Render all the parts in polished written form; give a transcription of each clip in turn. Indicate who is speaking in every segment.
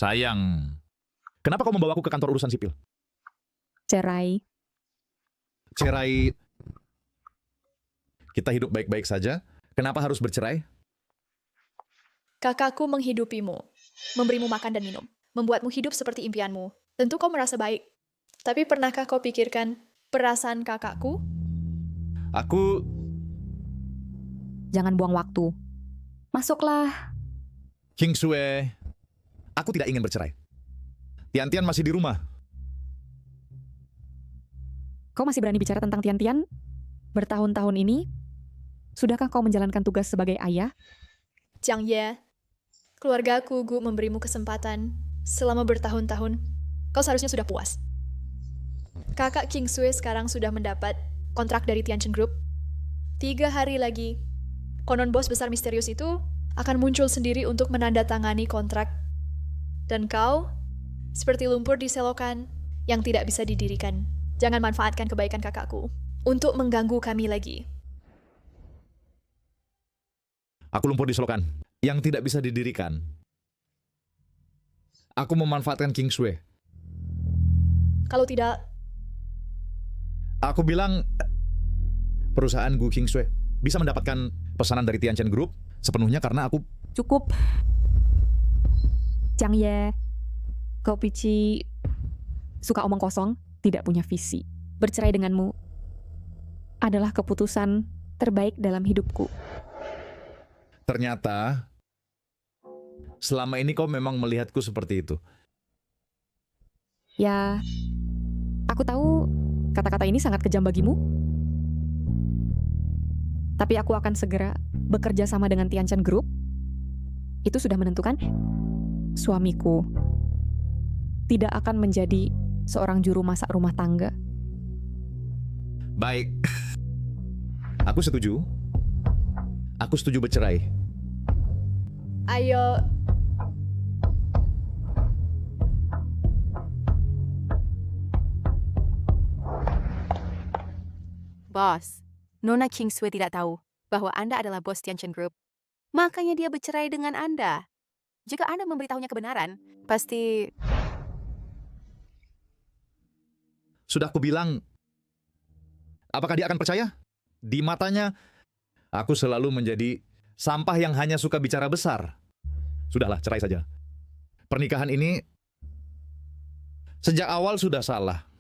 Speaker 1: Sayang, kenapa kau membawaku ke kantor urusan sipil?
Speaker 2: Cerai.
Speaker 1: Cerai. Kita hidup baik-baik saja. Kenapa harus bercerai?
Speaker 3: Kakakku menghidupimu, memberimu makan dan minum, membuatmu hidup seperti impianmu. Tentu kau merasa baik. Tapi pernahkah kau pikirkan perasaan kakakku?
Speaker 1: Aku...
Speaker 2: Jangan buang waktu. Masuklah.
Speaker 1: King Sue, aku tidak ingin bercerai. Tian-Tian masih di rumah.
Speaker 2: Kau masih berani bicara tentang Tian-Tian? Bertahun-tahun ini, sudahkah kau menjalankan tugas sebagai ayah?
Speaker 3: Jiang Ye, keluarga Gu memberimu kesempatan selama bertahun-tahun. Kau seharusnya sudah puas. Kakak King Sue sekarang sudah mendapat kontrak dari Tianchen Group. 3 hari lagi, konon bos besar misterius itu akan muncul sendiri untuk menandatangani kontrak. Dan kau, seperti lumpur di selokan yang tidak bisa didirikan. Jangan manfaatkan kebaikan kakakku untuk mengganggu kami lagi.
Speaker 1: Aku lumpur di selokan yang tidak bisa didirikan. Aku memanfaatkan King Sue.
Speaker 3: Kalau tidak,
Speaker 1: Aku bilang perusahaan Gu King Sue bisa mendapatkan pesanan dari Tianchen Group sepenuhnya karena aku...
Speaker 2: Cukup. Jiang Ye, kau pici suka omong kosong, tidak punya visi. Bercerai denganmu adalah keputusan terbaik dalam hidupku.
Speaker 1: Ternyata selama ini kau memang melihatku seperti itu.
Speaker 2: Ya, aku tahu kata-kata ini sangat kejam bagimu. Tapi aku akan segera bekerja sama dengan Tianchen Group. Itu sudah menentukan suamiku tidak akan menjadi seorang juru masak rumah tangga.
Speaker 1: Baik. Aku setuju. Aku setuju bercerai.
Speaker 3: ayo.
Speaker 4: Bos, Nona King Sue tidak tahu bahwa Anda adalah bos Tianchen Group. Makanya dia bercerai dengan Anda. Jika Anda memberitahunya kebenaran, pasti...
Speaker 1: Sudah aku bilang, apakah dia akan percaya? Di matanya, aku selalu menjadi sampah yang hanya suka bicara besar. Sudahlah, cerai saja. Pernikahan ini sejak awal sudah salah.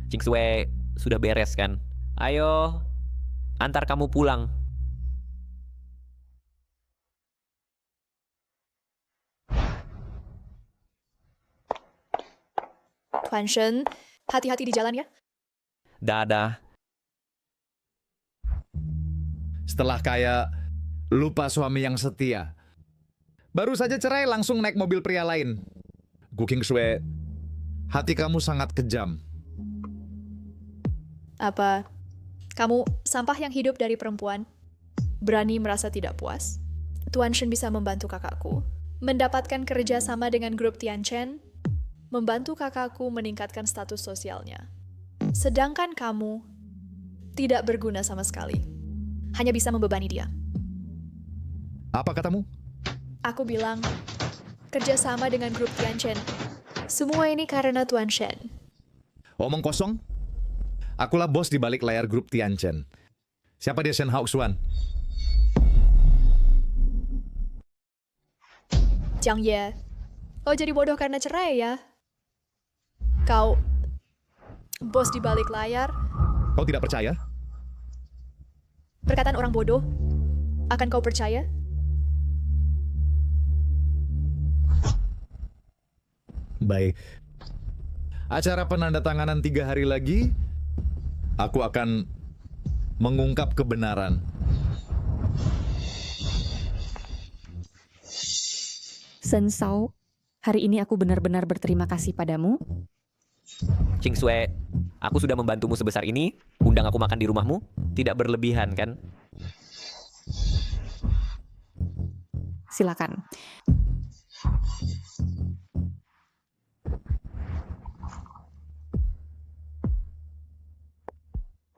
Speaker 5: King Sue, sudah beres kan? Ayo, antar kamu pulang.
Speaker 3: Tuan Shen, hati-hati di jalan ya.
Speaker 5: Dadah.
Speaker 1: Setelah kaya lupa suami yang setia. Baru saja cerai langsung naik mobil pria lain. Gu King Sue, hati kamu sangat kejam.
Speaker 3: Apa? Kamu sampah yang hidup dari perempuan? Berani merasa tidak puas? Tuan Shen bisa membantu kakakku mendapatkan kerja sama dengan grup Tianchen, membantu kakakku meningkatkan status sosialnya. Sedangkan kamu tidak berguna sama sekali. Hanya bisa membebani dia.
Speaker 1: Apa katamu?
Speaker 3: Aku bilang, kerjasama dengan grup Tianchen. Semua ini karena Tuan Shen.
Speaker 1: Omong kosong? Akulah bos di balik layar grup Tianchen. Siapa dia Shen Haoxuan?
Speaker 3: Jiang Ye, kau jadi bodoh karena cerai ya? Kau bos di balik layar,
Speaker 1: Kau tidak percaya?
Speaker 3: perkataan orang bodoh, akan kau percaya?
Speaker 1: Baik. Acara penandatanganan 3 hari lagi, aku akan mengungkap kebenaran.
Speaker 2: Shen Shao, hari ini aku benar-benar berterima kasih padamu.
Speaker 5: King Sue, aku sudah membantumu sebesar ini. Undang aku makan di rumahmu. Tidak berlebihan kan?
Speaker 2: Silakan.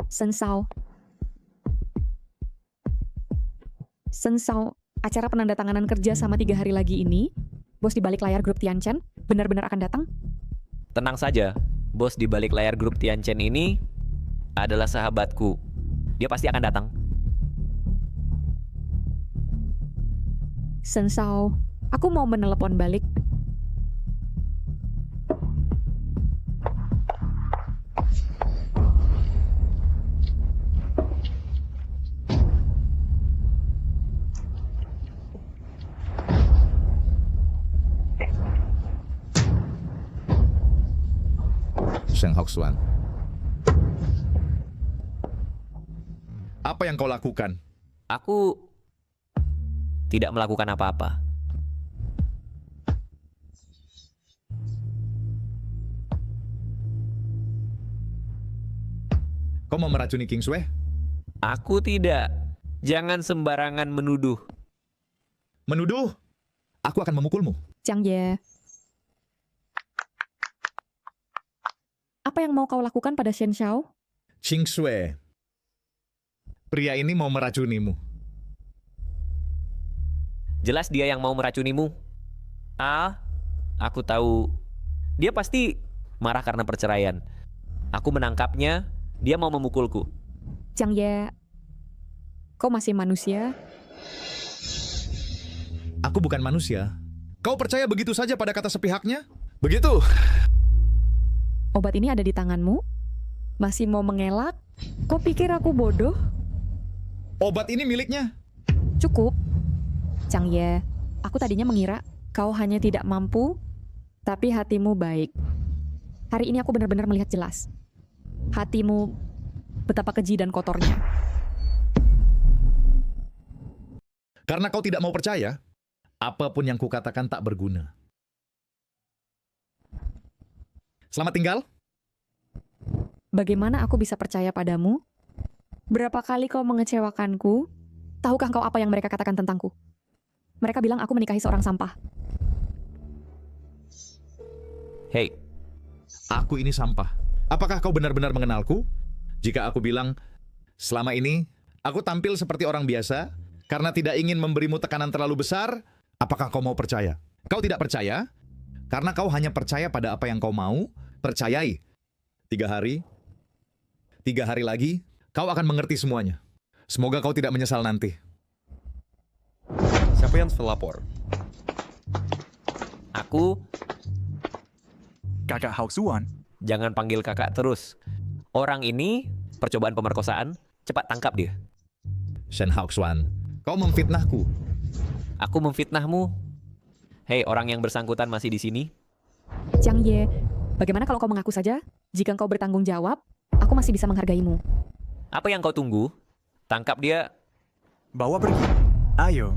Speaker 2: Sensao. Sensao, acara penandatanganan kerja sama 3 hari lagi ini, bos di balik layar grup Tianchen benar-benar akan datang?
Speaker 5: Tenang saja, bos di balik layar grup Tianchen ini adalah sahabatku. Dia pasti akan datang.
Speaker 2: Sensao, aku mau menelepon balik.
Speaker 1: Shen Haoxuan. Apa yang kau lakukan?
Speaker 5: Aku tidak melakukan apa-apa.
Speaker 1: Kau mau meracuni King Sui?
Speaker 5: Aku tidak. Jangan sembarangan menuduh.
Speaker 1: Menuduh? Aku akan memukulmu.
Speaker 2: Chang Ye. Apa yang mau kau lakukan pada Shen Xiao?
Speaker 1: King Sui. Pria ini mau meracunimu.
Speaker 5: Jelas dia yang mau meracunimu. Aku tahu. Dia pasti marah karena perceraian. Aku menangkapnya, dia mau memukulku.
Speaker 2: Chang Ye, kau masih manusia?
Speaker 1: Aku bukan manusia. Kau percaya begitu saja pada kata sepihaknya? Begitu.
Speaker 2: Obat ini ada di tanganmu? Masih mau mengelak? Kau pikir aku bodoh?
Speaker 1: Obat ini miliknya.
Speaker 2: Cukup. Chang Ye, aku tadinya mengira kau hanya tidak mampu, tapi hatimu baik. Hari ini aku benar-benar melihat jelas. Hatimu betapa keji dan kotornya.
Speaker 1: Karena kau tidak mau percaya, apapun yang kukatakan tak berguna. Selamat tinggal.
Speaker 2: Bagaimana aku bisa percaya padamu? Berapa kali kau mengecewakanku? Tahukah kau apa yang mereka katakan tentangku? Mereka bilang aku menikahi seorang sampah.
Speaker 5: Hei,
Speaker 1: Aku ini sampah. Apakah kau benar-benar mengenalku? Jika aku bilang, selama ini aku tampil seperti orang biasa karena tidak ingin memberimu tekanan terlalu besar, apakah kau mau percaya? Kau tidak percaya? Karena kau hanya percaya pada apa yang kau mau, percayai. 3 hari lagi, kau akan mengerti semuanya. Semoga kau tidak menyesal nanti.
Speaker 6: Siapa yang terlapor?
Speaker 5: aku
Speaker 7: Kakak Haoxuan,
Speaker 5: jangan panggil kakak terus. Orang ini percobaan pemerkosaan, cepat tangkap dia.
Speaker 1: Shen Haoxuan, kau memfitnahku.
Speaker 5: Aku memfitnahmu. Hei, orang yang bersangkutan masih di sini?
Speaker 2: Chang Ye, bagaimana kalau kau mengaku saja? Jika kau bertanggung jawab, aku masih bisa menghargaimu.
Speaker 5: Apa yang kau tunggu? Tangkap dia.
Speaker 7: bawa pergi. Ayo.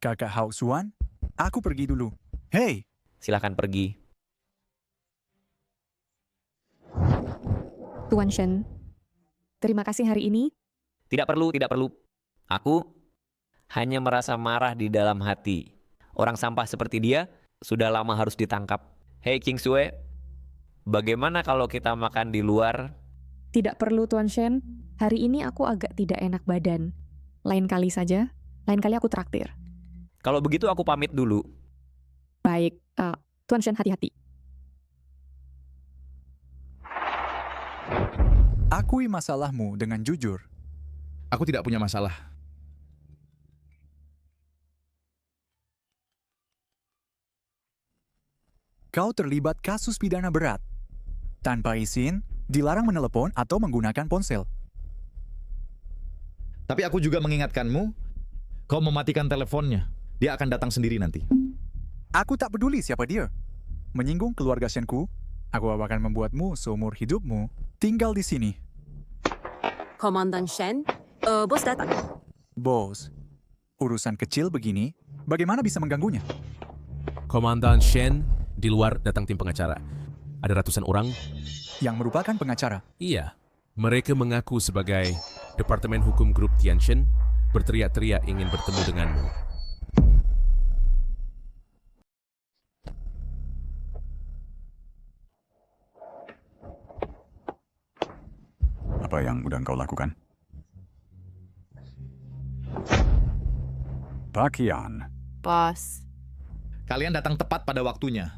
Speaker 7: Kakak Haoxuan, aku pergi dulu. Hei,
Speaker 5: Silahkan pergi.
Speaker 2: Tuan Shen, terima kasih hari ini.
Speaker 5: Tidak perlu, tidak perlu. Aku hanya merasa marah di dalam hati. Orang sampah seperti dia sudah lama harus ditangkap. Hei King Sui, bagaimana kalau kita makan di luar?
Speaker 2: Tidak perlu Tuan Shen, hari ini aku agak tidak enak badan. Lain kali saja, lain kali aku traktir.
Speaker 5: Kalau begitu aku pamit dulu.
Speaker 2: Baik, Tuan Shen hati-hati.
Speaker 7: akui masalahmu dengan jujur.
Speaker 1: Aku tidak punya masalah.
Speaker 7: Kau terlibat kasus pidana berat. Tanpa izin, dilarang menelepon atau menggunakan ponsel.
Speaker 1: Tapi aku juga mengingatkanmu, kau mematikan teleponnya. Dia akan datang sendiri nanti.
Speaker 7: Aku tak peduli siapa dia. Menyinggung keluarga Shenku, aku akan membuatmu seumur hidupmu tinggal di sini.
Speaker 8: Komandan Shen, bos datang.
Speaker 7: Bos, urusan kecil begini, bagaimana bisa mengganggunya?
Speaker 6: Komandan Shen di luar datang tim pengacara. Ada ratusan orang.
Speaker 7: Yang merupakan pengacara.
Speaker 6: Iya, mereka mengaku sebagai Departemen Hukum Grup Tianchen berteriak-teriak ingin bertemu denganmu.
Speaker 7: apa yang udah engkau lakukan? Bakian.
Speaker 4: Bos.
Speaker 1: Kalian datang tepat pada waktunya.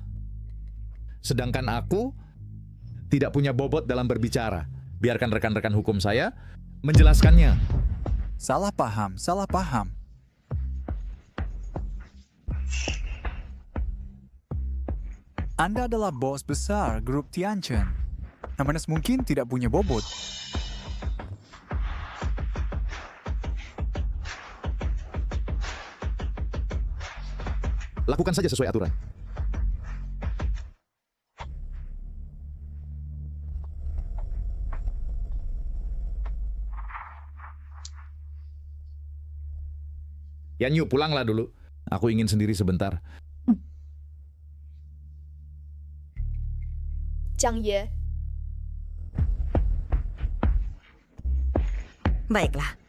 Speaker 1: Sedangkan aku tidak punya bobot dalam berbicara. Biarkan rekan-rekan hukum saya menjelaskannya.
Speaker 7: Salah paham, salah paham. Anda adalah bos besar grup Tianchen. Namanya mungkin tidak punya bobot.
Speaker 1: Lakukan saja sesuai aturan. Yan Yu, pulanglah dulu. Aku ingin sendiri sebentar.
Speaker 3: Jiang Ye,
Speaker 9: Baiklah.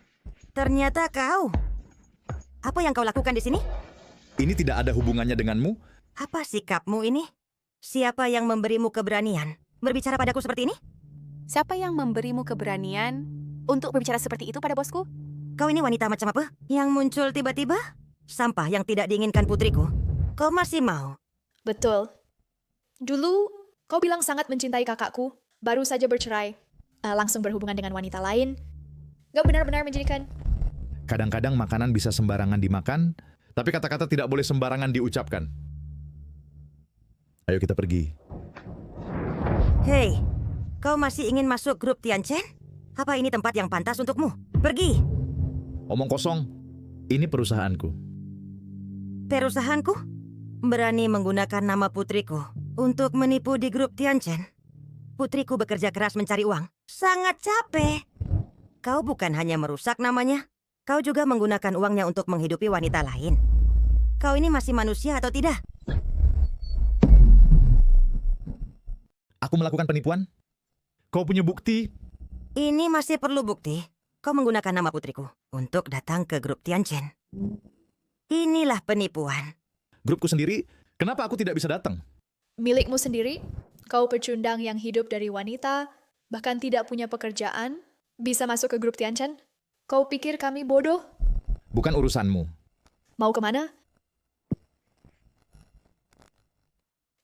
Speaker 9: Ternyata kau. Apa yang kau lakukan di sini?
Speaker 1: Ini tidak ada hubungannya denganmu.
Speaker 9: Apa sikapmu ini? Siapa yang memberimu keberanian berbicara padaku seperti ini?
Speaker 4: Siapa yang memberimu keberanian untuk berbicara seperti itu pada bosku?
Speaker 9: Kau ini wanita macam apa? Yang muncul tiba-tiba? Sampah yang tidak diinginkan putriku. Kau masih mau?
Speaker 3: betul. Dulu, kau bilang sangat mencintai kakakku, baru saja bercerai, langsung berhubungan dengan wanita lain. Gak benar-benar menjadikan...
Speaker 1: Kadang-kadang makanan bisa sembarangan dimakan, tapi kata-kata tidak boleh sembarangan diucapkan. Ayo kita pergi.
Speaker 9: Hei, kau masih ingin masuk grup Tianchen? Apa ini tempat yang pantas untukmu? Pergi!
Speaker 1: Omong kosong, ini perusahaanku.
Speaker 9: Perusahaanku? Berani menggunakan nama putriku untuk menipu di grup Tianchen? Putriku bekerja keras mencari uang. Sangat capek. Kau bukan hanya merusak namanya, kau juga menggunakan uangnya untuk menghidupi wanita lain. Kau ini masih manusia atau tidak?
Speaker 1: Aku melakukan penipuan? Kau punya bukti?
Speaker 9: Ini masih perlu bukti. Kau menggunakan nama putriku untuk datang ke grup Tianchen. Inilah penipuan.
Speaker 1: Grupku sendiri, kenapa aku tidak bisa datang?
Speaker 3: Milikmu sendiri, kau pecundang yang hidup dari wanita, bahkan tidak punya pekerjaan, bisa masuk ke grup Tianchen? Kau pikir kami bodoh?
Speaker 1: Bukan urusanmu.
Speaker 3: Mau kemana?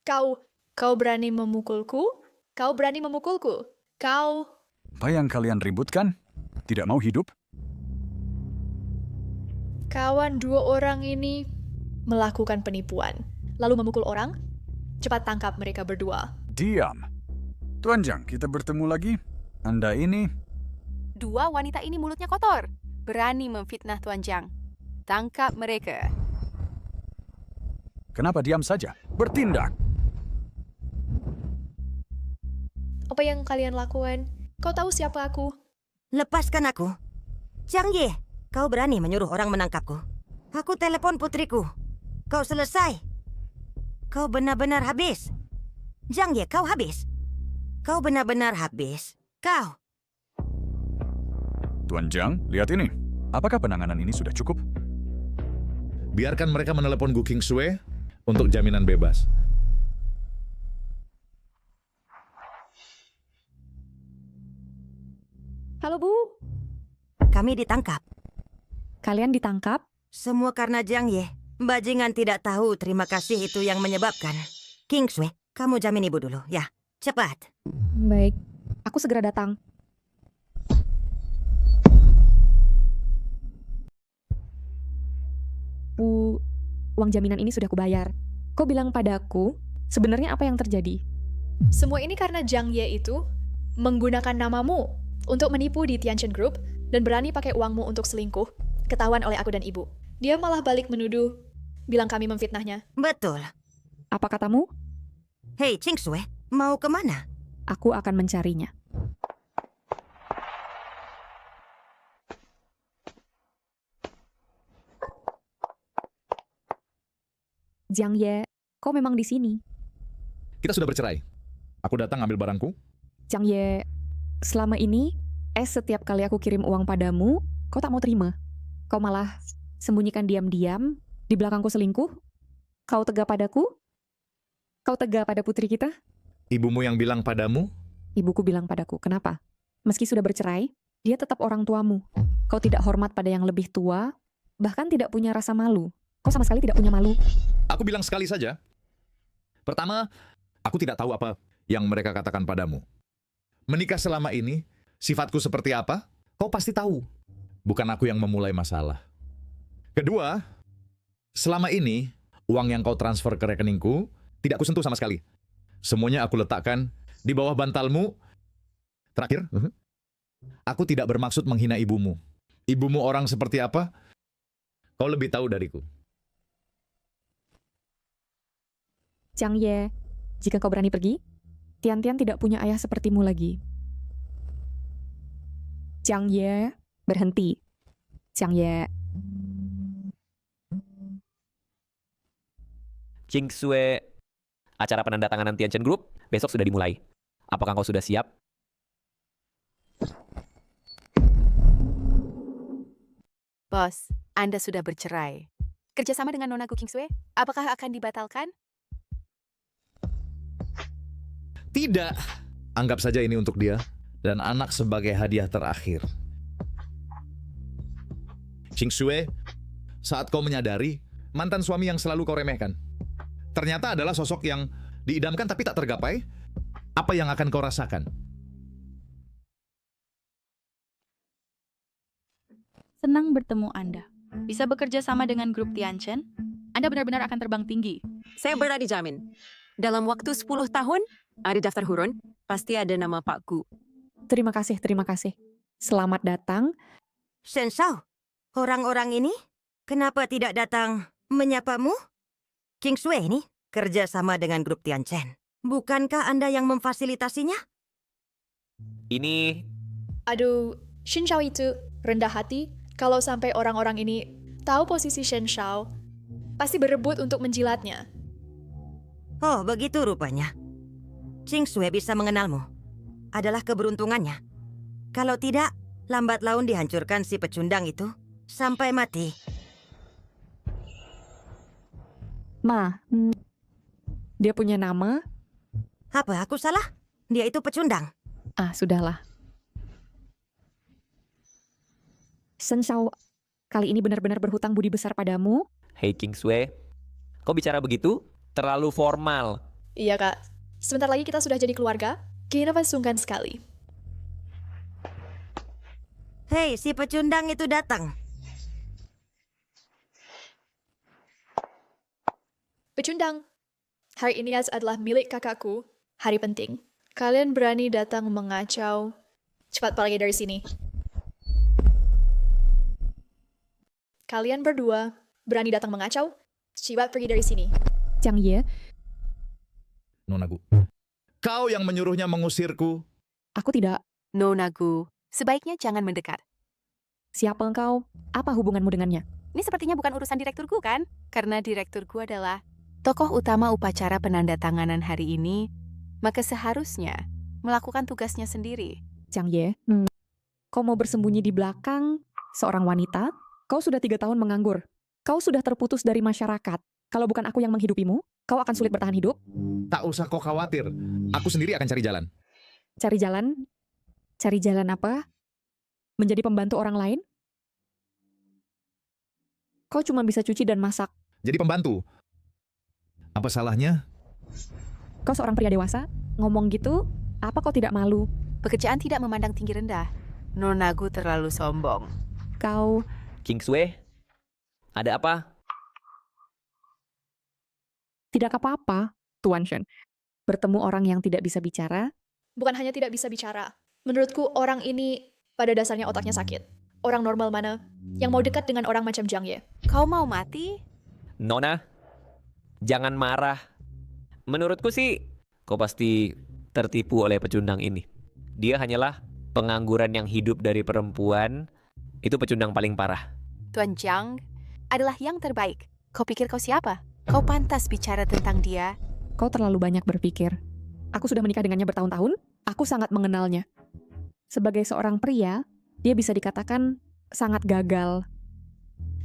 Speaker 3: Kau berani memukulku? Kau berani memukulku? Kau...
Speaker 7: Apa yang kalian ributkan? Tidak mau hidup?
Speaker 3: Kawan dua orang ini melakukan penipuan, lalu memukul orang? Cepat tangkap mereka berdua.
Speaker 7: Diam. Tuan Jiang, kita bertemu lagi. Anda ini...
Speaker 4: Dua wanita ini mulutnya kotor. Berani memfitnah Tuan Jiang. Tangkap mereka.
Speaker 7: Kenapa diam saja? Bertindak!
Speaker 3: Apa yang kalian lakukan? Kau tahu siapa aku?
Speaker 9: Lepaskan aku. Jiang Ye, kau berani menyuruh orang menangkapku. Aku telepon putriku. Kau selesai. Kau benar-benar habis. Jiang Ye, kau habis. Kau benar-benar habis. Kau.
Speaker 7: Tuan Jiang, lihat ini. Apakah penanganan ini sudah cukup?
Speaker 1: Biarkan mereka menelepon Gu Qingsui untuk jaminan bebas.
Speaker 2: Halo Bu,
Speaker 9: Kami ditangkap.
Speaker 2: kalian ditangkap?
Speaker 9: Semua karena Jiang Ye. Bajingan tidak tahu terima kasih itu yang menyebabkan. Kingsway, kamu jamin ibu dulu, ya. Cepat.
Speaker 2: Baik, aku segera datang. Bu, uang jaminan ini sudah kubayar. Kau bilang padaku, sebenarnya apa yang terjadi?
Speaker 3: Semua ini karena Jiang Ye itu menggunakan namamu untuk menipu di Tianchen Group dan berani pakai uangmu untuk selingkuh. Ketahuan oleh aku dan ibu. Dia malah balik menuduh, bilang kami memfitnahnya.
Speaker 9: Betul.
Speaker 2: Apa katamu?
Speaker 9: Hei, Kingsway, mau kemana?
Speaker 2: Aku akan mencarinya. Jiang Ye, kau memang di sini.
Speaker 1: Kita sudah bercerai. Aku datang ambil barangku.
Speaker 2: Jiang Ye, selama ini, setiap kali aku kirim uang padamu, kau tak mau terima. Kau malah sembunyikan diam-diam, di belakangku selingkuh. Kau tega padaku? Kau tega pada putri kita?
Speaker 1: Ibumu yang bilang padamu,
Speaker 2: Ibuku bilang padaku, kenapa? Meski sudah bercerai, dia tetap orang tuamu. Kau tidak hormat pada yang lebih tua, bahkan tidak punya rasa malu. Kau sama sekali tidak punya malu.
Speaker 1: Aku bilang sekali saja. Pertama, aku tidak tahu apa yang mereka katakan padamu. Menikah selama ini, sifatku seperti apa, kau pasti tahu. Bukan aku yang memulai masalah. Kedua, selama ini, uang yang kau transfer ke rekeningku, tidak kusentuh sama sekali. Semuanya aku letakkan di bawah bantalmu. Terakhir, aku tidak bermaksud menghina ibumu. Ibumu orang seperti apa, kau lebih tahu dariku.
Speaker 2: Jiang Ye, jika kau berani pergi, Tian-Tian tidak punya ayah sepertimu lagi. Jiang Ye, berhenti. Jiang Ye,
Speaker 5: Kingsue, acara penandatanganan Tianchen Group besok sudah dimulai. Apakah kau sudah siap?
Speaker 4: Bos, Anda sudah bercerai. Kerjasama dengan Nona Gu Kingsue, apakah akan dibatalkan?
Speaker 1: Tidak. Anggap saja ini untuk dia dan anak sebagai hadiah terakhir. Kingsue, saat kau menyadari mantan suami yang selalu kau remehkan, ternyata adalah sosok yang diidamkan tapi tak tergapai, apa yang akan kau rasakan?
Speaker 10: Senang bertemu Anda. Bisa bekerja sama dengan grup Tianchen, Anda benar-benar akan terbang tinggi.
Speaker 8: Saya berani jamin. Dalam waktu 10 tahun, ada daftar hurun, pasti ada nama Pak Gu.
Speaker 2: terima kasih, terima kasih. Selamat datang.
Speaker 9: Shen Shao, orang-orang ini kenapa tidak datang menyapamu? Kingsue ini kerja sama dengan grup Tianchen. Bukankah Anda yang memfasilitasinya?
Speaker 5: Ini
Speaker 3: Aduh, Shen Shao itu rendah hati. Kalau sampai orang-orang ini tahu posisi Shen Shao, pasti berebut untuk menjilatnya.
Speaker 9: Oh, begitu rupanya. Kingsue bisa mengenalmu. Adalah keberuntungannya. Kalau tidak, lambat laun dihancurkan si pecundang itu sampai mati.
Speaker 2: Ma, dia punya nama?
Speaker 9: Apa aku salah? Dia itu pecundang.
Speaker 2: Ah, sudahlah. Shen Shao, kali ini benar-benar berhutang budi besar padamu.
Speaker 5: Hei Kingsue, kau bicara begitu terlalu formal.
Speaker 3: Iya kak, sebentar lagi kita sudah jadi keluarga. Kenapa sungkan sekali.
Speaker 9: Hei, si pecundang itu datang.
Speaker 3: Pecundang, hari ini adalah milik kakakku. Hari penting. Kalian berani datang mengacau. Cepat pergi dari sini. Kalian berdua berani datang mengacau? Cepat pergi dari sini.
Speaker 2: Jiang Ye,
Speaker 1: Nona Gu, kau yang menyuruhnya mengusirku.
Speaker 2: aku tidak.
Speaker 4: Nona Gu, sebaiknya jangan mendekat.
Speaker 2: Siapa engkau? Apa hubunganmu dengannya?
Speaker 4: Ini sepertinya bukan urusan direkturku kan? Karena direkturku adalah tokoh utama upacara penandatanganan hari ini, maka seharusnya melakukan tugasnya sendiri.
Speaker 2: Jiang Ye, kau mau bersembunyi di belakang seorang wanita? Kau sudah 3 tahun menganggur. Kau sudah terputus dari masyarakat. Kalau bukan aku yang menghidupimu, kau akan sulit bertahan hidup.
Speaker 1: Tak usah kau khawatir. Aku sendiri akan cari jalan.
Speaker 2: Cari jalan? Cari jalan apa? Menjadi pembantu orang lain? Kau cuma bisa cuci dan masak.
Speaker 1: Jadi pembantu. Apa salahnya?
Speaker 2: Kau seorang pria dewasa? Ngomong gitu, apa kau tidak malu?
Speaker 4: Pekerjaan tidak memandang tinggi rendah. Nona Gu terlalu sombong.
Speaker 2: Kau,
Speaker 5: Kingsue, ada apa?
Speaker 2: tidak apa-apa, Tuan Shen. Bertemu orang yang tidak bisa bicara,
Speaker 3: Bukan hanya tidak bisa bicara. Menurutku orang ini pada dasarnya otaknya sakit. Orang normal mana yang mau dekat dengan orang macam Jiang Ye?
Speaker 4: Kau mau mati?
Speaker 5: Nona, jangan marah. Menurutku sih, kau pasti tertipu oleh pecundang ini. Dia hanyalah pengangguran yang hidup dari perempuan. Itu pecundang paling parah.
Speaker 4: Tuan Jiang adalah yang terbaik. Kau pikir kau siapa? Kau pantas bicara tentang dia.
Speaker 2: kau terlalu banyak berpikir. Aku sudah menikah dengannya bertahun-tahun, aku sangat mengenalnya. Sebagai seorang pria, dia bisa dikatakan sangat gagal.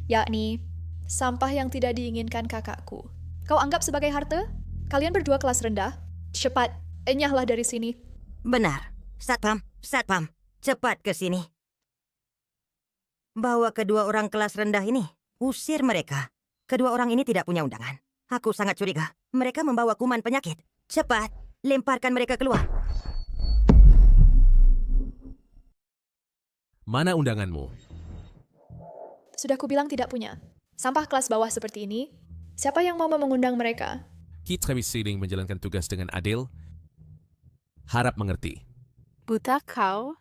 Speaker 3: Yakni, sampah yang tidak diinginkan kakakku. Kau anggap sebagai harta? Kalian berdua kelas rendah? Cepat, enyahlah dari sini.
Speaker 9: Benar. Satpam, Satpam. cepat ke sini. Bawa kedua orang kelas rendah ini. Usir mereka. Kedua orang ini tidak punya undangan. Aku sangat curiga. Mereka membawa kuman penyakit. Cepat, lemparkan mereka keluar.
Speaker 6: Mana undanganmu?
Speaker 3: Sudah kubilang tidak punya. Sampah kelas bawah seperti ini, siapa yang mau mengundang mereka?
Speaker 6: Kita Siling menjalankan tugas dengan adil. Harap mengerti.
Speaker 4: Buta kau?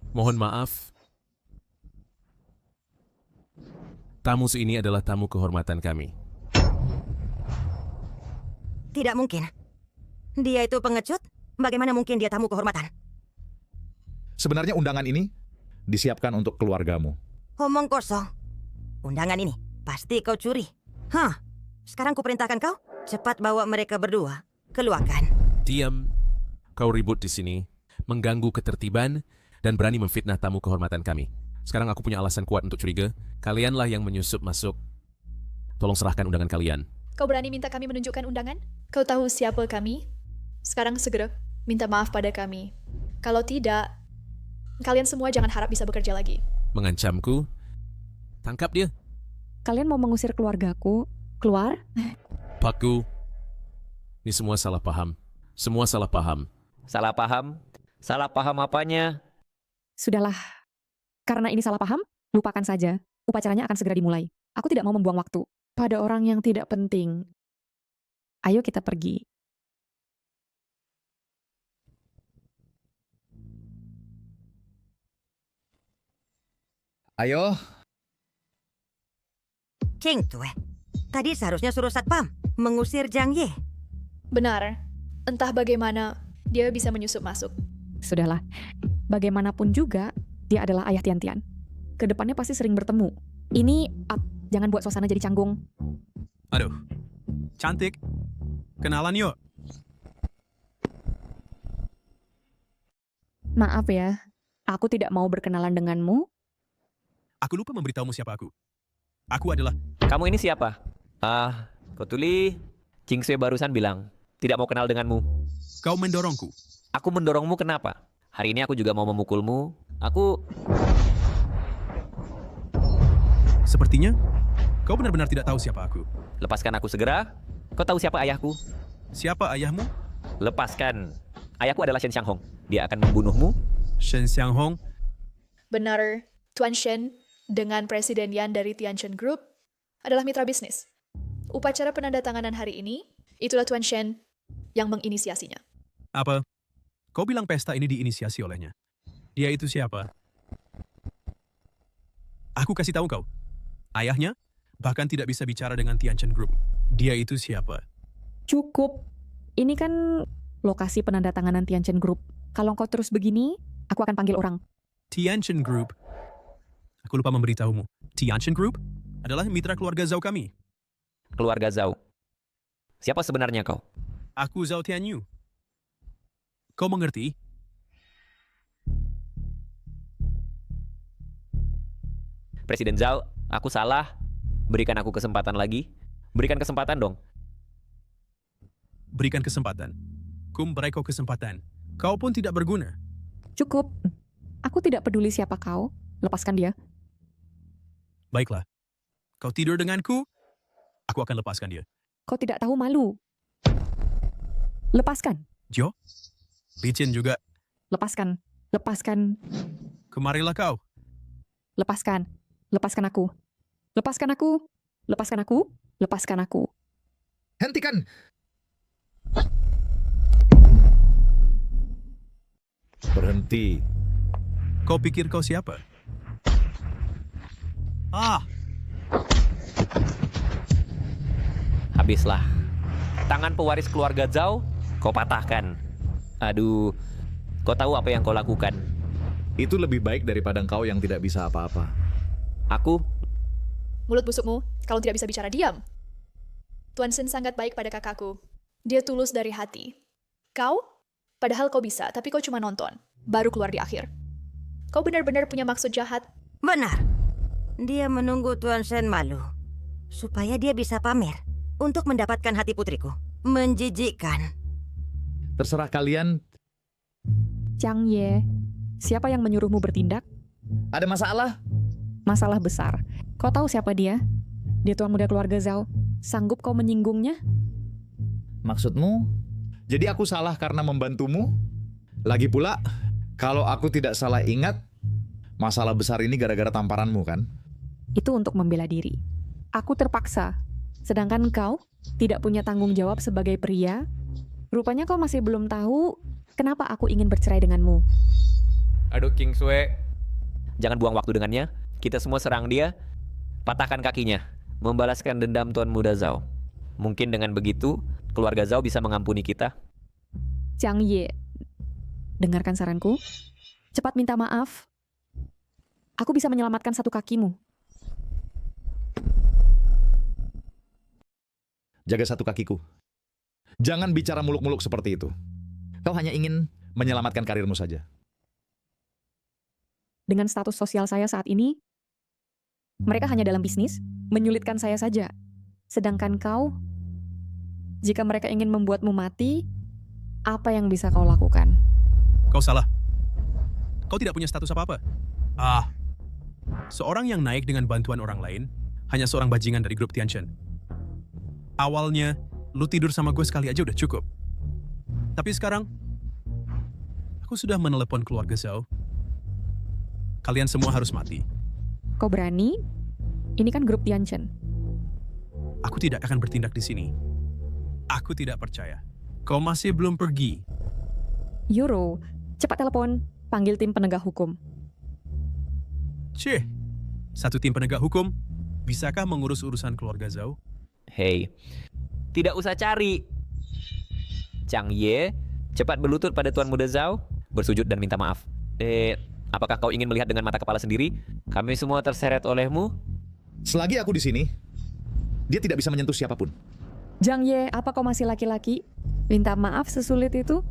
Speaker 6: Mohon maaf. Tamu ini adalah tamu kehormatan kami.
Speaker 9: Tidak mungkin. Dia itu pengecut. Bagaimana mungkin dia tamu kehormatan?
Speaker 1: Sebenarnya undangan ini disiapkan untuk keluargamu.
Speaker 9: Omong kosong. Undangan ini pasti kau curi. Hah? Sekarang kuperintahkan kau cepat bawa mereka berdua keluarkan.
Speaker 6: Diam. Kau ribut di sini, mengganggu ketertiban, dan berani memfitnah tamu kehormatan kami. Sekarang aku punya alasan kuat untuk curiga. Kalianlah yang menyusup masuk. Tolong serahkan undangan kalian.
Speaker 3: Kau berani minta kami menunjukkan undangan? Kau tahu siapa kami? Sekarang segera minta maaf pada kami. Kalau tidak, kalian semua jangan harap bisa bekerja lagi.
Speaker 6: Mengancamku? Tangkap dia.
Speaker 2: Kalian mau mengusir keluargaku? Keluar?
Speaker 6: Paku. Ini semua salah paham. Semua salah paham.
Speaker 5: Salah paham? Salah paham apanya?
Speaker 2: Sudahlah. Karena ini salah paham, lupakan saja. Upacaranya akan segera dimulai. Aku tidak mau membuang waktu pada orang yang tidak penting. Ayo kita pergi.
Speaker 1: Ayo,
Speaker 9: King Tue. Tadi seharusnya suruh satpam mengusir Zhang Ye.
Speaker 3: Benar. Entah bagaimana dia bisa menyusup masuk.
Speaker 2: Sudahlah. Bagaimanapun juga, dia adalah ayah Tian-Tian. Kedepannya pasti sering bertemu. Ini, jangan buat suasana jadi canggung.
Speaker 11: Aduh, cantik. Kenalan yuk.
Speaker 2: Maaf ya, aku tidak mau berkenalan denganmu.
Speaker 11: Aku lupa memberitahumu siapa aku. Aku adalah...
Speaker 5: Kamu ini siapa? Kotuli, Kingsway barusan bilang, tidak mau kenal denganmu.
Speaker 11: Kau mendorongku.
Speaker 5: Aku mendorongmu kenapa? Hari ini aku juga mau memukulmu.
Speaker 11: Sepertinya, kau benar-benar tidak tahu siapa aku.
Speaker 5: Lepaskan aku segera. Kau tahu siapa ayahku?
Speaker 11: Siapa ayahmu?
Speaker 5: Lepaskan. Ayahku adalah Shen Xianghong. Dia akan membunuhmu.
Speaker 11: Shen Xianghong.
Speaker 3: Benar, Tuan Shen dengan Presiden Yan dari Tianchen Group adalah mitra bisnis. Upacara penandatanganan hari ini, itulah Tuan Shen yang menginisiasinya.
Speaker 11: Apa? Kau bilang pesta ini diinisiasi olehnya. Dia itu siapa? Aku kasih tahu kau. Ayahnya bahkan tidak bisa bicara dengan Tianchen Group. Dia itu siapa?
Speaker 2: Cukup. Ini kan lokasi penandatanganan Tianchen Group. Kalau kau terus begini, aku akan panggil orang.
Speaker 11: Tianchen Group. Aku lupa memberitahumu. Tianchen Group adalah mitra keluarga Zhao kami.
Speaker 5: Keluarga Zhao. Siapa sebenarnya kau?
Speaker 11: Aku Zhao Tianyu. Kau mengerti?
Speaker 5: Presiden Zhao, aku salah. Berikan aku kesempatan lagi. Berikan kesempatan dong.
Speaker 11: Berikan kesempatan. Beri kau kesempatan. Kau pun tidak berguna.
Speaker 2: Cukup. Aku tidak peduli siapa kau. Lepaskan dia.
Speaker 11: Baiklah. Kau tidur denganku, aku akan lepaskan dia.
Speaker 2: Kau tidak tahu malu. Lepaskan.
Speaker 11: Jo? Licin juga.
Speaker 2: Lepaskan. Lepaskan.
Speaker 11: Kemarilah kau.
Speaker 2: Lepaskan. Lepaskan aku. Lepaskan aku. Lepaskan aku. Lepaskan aku.
Speaker 1: hentikan! Berhenti.
Speaker 11: Kau pikir kau siapa?
Speaker 5: Habislah. Tangan pewaris keluarga Zhao, kau patahkan. Aduh, kau tahu apa yang kau lakukan?
Speaker 1: Itu lebih baik daripada engkau yang tidak bisa apa-apa.
Speaker 5: Aku?
Speaker 3: Mulut busukmu, kalau tidak bisa bicara, diam. Tuan Shen sangat baik pada kakakku. Dia tulus dari hati. Kau? Padahal kau bisa, tapi kau cuma nonton. Baru keluar di akhir. Kau benar-benar punya maksud jahat.
Speaker 9: Benar. Dia menunggu Tuan Shen malu supaya dia bisa pamer untuk mendapatkan hati putriku. Menjijikkan.
Speaker 1: Terserah kalian.
Speaker 2: Chang Ye, siapa yang menyuruhmu bertindak?
Speaker 1: Ada masalah?
Speaker 2: Masalah besar. Kau tahu siapa dia? Dia tuan muda keluarga Zhao. Sanggup kau menyinggungnya?
Speaker 1: Maksudmu? Jadi aku salah karena membantumu? Lagi pula, kalau aku tidak salah ingat, masalah besar ini gara-gara tamparanmu kan?
Speaker 2: Itu untuk membela diri. Aku terpaksa. Sedangkan kau tidak punya tanggung jawab sebagai pria. Rupanya kau masih belum tahu kenapa aku ingin bercerai denganmu.
Speaker 5: Aduh King Sue, jangan buang waktu dengannya. Kita semua serang dia, patahkan kakinya, membalaskan dendam Tuan Muda Zhao. Mungkin dengan begitu, keluarga Zhao bisa mengampuni kita.
Speaker 2: Chang Ye, dengarkan saranku. Cepat minta maaf. Aku bisa menyelamatkan satu kakimu.
Speaker 1: Jaga satu kakiku. Jangan bicara muluk-muluk seperti itu. Kau hanya ingin menyelamatkan karirmu saja.
Speaker 2: Dengan status sosial saya saat ini, mereka hanya dalam bisnis, menyulitkan saya saja. Sedangkan kau, jika mereka ingin membuatmu mati, apa yang bisa kau lakukan?
Speaker 11: Kau salah. Kau tidak punya status apa-apa. Seorang yang naik dengan bantuan orang lain hanya seorang bajingan dari grup Tianchen. Awalnya, lu tidur sama gue sekali aja udah cukup. Tapi sekarang, aku sudah menelepon keluarga Zhao. Kalian semua harus mati.
Speaker 2: Kau berani? Ini kan grup Tianchen.
Speaker 11: Aku tidak akan bertindak di sini. Aku tidak percaya. Kau masih belum pergi.
Speaker 2: Euro, cepat telepon, panggil tim penegak hukum.
Speaker 11: Satu tim penegak hukum, bisakah mengurus urusan keluarga Zhao?
Speaker 5: Hei, tidak usah cari. Chang Ye, cepat berlutut pada Tuan Muda Zhao, bersujud dan minta maaf. Apakah kau ingin melihat dengan mata kepala sendiri? Kami semua terseret olehmu.
Speaker 1: Selagi aku di sini, dia tidak bisa menyentuh siapapun.
Speaker 2: Zhang Ye, apa kau masih laki-laki? Minta maaf sesulit itu?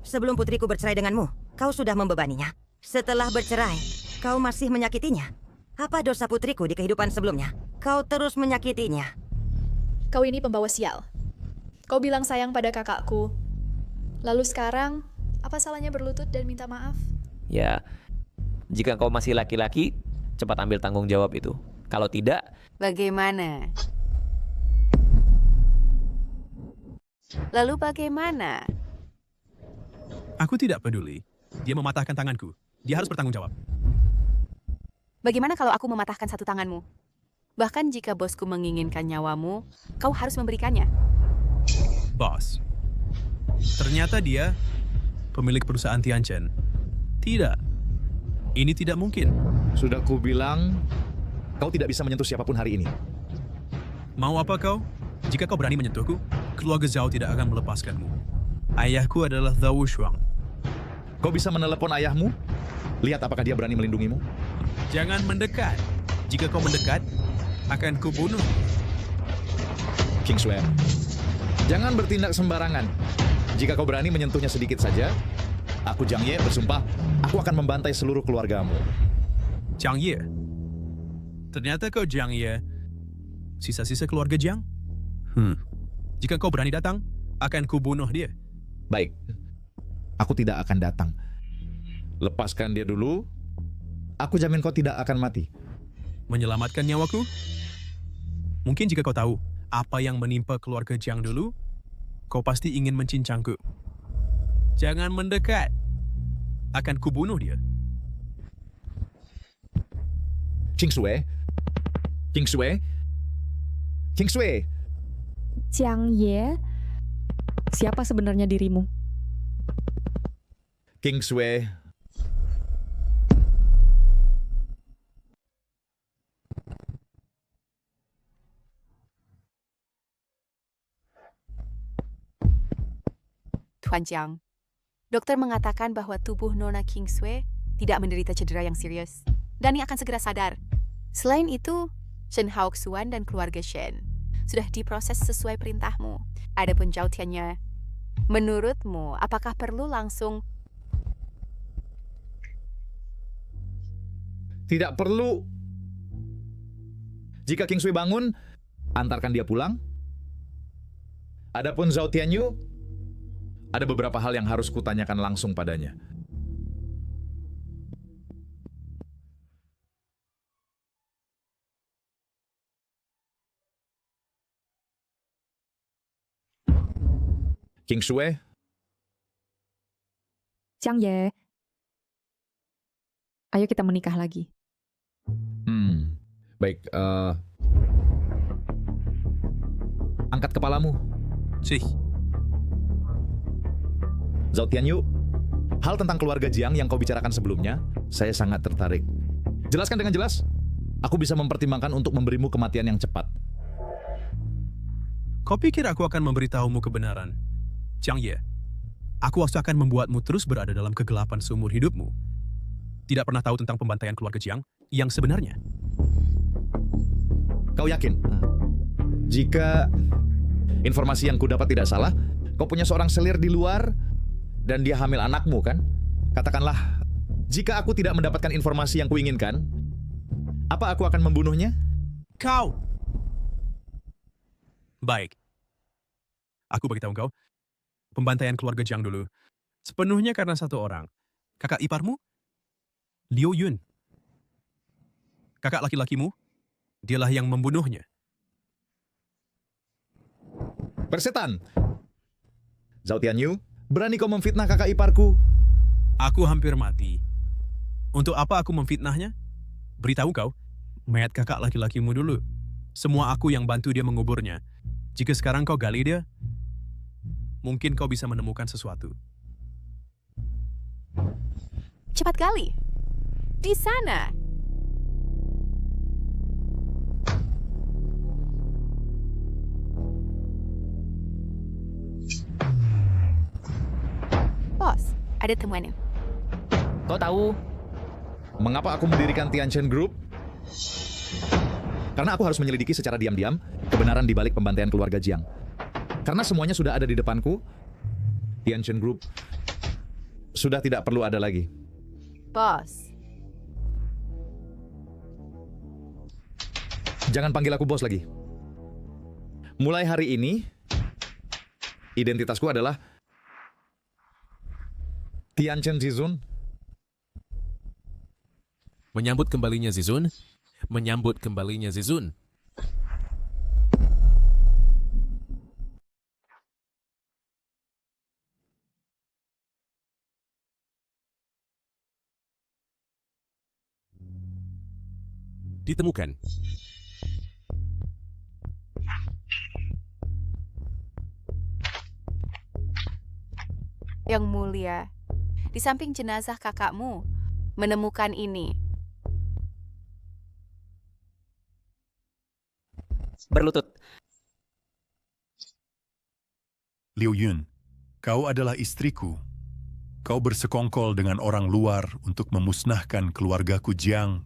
Speaker 9: Sebelum putriku bercerai denganmu, kau sudah membebaninya. Setelah bercerai, kau masih menyakitinya. Apa dosa putriku di kehidupan sebelumnya? Kau terus menyakitinya.
Speaker 3: Kau ini pembawa sial. Kau bilang sayang pada kakakku. Lalu sekarang, apa salahnya berlutut dan minta maaf?
Speaker 5: Ya, jika kau masih laki-laki, cepat ambil tanggung jawab itu. Kalau tidak,
Speaker 4: Bagaimana? Lalu bagaimana?
Speaker 11: Aku tidak peduli. Dia mematahkan tanganku. Dia harus bertanggung jawab.
Speaker 4: Bagaimana kalau aku mematahkan satu tanganmu? Bahkan jika bosku menginginkan nyawamu, kau harus memberikannya.
Speaker 11: Bos, ternyata dia pemilik perusahaan Tianchen. Tidak. Ini tidak mungkin.
Speaker 1: Sudah kubilang, kau tidak bisa menyentuh siapapun hari ini.
Speaker 11: Mau apa kau? Jika kau berani menyentuhku, keluarga Zhao tidak akan melepaskanmu. Ayahku adalah Zhao Wushuang.
Speaker 1: Kau bisa menelepon ayahmu? Lihat apakah dia berani melindungimu?
Speaker 11: Jangan mendekat. Jika kau mendekat, akan kubunuh.
Speaker 1: King Sue, jangan bertindak sembarangan. Jika kau berani menyentuhnya sedikit saja, aku Zhang Ye bersumpah, aku akan membantai seluruh keluargamu.
Speaker 11: Zhang Ye. Ternyata kau Zhang Ye. Sisa-sisa keluarga Jiang? Jika kau berani datang, akan kubunuh dia.
Speaker 1: Baik, aku tidak akan datang. Lepaskan dia dulu, aku jamin kau tidak akan mati.
Speaker 11: Menyelamatkan nyawaku? Mungkin jika kau tahu apa yang menimpa keluarga Jiang dulu, kau pasti ingin mencincangku. Jangan mendekat. Akan kubunuh dia.
Speaker 1: King Sue? King Sue? King Sue?
Speaker 2: Chang Ye, siapa sebenarnya dirimu?
Speaker 1: King Sue,
Speaker 4: Tuan Jiang, dokter mengatakan bahwa tubuh Nona King Sue tidak menderita cedera yang serius. Dan ia akan segera sadar. Selain itu, Shen Haoxuan dan keluarga Shen sudah diproses sesuai perintahmu. Adapun Zhao Tiannya, menurutmu apakah perlu langsung
Speaker 1: Tidak perlu. Jika King Sui bangun, antarkan dia pulang. Adapun Zhao Tianyu, ada beberapa hal yang harus kutanyakan langsung padanya. King Sui,
Speaker 2: Jiang Ye, ayo kita menikah lagi.
Speaker 1: baik. Angkat kepalamu.
Speaker 11: Sih,
Speaker 1: Zhao Tianyu, hal tentang keluarga Jiang yang kau bicarakan sebelumnya, saya sangat tertarik. Jelaskan dengan jelas. Aku bisa mempertimbangkan untuk memberimu kematian yang cepat.
Speaker 11: kau pikir aku akan memberitahumu kebenaran? Jiang Ye, aku akan membuatmu terus berada dalam kegelapan seumur hidupmu. Tidak pernah tahu tentang pembantaian keluarga Jiang yang sebenarnya.
Speaker 1: Kau yakin? Jika informasi yang kudapat tidak salah, kau punya seorang selir di luar dan dia hamil anakmu, kan? Katakanlah, jika aku tidak mendapatkan informasi yang kuinginkan, apa aku akan membunuhnya?
Speaker 11: Kau! Baik. Aku beritahu kau, pembantaian keluarga Jiang dulu sepenuhnya karena satu orang. Kakak iparmu, Liu Yun. Kakak laki-lakimu, dialah yang membunuhnya.
Speaker 1: Persetan! Zhao Tianyu, berani kau memfitnah kakak iparku?
Speaker 11: Aku hampir mati. Untuk apa aku memfitnahnya? Beritahu kau, mayat kakak laki-lakimu dulu. Semua aku yang bantu dia menguburnya. Jika sekarang kau gali dia, mungkin kau bisa menemukan sesuatu.
Speaker 4: Cepat gali. Di sana. Bos, ada temuannya.
Speaker 5: Kau tahu,
Speaker 1: Mengapa aku mendirikan Tianchen Group? Karena aku harus menyelidiki secara diam-diam kebenaran di balik pembantaian keluarga Jiang. Karena semuanya sudah ada di depanku, Tianchen Group sudah tidak perlu ada lagi.
Speaker 4: Bos,
Speaker 1: Jangan panggil aku bos lagi. Mulai hari ini, identitasku adalah Tianchen Zizun.
Speaker 6: Menyambut kembalinya Zizun. Menyambut kembalinya Zizun. Ditemukan.
Speaker 4: Yang mulia, di samping jenazah kakakmu, menemukan ini.
Speaker 5: berlutut.
Speaker 12: Liu Yun, kau adalah istriku. Kau bersekongkol dengan orang luar untuk memusnahkan keluargaku Jiang.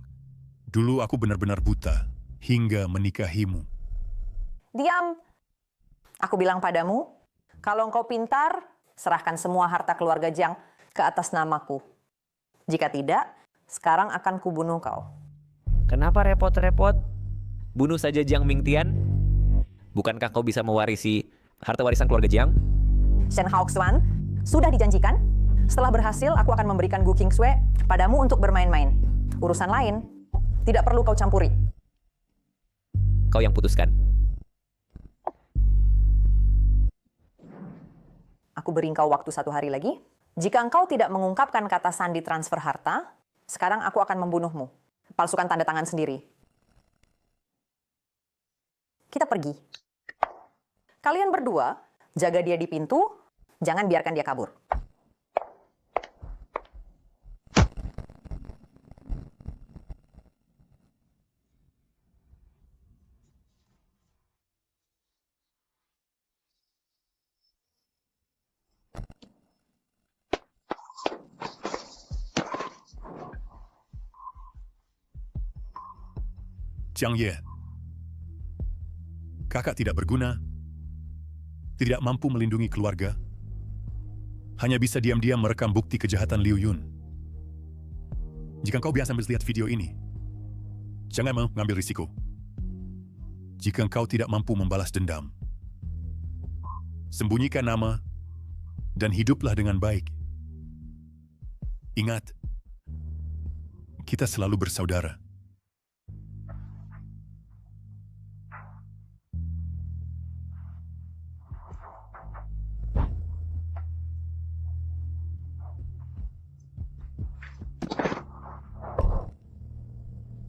Speaker 12: Dulu aku benar-benar buta, hingga menikahimu.
Speaker 13: Diam! Aku bilang padamu, kalau engkau pintar, serahkan semua harta keluarga Jiang ke atas namaku. Jika tidak, sekarang akan kubunuh kau.
Speaker 5: Kenapa repot-repot? Bunuh saja Jiang Mingtian. Bukankah kau bisa mewarisi harta warisan keluarga Jiang?
Speaker 13: Shen Haoxuan, sudah dijanjikan. Setelah berhasil, aku akan memberikan Gu Qingsui padamu untuk bermain-main. Urusan lain, tidak perlu kau campuri.
Speaker 5: Kau yang putuskan.
Speaker 13: Aku beri engkau waktu 1 hari lagi. Jika engkau tidak mengungkapkan kata sandi transfer harta, sekarang aku akan membunuhmu. Palsukan tanda tangan sendiri. Kita pergi. Kalian berdua, jaga dia di pintu, jangan biarkan dia kabur.
Speaker 12: Jiang Ye, kakak tidak berguna, tidak mampu melindungi keluarga, hanya bisa diam-diam merekam bukti kejahatan Liu Yun. Jika kau biasa melihat video ini, Jangan mengambil risiko. Jika engkau tidak mampu membalas dendam, sembunyikan nama dan hiduplah dengan baik. Ingat, kita selalu bersaudara.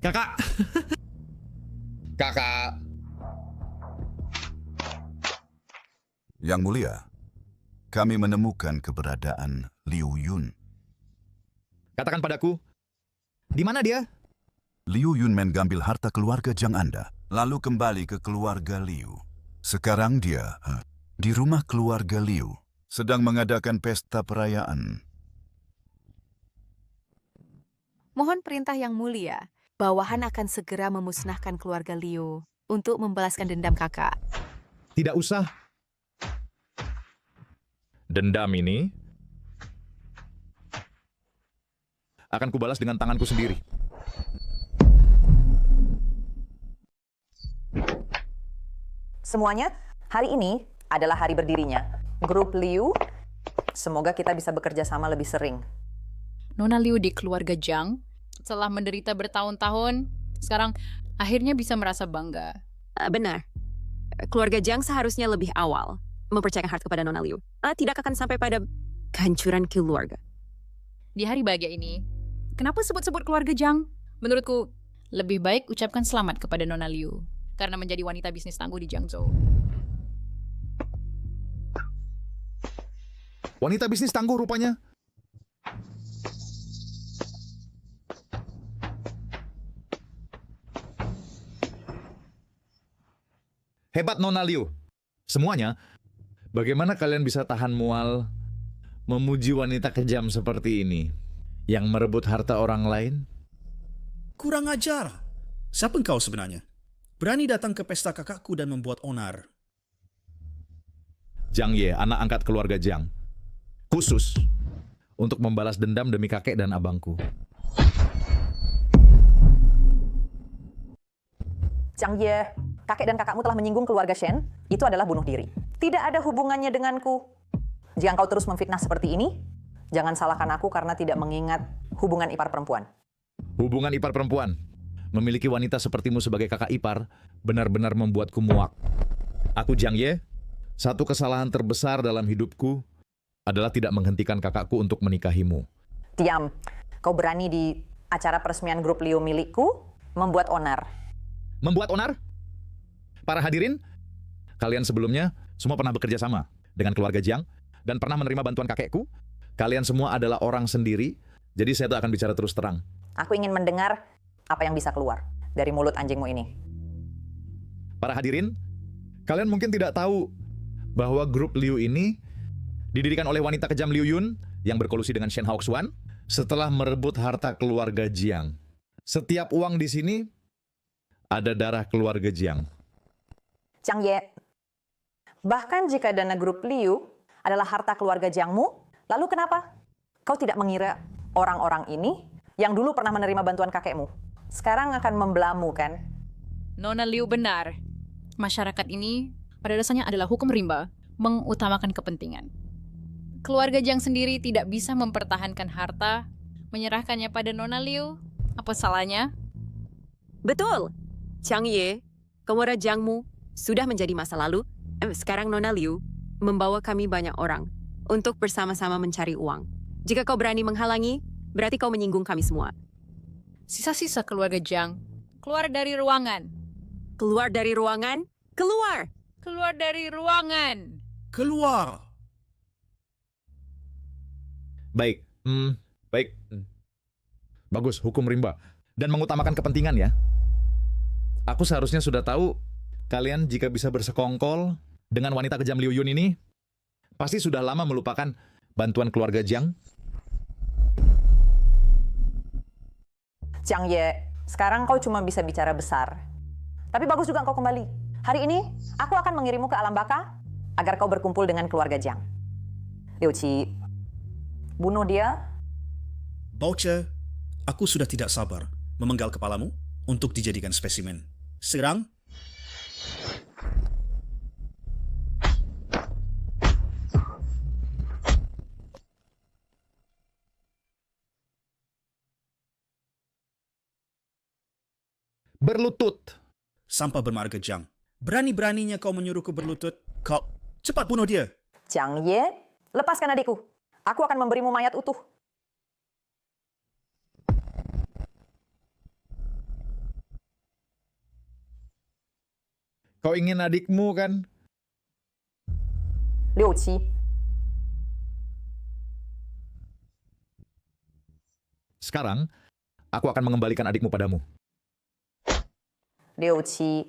Speaker 1: Kakak. Kakak.
Speaker 14: Yang Mulia, kami menemukan keberadaan Liu Yun.
Speaker 1: Katakan padaku, di mana dia?
Speaker 14: Liu Yun mengambil harta keluarga Jiang Anda, lalu kembali ke keluarga Liu. Sekarang dia di rumah keluarga Liu, sedang mengadakan pesta perayaan.
Speaker 4: Mohon perintah Yang Mulia, bawahan akan segera memusnahkan keluarga Liu untuk membalaskan dendam kakak.
Speaker 1: Tidak usah. Dendam ini akan kubalas dengan tanganku sendiri.
Speaker 13: Semuanya, hari ini adalah hari berdirinya. Grup Liu, semoga kita bisa bekerja sama lebih sering.
Speaker 10: Nona Liu di keluarga Jiang setelah menderita bertahun-tahun, sekarang akhirnya bisa merasa bangga.
Speaker 8: Benar. Keluarga Jiang seharusnya lebih awal mempercayakan harta kepada Nona Liu. Tidak akan sampai pada kehancuran keluarga.
Speaker 10: Di hari bahagia ini, kenapa sebut-sebut keluarga Jiang? Menurutku, lebih baik ucapkan selamat kepada Nona Liu karena menjadi wanita bisnis tangguh di Jiangzhou.
Speaker 1: Wanita bisnis tangguh rupanya. Hebat Nona Liu. Semuanya, bagaimana kalian bisa tahan mual memuji wanita kejam seperti ini yang merebut harta orang lain?
Speaker 15: Kurang ajar. Siapa engkau sebenarnya? Berani datang ke pesta kakakku dan membuat onar.
Speaker 1: Jiang Ye, anak angkat keluarga Jiang. Khusus untuk membalas dendam demi kakek dan abangku.
Speaker 13: Jiang Ye, kakek dan kakakmu telah menyinggung keluarga Shen. Itu adalah bunuh diri. Tidak ada hubungannya denganku. Jika kau terus memfitnah seperti ini, jangan salahkan aku karena tidak mengingat hubungan ipar perempuan.
Speaker 1: Hubungan ipar perempuan. Memiliki wanita sepertimu sebagai kakak ipar benar-benar membuatku muak. Aku Jiang Ye, satu kesalahan terbesar dalam hidupku adalah tidak menghentikan kakakku untuk menikahimu.
Speaker 13: Diam, kau berani di acara peresmian grup Liu milikku membuat onar.
Speaker 1: Membuat onar? Para hadirin, kalian sebelumnya semua pernah bekerja sama dengan keluarga Jiang dan pernah menerima bantuan kakekku. Kalian semua adalah orang sendiri, jadi saya akan bicara terus terang.
Speaker 13: Aku ingin mendengar apa yang bisa keluar dari mulut anjingmu ini.
Speaker 1: Para hadirin, kalian mungkin tidak tahu bahwa grup Liu ini didirikan oleh wanita kejam Liu Yun yang berkolusi dengan Shen Haoxuan setelah merebut harta keluarga Jiang. Setiap uang di sini ada darah keluarga Jiang.
Speaker 13: Jiang Ye, bahkan jika dana grup Liu adalah harta keluarga Jiangmu, lalu kenapa kau tidak mengira orang-orang ini yang dulu pernah menerima bantuan kakekmu sekarang akan membelamu, kan?
Speaker 10: Nona Liu benar. Masyarakat ini pada dasarnya adalah hukum rimba, mengutamakan kepentingan. Keluarga Jiang sendiri tidak bisa mempertahankan harta, menyerahkannya pada Nona Liu. Apa salahnya?
Speaker 8: Betul. Jiang Ye, keluarga Jiangmu sudah menjadi masa lalu. Sekarang Nona Liu membawa kami banyak orang untuk bersama-sama mencari uang. Jika kau berani menghalangi, berarti kau menyinggung kami semua.
Speaker 10: Sisa-sisa keluarga Jiang, keluar dari ruangan.
Speaker 8: Keluar dari ruangan? Keluar!
Speaker 10: Keluar dari ruangan!
Speaker 15: Keluar!
Speaker 1: Baik, baik. Bagus, hukum rimba. Dan mengutamakan kepentingan ya. Aku seharusnya sudah tahu, kalian jika bisa bersekongkol dengan wanita kejam Liu Yun ini, pasti sudah lama melupakan bantuan keluarga Jiang.
Speaker 13: Jiang Ye, sekarang kau cuma bisa bicara besar. Tapi bagus juga kau kembali. Hari ini, aku akan mengirimu ke alam baka agar kau berkumpul dengan keluarga Jiang. Liu Qi, bunuh dia.
Speaker 15: Boucher, aku sudah tidak sabar memenggal kepalamu untuk dijadikan spesimen. Sekarang,
Speaker 1: Berlutut.
Speaker 15: sampah bermarga Jiang. Berani-beraninya kau menyuruhku berlutut. Kau cepat bunuh dia.
Speaker 13: Jiang Ye, lepaskan adikku. Aku akan memberimu mayat utuh.
Speaker 1: Kau ingin adikmu kan?
Speaker 13: Liu Qi,
Speaker 1: Sekarang, aku akan mengembalikan adikmu padamu.
Speaker 13: Liu Qi,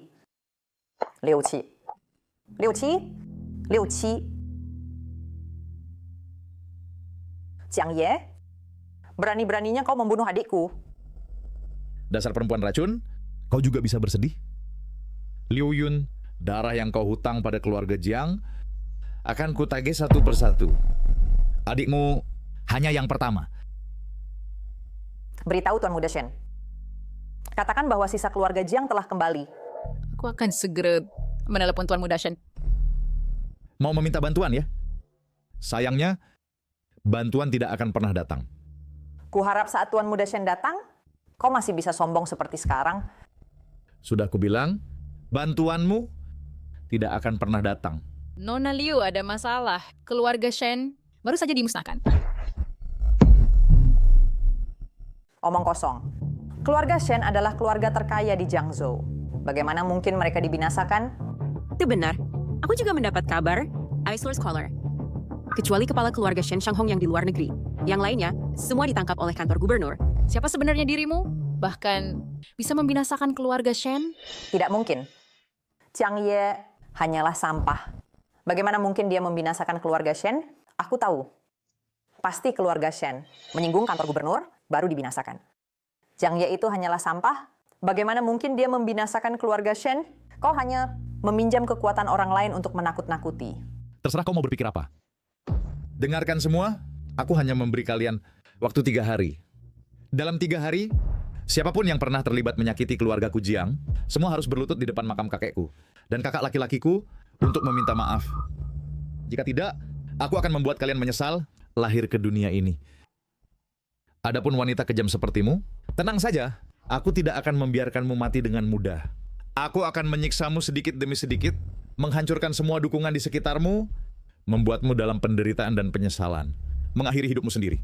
Speaker 13: Liu Qi, Liu Qi, Liu Qi. Jiang Ye, berani-beraninya kau membunuh adikku.
Speaker 1: Dasar perempuan racun, kau juga bisa bersedih. Liu Yun, darah yang kau hutang pada keluarga Jiang akan kutagih satu persatu. Adikmu hanya yang pertama.
Speaker 13: Beritahu Tuan Muda Shen. Katakan bahwa sisa keluarga Jiang telah kembali.
Speaker 10: Aku akan segera menelepon Tuan Muda Shen.
Speaker 1: Mau meminta bantuan ya? Sayangnya, bantuan tidak akan pernah datang.
Speaker 13: Kuharap saat Tuan Muda Shen datang, kau masih bisa sombong seperti sekarang.
Speaker 1: Sudah kubilang, bantuanmu tidak akan pernah datang.
Speaker 10: Nona Liu ada masalah. Keluarga Shen baru saja dimusnahkan.
Speaker 13: Omong kosong. Keluarga Shen adalah keluarga terkaya di Jiangzhou. Bagaimana mungkin mereka dibinasakan?
Speaker 8: Itu benar. Aku juga mendapat kabar, I source caller. Kecuali kepala keluarga Shen Shanghong yang di luar negeri. Yang lainnya, semua ditangkap oleh kantor gubernur.
Speaker 10: Siapa sebenarnya dirimu? Bahkan bisa membinasakan keluarga Shen?
Speaker 13: Tidak mungkin. Jiang Ye hanyalah sampah. Bagaimana mungkin dia membinasakan keluarga Shen? Aku tahu. Pasti keluarga Shen menyinggung kantor gubernur, baru dibinasakan. Jiang Ye itu hanyalah sampah. Bagaimana mungkin dia membinasakan keluarga Shen? Kau hanya meminjam kekuatan orang lain untuk menakut-nakuti.
Speaker 1: Terserah kau mau berpikir apa. Dengarkan semua, aku hanya memberi kalian waktu 3 hari. Dalam 3 hari, siapapun yang pernah terlibat menyakiti keluargaku Jiang, semua harus berlutut di depan makam kakekku dan kakak laki-lakiku untuk meminta maaf. Jika tidak, aku akan membuat kalian menyesal lahir ke dunia ini. Adapun wanita kejam sepertimu, tenang saja, aku tidak akan membiarkanmu mati dengan mudah. Aku akan menyiksamu sedikit demi sedikit, menghancurkan semua dukungan di sekitarmu, membuatmu dalam penderitaan dan penyesalan, mengakhiri hidupmu sendiri.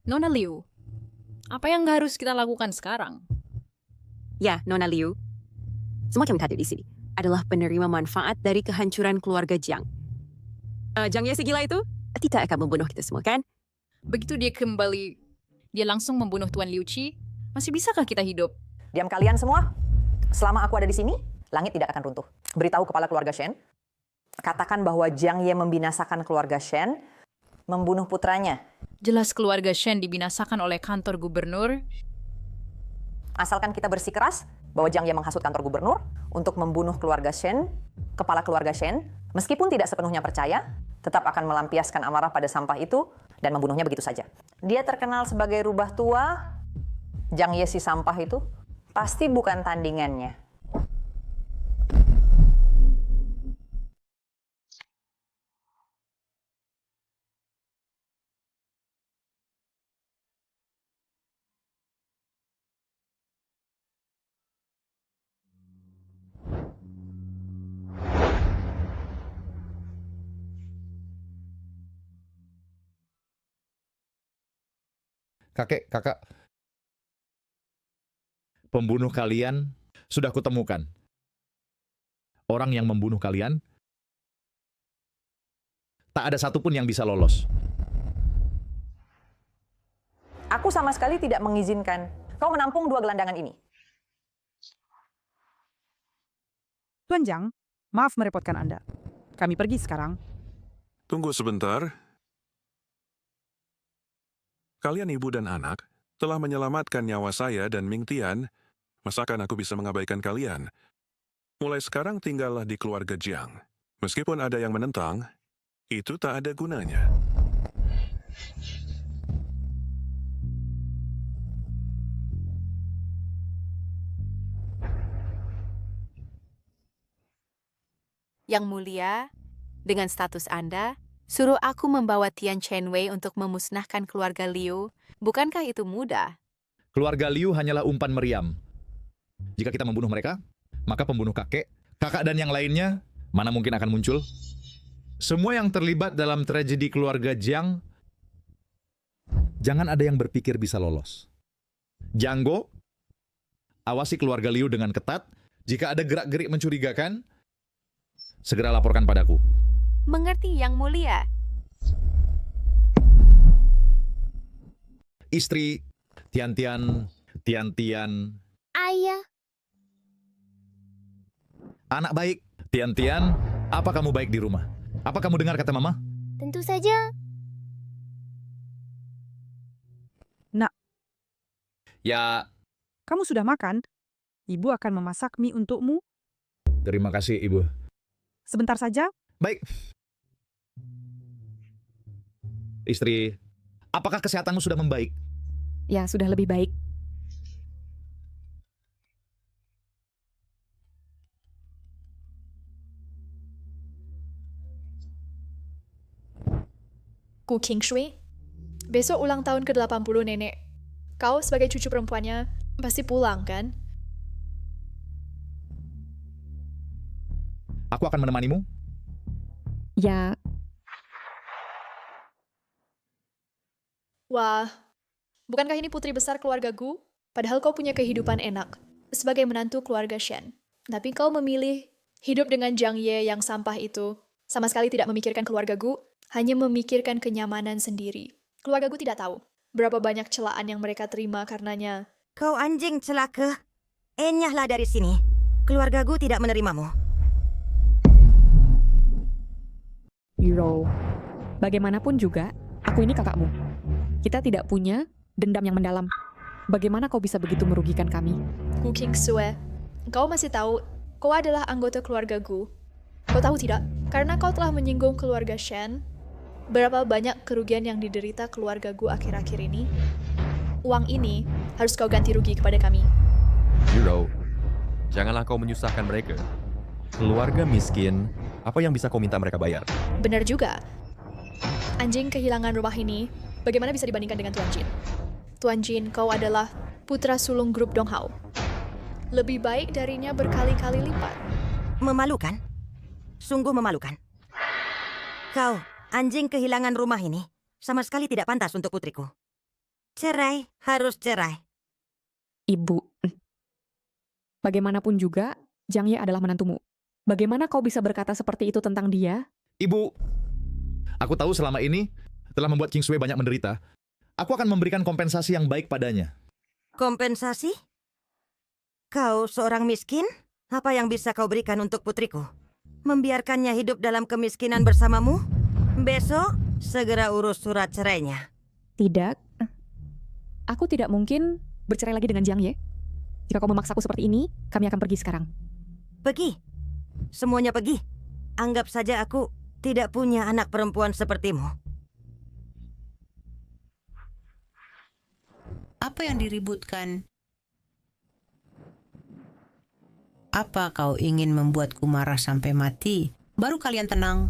Speaker 10: Nona Liu, apa yang harus kita lakukan sekarang?
Speaker 8: Ya, Nona Liu. Semua yang hadir di sini adalah penerima manfaat dari kehancuran keluarga Jiang. Jiang Ye si gila itu tidak akan membunuh kita semua, kan?
Speaker 10: Begitu dia kembali, dia langsung membunuh Tuan Liu Qi. Masih bisakah kita hidup?
Speaker 13: Diam kalian semua. Selama aku ada di sini, langit tidak akan runtuh. Beritahu kepala keluarga Shen. Katakan bahwa Jiang Ye membinasakan keluarga Shen, membunuh putranya.
Speaker 10: Jelas keluarga Shen dibinasakan oleh kantor gubernur.
Speaker 13: Asalkan kita bersikeras bahwa Jiang Ye menghasut kantor gubernur untuk membunuh keluarga Shen, kepala keluarga Shen, meskipun tidak sepenuhnya percaya, tetap akan melampiaskan amarah pada sampah itu dan membunuhnya begitu saja. Dia terkenal sebagai rubah tua. Jiang Ye si sampah itu pasti bukan tandingannya.
Speaker 1: Kakek, kakak, pembunuh kalian sudah kutemukan. Orang yang membunuh kalian, tak ada satupun yang bisa lolos.
Speaker 13: Aku sama sekali tidak mengizinkan kau menampung 2 gelandangan ini.
Speaker 16: Tuan Jiang, maaf merepotkan Anda. Kami pergi sekarang.
Speaker 17: Tunggu sebentar. Kalian ibu dan anak, telah menyelamatkan nyawa saya dan Ming Tian, masakan aku bisa mengabaikan kalian? Mulai sekarang tinggallah di keluarga Jiang. Meskipun ada yang menentang, itu tak ada gunanya.
Speaker 4: Yang mulia, dengan status Anda, suruh aku membawa Tian Chenwei untuk memusnahkan keluarga Liu. Bukankah itu mudah?
Speaker 1: Keluarga Liu hanyalah umpan meriam. Jika kita membunuh mereka, maka pembunuh kakek, kakak dan yang lainnya mana mungkin akan muncul? Semua yang terlibat dalam tragedi keluarga Jiang, jangan ada yang berpikir bisa lolos. Janggo, awasi keluarga Liu dengan ketat. Jika ada gerak-gerik mencurigakan, segera laporkan padaku.
Speaker 4: Mengerti, Yang Mulia.
Speaker 1: Istri, Tian-Tian.
Speaker 18: Ayah,
Speaker 1: Anak baik, Tian-Tian, apa kamu baik di rumah? Apa kamu dengar kata mama?
Speaker 18: tentu saja.
Speaker 16: Nak,
Speaker 1: Ya,
Speaker 16: kamu sudah makan? Ibu akan memasak mie untukmu.
Speaker 1: terima kasih ibu.
Speaker 16: Sebentar saja.
Speaker 1: Baik. Istri, apakah kesehatanmu sudah membaik?
Speaker 2: Ya, sudah lebih baik.
Speaker 3: Ku King Shui, besok ulang tahun ke-80 nenek. Kau sebagai cucu perempuannya pasti pulang, kan?
Speaker 1: Aku akan menemanimu.
Speaker 2: Ya,
Speaker 3: Wah, bukankah ini putri besar keluarga Gu? Padahal kau punya kehidupan enak sebagai menantu keluarga Shen. Tapi kau memilih hidup dengan Jiang Ye yang sampah itu. Sama sekali tidak memikirkan keluarga Gu, hanya memikirkan kenyamanan sendiri. Keluarga Gu tidak tahu berapa banyak celaan yang mereka terima karenanya.
Speaker 9: Kau anjing celaka. Enyahlah dari sini. Keluarga Gu tidak menerimamu.
Speaker 2: Euro. Bagaimanapun juga, aku ini kakakmu. Kita tidak punya dendam yang mendalam. Bagaimana kau bisa begitu merugikan kami?
Speaker 3: Gu King Sue, kau masih tahu kau adalah anggota keluarga Gu. Kau tahu tidak? Karena kau telah menyinggung keluarga Shen, berapa banyak kerugian yang diderita keluarga Gu akhir-akhir ini? Uang ini harus kau ganti rugi kepada kami.
Speaker 19: Euro, janganlah kau menyusahkan mereka. Keluarga miskin, apa yang bisa kau minta mereka bayar?
Speaker 3: Benar juga. Anjing kehilangan rumah ini, bagaimana bisa dibandingkan dengan Tuan Jin? Tuan Jin, kau adalah putra sulung grup Donghao. Lebih baik darinya berkali-kali lipat.
Speaker 9: Memalukan? Sungguh memalukan. Kau, anjing kehilangan rumah ini, sama sekali tidak pantas untuk putriku. Cerai, harus cerai.
Speaker 2: Ibu, bagaimanapun juga, Jiang Ye adalah menantumu. Bagaimana kau bisa berkata seperti itu tentang dia?
Speaker 1: Ibu, aku tahu selama ini telah membuat King Sui banyak menderita. Aku akan memberikan kompensasi yang baik padanya.
Speaker 9: Kompensasi? Kau seorang miskin? Apa yang bisa kau berikan untuk putriku? Membiarkannya hidup dalam kemiskinan bersamamu? Besok, segera urus surat cerainya.
Speaker 2: Tidak. Aku tidak mungkin bercerai lagi dengan Jiang Ye. Jika kau memaksaku seperti ini, kami akan pergi sekarang.
Speaker 9: Pergi. Semuanya pergi. Anggap saja aku tidak punya anak perempuan sepertimu.
Speaker 20: Apa yang diributkan? Apa kau ingin membuatku marah sampai mati? Baru kalian tenang.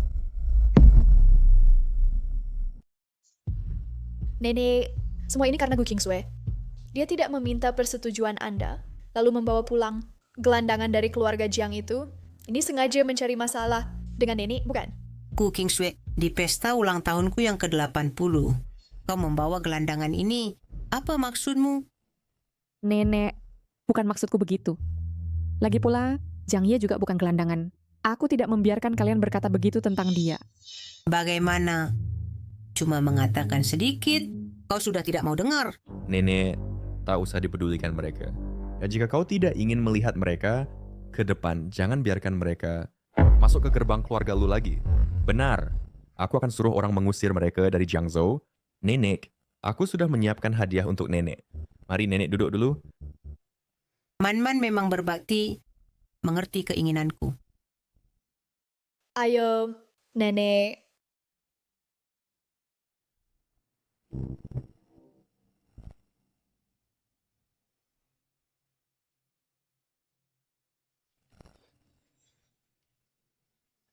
Speaker 3: Nenek, semua ini karena Gu King Sue. Dia tidak meminta persetujuan Anda, lalu membawa pulang gelandangan dari keluarga Jiang itu. Ini sengaja mencari masalah dengan nenek, bukan?
Speaker 20: Gu King Sue, di pesta ulang tahunku yang ke-80, kau membawa gelandangan ini. Apa maksudmu?
Speaker 2: Nenek, bukan maksudku begitu. Lagi pula, Jiang Ye juga bukan gelandangan. Aku tidak membiarkan kalian berkata begitu tentang dia.
Speaker 20: Bagaimana? Cuma mengatakan sedikit, kau sudah tidak mau dengar.
Speaker 19: Nenek, tak usah dipedulikan mereka. Ya, jika kau tidak ingin melihat mereka ke depan, jangan biarkan mereka masuk ke gerbang keluarga lu lagi. Benar, aku akan suruh orang mengusir mereka dari Jiangzhou. Nenek, Aku sudah menyiapkan hadiah untuk nenek. Mari nenek duduk dulu.
Speaker 20: Man-Man memang berbakti, mengerti keinginanku.
Speaker 3: Ayo, Nenek.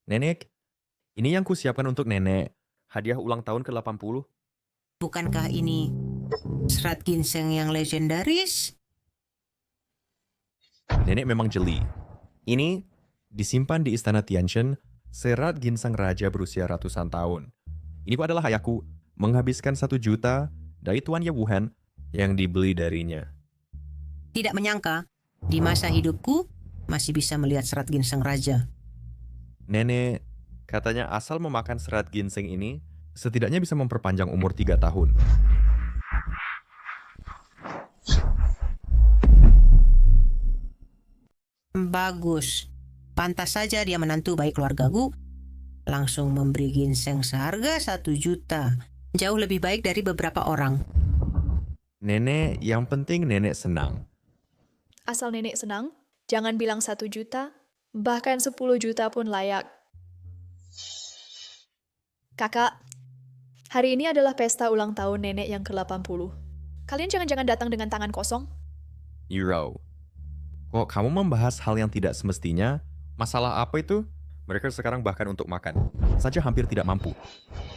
Speaker 19: Nenek, ini yang kusiapkan untuk nenek. Hadiah ulang tahun ke-80.
Speaker 20: Bukankah ini serat ginseng yang legendaris?
Speaker 19: Nenek memang jeli. Ini disimpan di Istana Tianchen, serat ginseng raja berusia ratusan tahun. Ini adalah ayahku menghabiskan 1 juta dari Tuan Ye Wuhan yang dibeli darinya.
Speaker 20: Tidak menyangka, di masa hidupku masih bisa melihat serat ginseng raja.
Speaker 19: Nenek katanya asal memakan serat ginseng ini setidaknya bisa memperpanjang umur 3 tahun.
Speaker 20: Bagus. Pantas saja dia menantu baik keluargaku. Langsung memberi ginseng seharga 1 juta. Jauh lebih baik dari beberapa orang.
Speaker 19: Nenek, yang penting nenek senang.
Speaker 3: Asal Nenek senang, jangan bilang 1 juta, bahkan 10 juta pun layak. Kakak, hari ini adalah pesta ulang tahun Nenek yang ke-80. Kalian jangan-jangan datang dengan tangan kosong?
Speaker 19: Euro. Kok kamu membahas hal yang tidak semestinya? Masalah apa itu? Mereka sekarang bahkan untuk makan saja hampir tidak mampu.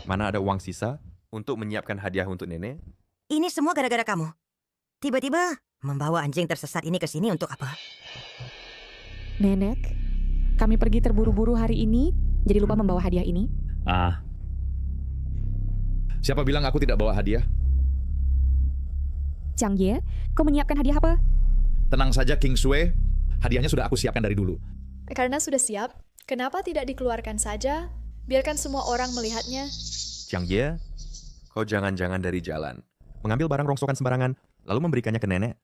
Speaker 19: Mana ada uang sisa untuk menyiapkan hadiah untuk nenek?
Speaker 9: Ini semua gara-gara kamu. Tiba-tiba membawa anjing tersesat ini ke sini untuk apa?
Speaker 2: Nenek, kami pergi terburu-buru hari ini, jadi lupa membawa hadiah ini.
Speaker 1: Siapa bilang aku tidak bawa hadiah?
Speaker 2: Chang Ye, kau menyiapkan hadiah apa?
Speaker 1: Tenang saja King Sui, hadiahnya sudah aku siapkan dari dulu.
Speaker 3: Karena sudah siap, kenapa tidak dikeluarkan saja? Biarkan semua orang melihatnya.
Speaker 19: Chang Ye, kau jangan-jangan dari jalan mengambil barang rongsokan sembarangan lalu memberikannya ke nenek.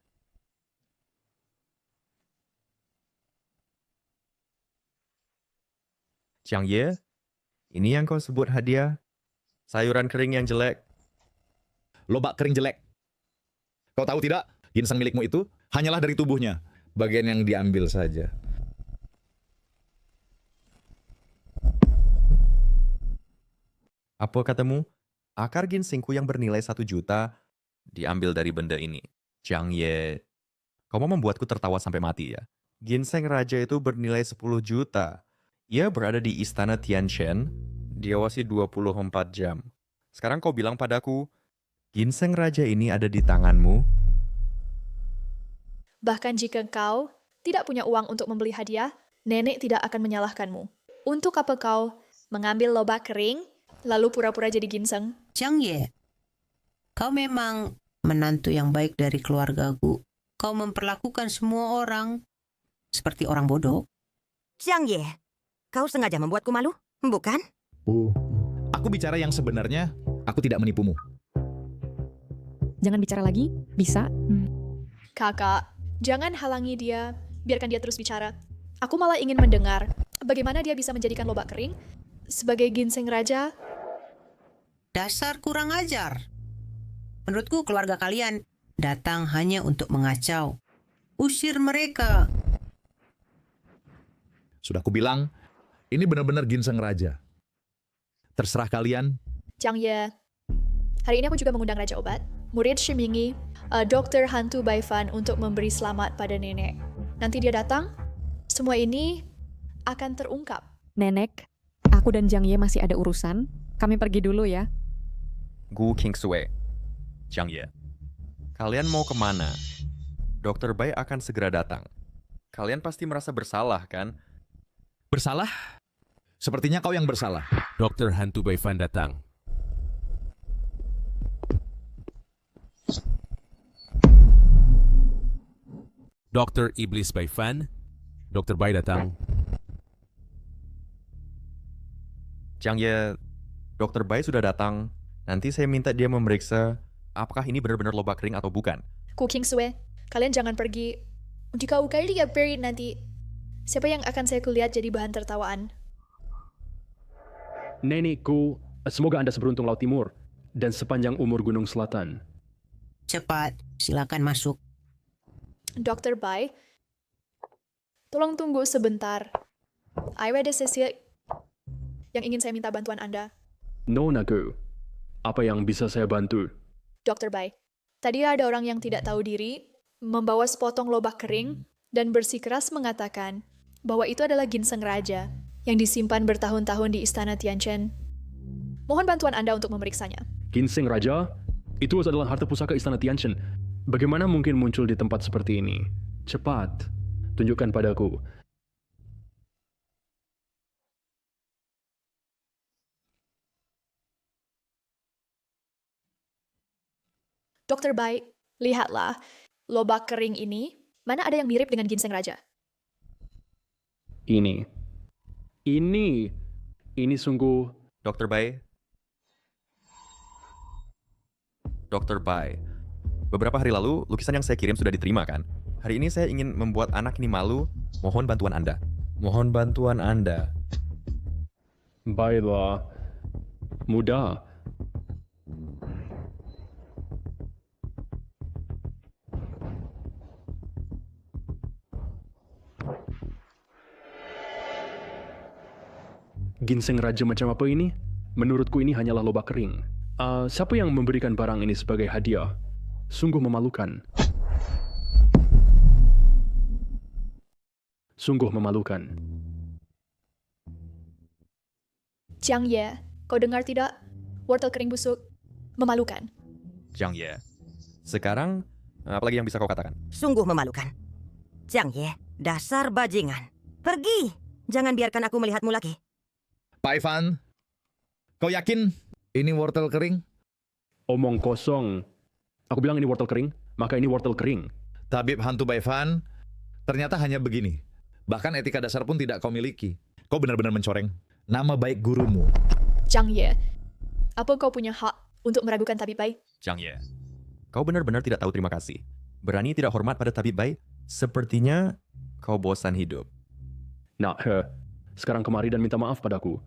Speaker 19: Chang Ye, ini yang kau sebut hadiah? Sayuran kering yang jelek.
Speaker 1: Lobak kering jelek. Kau tahu tidak, ginseng milikmu itu hanyalah dari tubuhnya, bagian yang diambil saja.
Speaker 19: Apa katamu? Akar ginsengku yang bernilai 1 juta diambil dari benda ini. Chang Ye, kau mau membuatku tertawa sampai mati ya? Ginseng raja itu bernilai 10 juta. Ia berada di Istana Tianchen, diawasi 24 jam. Sekarang kau bilang padaku, ginseng raja ini ada di tanganmu?
Speaker 3: Bahkan jika kau tidak punya uang untuk membeli hadiah, Nenek tidak akan menyalahkanmu. Untuk apa kau mengambil lobak kering, lalu pura-pura jadi ginseng?
Speaker 20: Chang Ye, kau memang menantu yang baik dari keluargaku. Kau memperlakukan semua orang seperti orang bodoh.
Speaker 9: Chang Ye, kau sengaja membuatku malu, bukan?
Speaker 1: Aku bicara yang sebenarnya, aku tidak menipumu.
Speaker 2: Jangan bicara lagi, bisa?
Speaker 3: Kakak, jangan halangi dia, biarkan dia terus bicara. Aku malah ingin mendengar bagaimana dia bisa menjadikan lobak kering sebagai ginseng raja.
Speaker 20: Dasar kurang ajar. Menurutku keluarga kalian datang hanya untuk mengacau. Usir mereka.
Speaker 1: Sudah aku bilang, ini benar-benar ginseng raja. Terserah kalian.
Speaker 3: Chang Ye, hari ini aku juga mengundang Raja Obat, murid Shimingi, Dr. Hantu Baifan untuk memberi selamat pada Nenek. Nanti dia datang, semua ini akan terungkap.
Speaker 2: Nenek, aku dan Chang Ye masih ada urusan. Kami pergi dulu ya.
Speaker 19: Gu King Sui. Chang Ye, kalian mau kemana? Dokter Bai akan segera datang. Kalian pasti merasa bersalah, kan?
Speaker 1: Bersalah? Sepertinya kau yang bersalah.
Speaker 6: Dokter Hantu Baifan datang. Dokter Iblis Baifan, Dokter Bai datang.
Speaker 19: Chang Ye, Dokter Bai sudah datang. Nanti saya minta dia memeriksa apakah ini benar-benar lobak kering atau bukan.
Speaker 3: Ku King Sui, kalian jangan pergi. Jika kalian dia pergi nanti, siapa yang akan saya kulihat jadi bahan tertawaan?
Speaker 18: Nenekku, semoga Anda seberuntung Laut Timur. dan sepanjang umur Gunung Selatan.
Speaker 20: Cepat, silakan masuk.
Speaker 3: Dr. Bai, tolong tunggu sebentar. Ada sesi yang ingin saya minta bantuan Anda.
Speaker 18: Nona Go, apa yang bisa saya bantu?
Speaker 3: Dr. Bai, tadi ada orang yang tidak tahu diri, membawa sepotong lobak kering, dan bersikeras mengatakan bahwa itu adalah ginseng raja yang disimpan bertahun-tahun di Istana Tianchen. Mohon bantuan Anda untuk memeriksanya.
Speaker 18: Ginseng Raja? Itu adalah harta pusaka Istana Tianchen. Bagaimana mungkin muncul di tempat seperti ini? Cepat, tunjukkan padaku.
Speaker 3: Dr. Bai, lihatlah, lobak kering ini, mana ada yang mirip dengan ginseng raja?
Speaker 18: Ini sungguh...
Speaker 19: Dr. Bai. Dr. Bai. Beberapa hari lalu, lukisan yang saya kirim sudah diterima kan? Hari ini saya ingin membuat anak ini malu. Mohon bantuan Anda. Mohon bantuan Anda.
Speaker 18: Baiklah. Mudah. Ginseng raja macam apa ini? Menurutku ini hanyalah lobak kering. Siapa yang memberikan barang ini sebagai hadiah? Sungguh memalukan. Sungguh memalukan.
Speaker 3: Jiang Ye, kau dengar tidak? Wortel kering busuk. Memalukan.
Speaker 19: Jiang Ye. Sekarang, apalagi yang bisa kau katakan?
Speaker 9: Sungguh memalukan. Jiang Ye, dasar bajingan. Pergi! Jangan biarkan aku melihatmu lagi.
Speaker 1: Pak Ivan, kau yakin ini wortel kering?
Speaker 18: Omong kosong. Aku bilang ini wortel kering, maka ini wortel kering.
Speaker 1: Tabib hantu Pak Ivan, ternyata hanya begini. Bahkan etika dasar pun tidak kau miliki. Kau benar-benar mencoreng nama baik gurumu.
Speaker 3: Jiang Ye, apa kau punya hak untuk meragukan Tabib Bai?
Speaker 19: Jiang Ye, kau benar-benar tidak tahu terima kasih. Berani tidak hormat pada Tabib Bai? Sepertinya kau bosan hidup.
Speaker 18: Nah, sekarang kemari dan minta maaf padaku.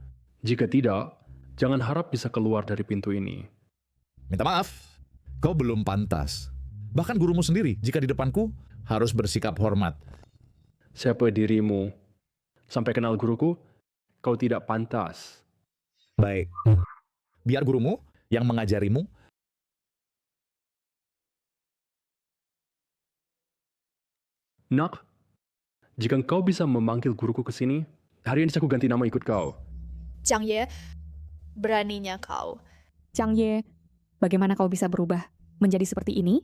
Speaker 18: Jika tidak, jangan harap bisa keluar dari pintu ini.
Speaker 1: Minta maaf, kau belum pantas. Bahkan gurumu sendiri, jika di depanku, harus bersikap hormat.
Speaker 18: Siapa dirimu? Sampai kenal guruku, kau tidak pantas.
Speaker 1: Baik, biar gurumu yang mengajarimu.
Speaker 18: Nak, jika kau bisa memanggil guruku ke sini, hari ini aku ganti nama ikut kau.
Speaker 3: Jiang Ye, beraninya kau.
Speaker 2: Jiang Ye, bagaimana kau bisa berubah menjadi seperti ini?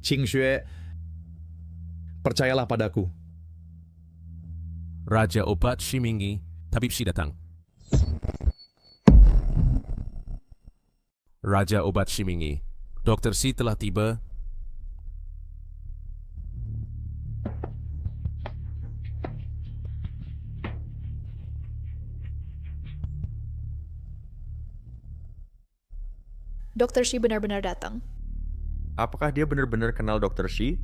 Speaker 1: Qing Xue, percayalah padaku.
Speaker 6: Raja Obat Shimingi, Tabib Shi datang. Raja Obat Shimingi, Dr. Shi telah tiba.
Speaker 3: Dr. Shi benar-benar datang.
Speaker 19: Apakah dia benar-benar kenal Dr. Shi?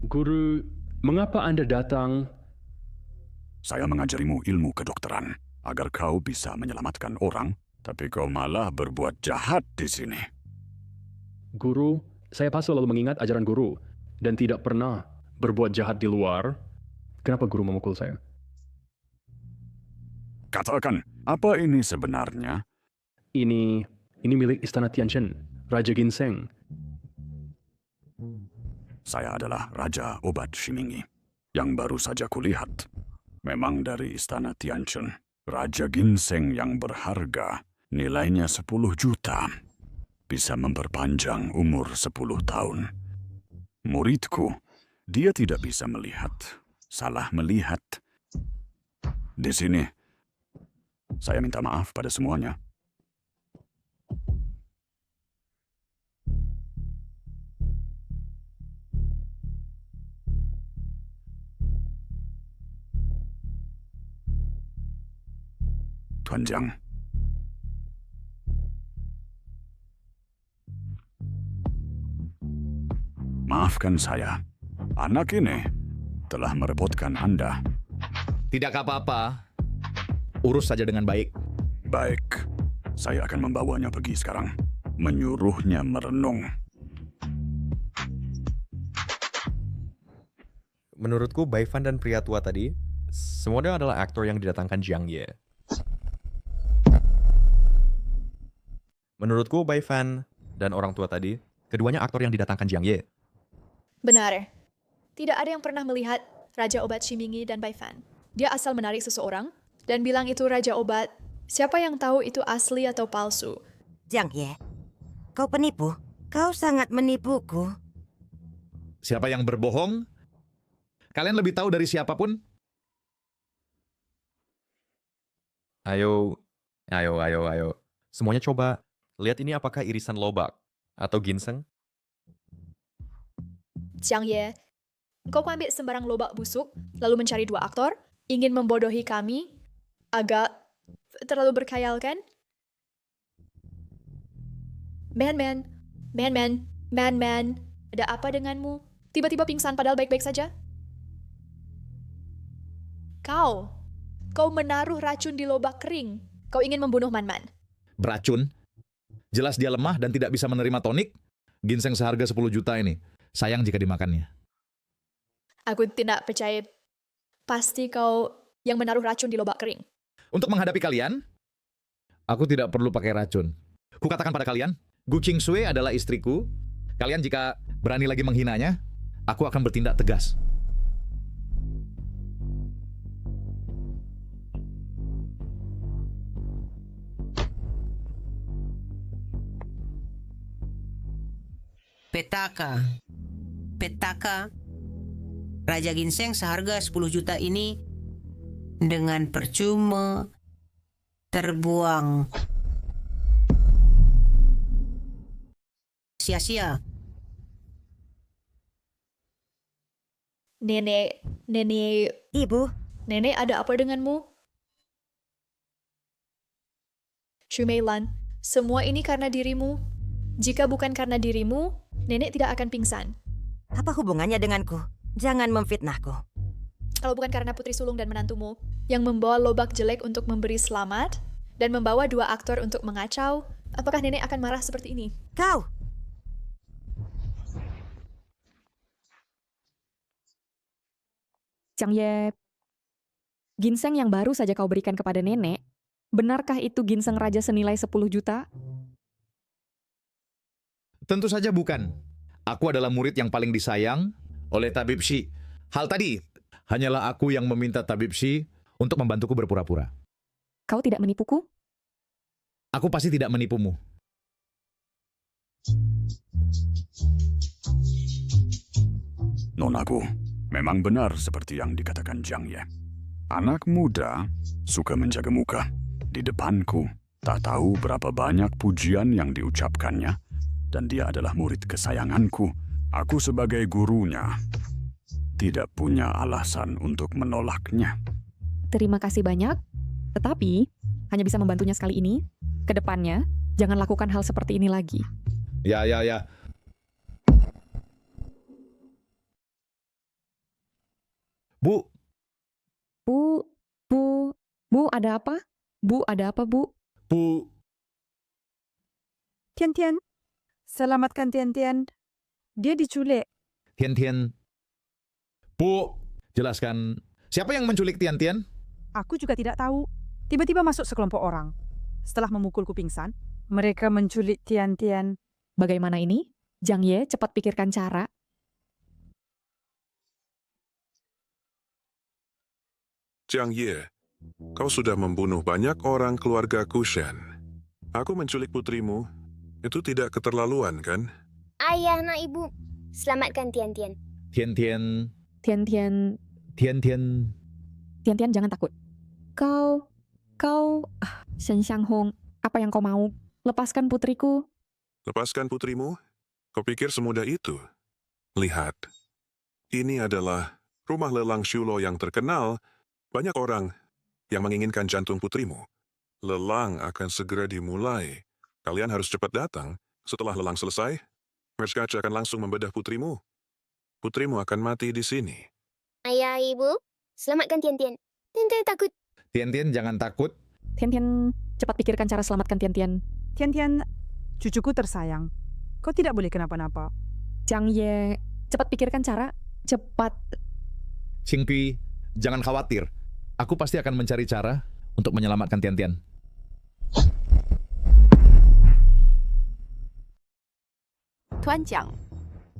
Speaker 18: Guru, mengapa Anda datang?
Speaker 21: Saya mengajarimu ilmu kedokteran agar kau bisa menyelamatkan orang, tapi kau malah berbuat jahat di sini.
Speaker 18: Guru, saya pas selalu mengingat ajaran guru dan tidak pernah berbuat jahat di luar. Kenapa guru memukul saya?
Speaker 21: Katakan, apa ini sebenarnya?
Speaker 18: Ini milik Istana Tianchen, Raja Ginseng.
Speaker 21: Saya adalah Raja Obat Shimingi, yang baru saja kulihat. Memang dari Istana Tianchen, Raja Ginseng yang berharga, nilainya 10 juta, bisa memperpanjang umur 10 tahun. Muridku, dia tidak bisa melihat, salah melihat. Di sini, saya minta maaf pada semuanya. Tuan Jiang. Maafkan saya. Anak ini telah merepotkan Anda.
Speaker 1: Tidak apa-apa. Urus saja dengan baik.
Speaker 21: Baik, saya akan membawanya pergi sekarang. Menyuruhnya merenung.
Speaker 19: Menurutku, Baifan dan pria tua tadi, semuanya adalah aktor yang didatangkan Jiang Ye. Menurutku, Baifan dan orang tua tadi, keduanya aktor yang didatangkan Jiang Ye.
Speaker 3: Benar. Tidak ada yang pernah melihat Raja Obat Shimingi dan Baifan. Dia asal menarik seseorang dan bilang itu Raja Obat. Siapa yang tahu itu asli atau palsu?
Speaker 9: Jiang Ye, kau penipu. Kau sangat menipuku.
Speaker 1: Siapa yang berbohong? Kalian lebih tahu dari siapapun?
Speaker 19: Ayo. Semuanya coba. Lihat ini apakah irisan lobak atau ginseng?
Speaker 3: Jiang Ye, kau ambil sembarang lobak busuk, lalu mencari dua aktor, ingin membodohi kami? Agak terlalu berkhayal, kan? Man, ada apa denganmu? Tiba-tiba pingsan padahal baik-baik saja? Kau menaruh racun di lobak kering. Kau ingin membunuh Man.
Speaker 1: Beracun? Jelas dia lemah dan tidak bisa menerima tonik. Ginseng seharga 10 juta ini. Sayang jika dimakannya.
Speaker 3: Aku tidak percaya. Pasti kau yang menaruh racun di lobak kering.
Speaker 1: Untuk menghadapi kalian, aku tidak perlu pakai racun. Kukatakan pada kalian, Gu Qingsui adalah istriku. Kalian jika berani lagi menghinanya, aku akan bertindak tegas.
Speaker 20: Petaka. Raja Ginseng seharga 10 juta ini dengan percuma terbuang sia-sia.
Speaker 3: Nenek,
Speaker 9: Ibu,
Speaker 3: Nenek ada apa denganmu? Shumeilan, semua ini karena dirimu. Jika bukan karena dirimu, Nenek tidak akan pingsan.
Speaker 9: apa hubungannya denganku? Jangan memfitnahku.
Speaker 3: Kalau bukan karena putri sulung dan menantumu yang membawa lobak jelek untuk memberi selamat dan membawa dua aktor untuk mengacau, apakah Nenek akan marah seperti ini?
Speaker 9: Kau!
Speaker 2: Jiang Ye, ginseng yang baru saja kau berikan kepada nenek, benarkah itu ginseng raja senilai 10 juta?
Speaker 1: Tentu saja bukan. Aku adalah murid yang paling disayang oleh Tabib Shi. Hal tadi, hanyalah aku yang meminta Tabib Shi untuk membantuku berpura-pura.
Speaker 2: Kau tidak menipuku?
Speaker 1: Aku pasti tidak menipumu.
Speaker 21: Nonaku, memang benar seperti yang dikatakan Jiang Ye. Anak muda suka menjaga muka. Di depanku, tak tahu berapa banyak pujian yang diucapkannya, dan dia adalah murid kesayanganku. Aku sebagai gurunya tidak punya alasan untuk menolaknya.
Speaker 2: Terima kasih banyak, tetapi hanya bisa membantunya sekali ini. Kedepannya, jangan lakukan hal seperti ini lagi.
Speaker 1: Ya. Bu,
Speaker 2: ada apa? Bu, ada apa, Bu?
Speaker 1: Bu.
Speaker 16: Tian, selamatkan Tian. Dia diculik.
Speaker 1: Tian. Bu, jelaskan. Siapa yang menculik Tian?
Speaker 16: Aku juga tidak tahu. Tiba-tiba masuk sekelompok orang. Setelah memukulku pingsan, mereka menculik Tian.
Speaker 2: Bagaimana ini? Jiang Ye, cepat pikirkan cara.
Speaker 17: Jiang Ye, kau sudah membunuh banyak orang keluarga Kushan. Aku menculik putrimu. Itu tidak keterlaluan, kan?
Speaker 7: Ayah, nak ibu, selamatkan Tian.
Speaker 1: Tian.
Speaker 2: Tian, jangan takut. Kau, Shen Xianghong, apa yang kau mau? Lepaskan putriku.
Speaker 17: Lepaskan putrimu? Kau pikir semudah itu? Lihat, ini adalah rumah lelang Shulo yang terkenal. Banyak orang yang menginginkan jantung putrimu. Lelang akan segera dimulai. Kalian harus cepat datang. Setelah lelang selesai, Merskacha akan langsung membedah putrimu. Putrimu akan mati di sini.
Speaker 7: Ayah, ibu, selamatkan Tian. Tian takut.
Speaker 1: Tian, jangan takut.
Speaker 2: Tian, cepat pikirkan cara selamatkan Tian.
Speaker 16: Tian, cucuku tersayang. Kau tidak boleh kenapa-napa.
Speaker 2: Jiang Ye, cepat pikirkan cara. Cepat.
Speaker 1: Qingpi, jangan khawatir. Aku pasti akan mencari cara untuk menyelamatkan Tian.
Speaker 4: Tuan Jiang,